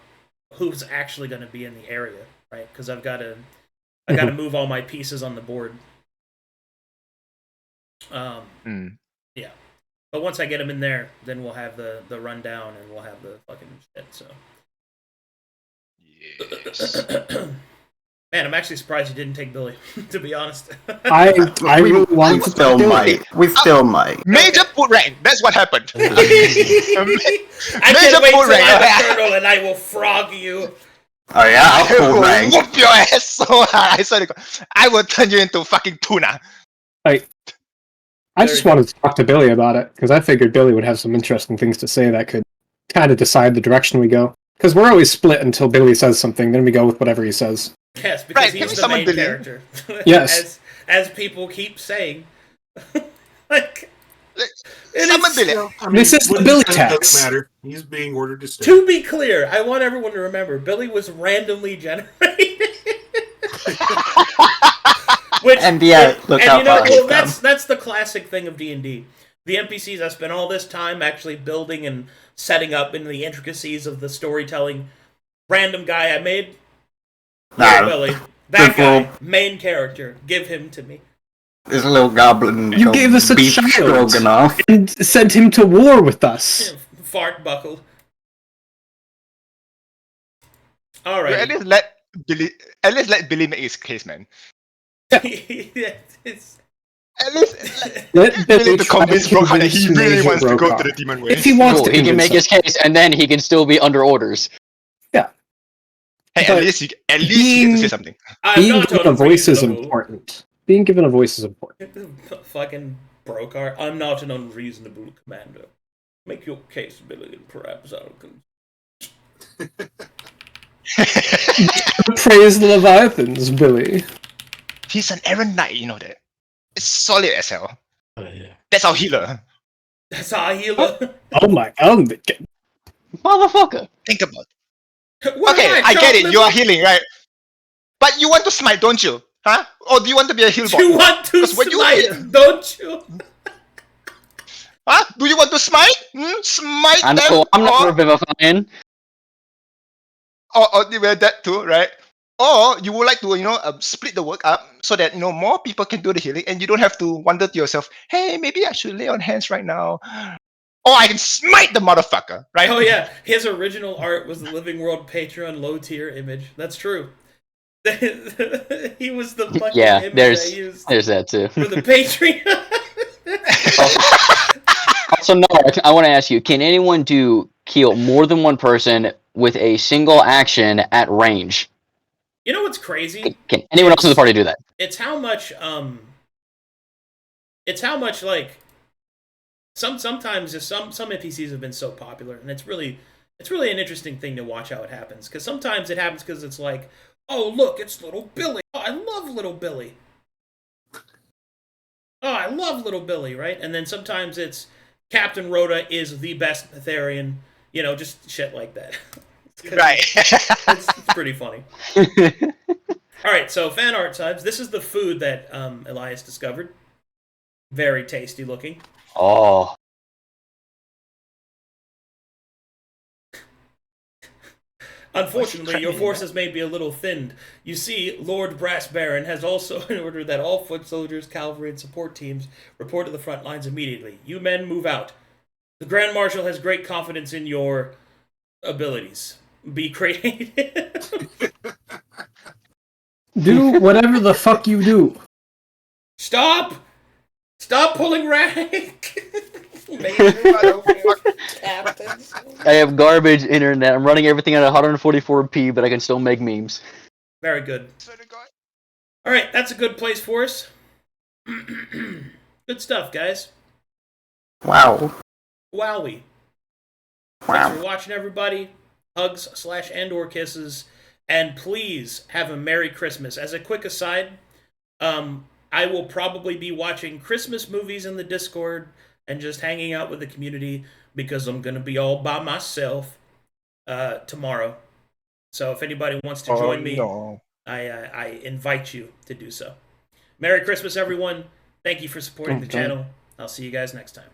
Speaker 1: who's actually going to be in the area, right? Because I got to move all my pieces on the board. Yeah, but once I get them in there, then we'll have the rundown and we'll have the fucking shit. So.
Speaker 3: Yes.
Speaker 1: Man, I'm actually surprised you didn't take Billy, to be honest.
Speaker 2: I really wanted
Speaker 4: We
Speaker 2: to
Speaker 4: still
Speaker 2: do it.
Speaker 4: might. We still might.
Speaker 3: Major put rank. That's what happened.
Speaker 1: I
Speaker 3: Major
Speaker 1: can wait
Speaker 3: pull
Speaker 1: till
Speaker 3: rank.
Speaker 1: I'm a colonel and I will frog you.
Speaker 4: Oh yeah, I'll
Speaker 3: I
Speaker 4: pull
Speaker 3: will
Speaker 4: rank.
Speaker 3: whoop your ass so hard. I swear to God. I will turn you into fucking tuna.
Speaker 2: I just wanted to talk to Billy about it, because I figured Billy would have some interesting things to say that could kind of decide the direction we go. Because we're always split until Billy says something, then we go with whatever he says.
Speaker 1: Yes, because
Speaker 3: Right, give me
Speaker 1: he's the
Speaker 3: someone
Speaker 1: main
Speaker 3: Billy.
Speaker 1: character.
Speaker 2: Yes.
Speaker 1: As people keep saying, Like, it
Speaker 3: Summon
Speaker 1: is-
Speaker 3: Billy.
Speaker 5: I mean,
Speaker 2: This is the
Speaker 5: what he
Speaker 2: Billy
Speaker 5: says
Speaker 2: tax.
Speaker 5: doesn't matter. He's being ordered to stay.
Speaker 1: To be clear, I want everyone to remember, Billy was randomly generated. Which,
Speaker 4: And yet, look
Speaker 1: and
Speaker 4: how
Speaker 1: you know,
Speaker 4: far
Speaker 1: well,
Speaker 4: he's come.
Speaker 1: that's the classic thing of D&D. The NPCs I spent all this time actually building and setting up in the intricacies of the storytelling. Random guy I made,
Speaker 4: Nah,
Speaker 1: Billy. That
Speaker 4: this
Speaker 1: guy,
Speaker 4: little-
Speaker 1: main character. Give him to me.
Speaker 4: This little goblin.
Speaker 2: You gave us a
Speaker 4: beef
Speaker 2: child.
Speaker 4: stroganoff.
Speaker 2: And sent him to war with us.
Speaker 1: Fart buckled. All
Speaker 3: You
Speaker 1: right.
Speaker 3: at least let Billy make his case, man.
Speaker 1: It's,
Speaker 3: At least
Speaker 2: Let
Speaker 3: Billy
Speaker 2: Billy
Speaker 3: to
Speaker 2: try
Speaker 3: convince Brokhar that he really
Speaker 2: Major
Speaker 3: wants to go
Speaker 2: Brokhar.
Speaker 3: to the demon way.
Speaker 2: If he wants
Speaker 7: Cool,
Speaker 2: to
Speaker 7: he can
Speaker 2: convince
Speaker 7: make his case, and then he can still be under orders.
Speaker 3: Hey,
Speaker 2: But
Speaker 3: at least you get to say something.
Speaker 1: I'm
Speaker 2: Being
Speaker 1: not
Speaker 2: given a voice is
Speaker 1: unreasonable.
Speaker 2: important. Being given a voice is important.
Speaker 1: Fucking Brokhar. I'm not an unreasonable commander. Make your case, Billy, and perhaps I can.
Speaker 2: Praise the Leviathans, Billy.
Speaker 3: He's an errant knight, you know that. It's solid as hell.
Speaker 6: Oh, yeah.
Speaker 3: That's our healer.
Speaker 1: That's our healer.
Speaker 2: Oh my god.
Speaker 7: Motherfucker.
Speaker 3: Think about it.
Speaker 1: What
Speaker 3: Okay,
Speaker 1: am
Speaker 3: I get it.
Speaker 1: chocolate?
Speaker 3: You are healing, right? But you want to smite, don't you? Huh? Or do you want to be a heal bot?
Speaker 1: You want to
Speaker 3: 'Cause when you
Speaker 1: smite,
Speaker 3: heal-
Speaker 1: don't you?
Speaker 3: Huh? Do you want to smite? Smite
Speaker 7: I
Speaker 3: them?
Speaker 7: know, I'm not
Speaker 3: or,
Speaker 7: revivifying.
Speaker 3: or that too, right? Or you would like to, split the work up so that, more people can do the healing and you don't have to wonder to yourself, hey, maybe I should lay on hands right now. Or I can smite the motherfucker, right?
Speaker 1: Oh yeah, his original art was the Living World Patreon low tier image. That's true. He was the fucking
Speaker 7: Yeah,
Speaker 1: image
Speaker 7: there's
Speaker 1: I used
Speaker 7: there's that too.
Speaker 1: for the Patreon.
Speaker 7: Also, no, I want to ask you: can anyone kill more than one person with a single action at range?
Speaker 1: You know what's crazy?
Speaker 7: Can anyone else in the party do that?
Speaker 1: It's how much like sometimes just some NPCs have been so popular, and it's really an interesting thing to watch how it happens, because sometimes it happens because it's like, oh look, it's little Billy. Oh, I love little Billy. Oh, I love little Billy, right? And then sometimes it's Captain Rhoda is the best Therian, just shit like that.
Speaker 3: Right.
Speaker 1: It's pretty funny. All right, so fan art times. This is the food that Elias discovered. Very tasty looking.
Speaker 7: Oh,
Speaker 1: Unfortunately, your forces may be a little thinned. You see, Lord Brass Baron has also ordered that all foot soldiers, cavalry, and support teams report to the front lines immediately. You men move out. The Grand Marshal has great confidence in your abilities. Be creative.
Speaker 2: Do whatever the fuck you do.
Speaker 1: Stop! Stop pulling rank! Captains.
Speaker 7: I have garbage internet. I'm running everything at 144p, but I can still make memes.
Speaker 1: Very good. All right, that's a good place for us. Good stuff, guys.
Speaker 4: Wow.
Speaker 1: Wowie. Thanks
Speaker 4: Wow.
Speaker 1: for watching, everybody. Hugs / and/or kisses, and please have a Merry Christmas. As a quick aside, I will probably be watching Christmas movies in the Discord and just hanging out with the community because I'm gonna be all by myself tomorrow. So if anybody wants to join me,
Speaker 3: no.
Speaker 1: I invite you to do so. Merry Christmas, everyone. Thank you for supporting the channel. I'll see you guys next time.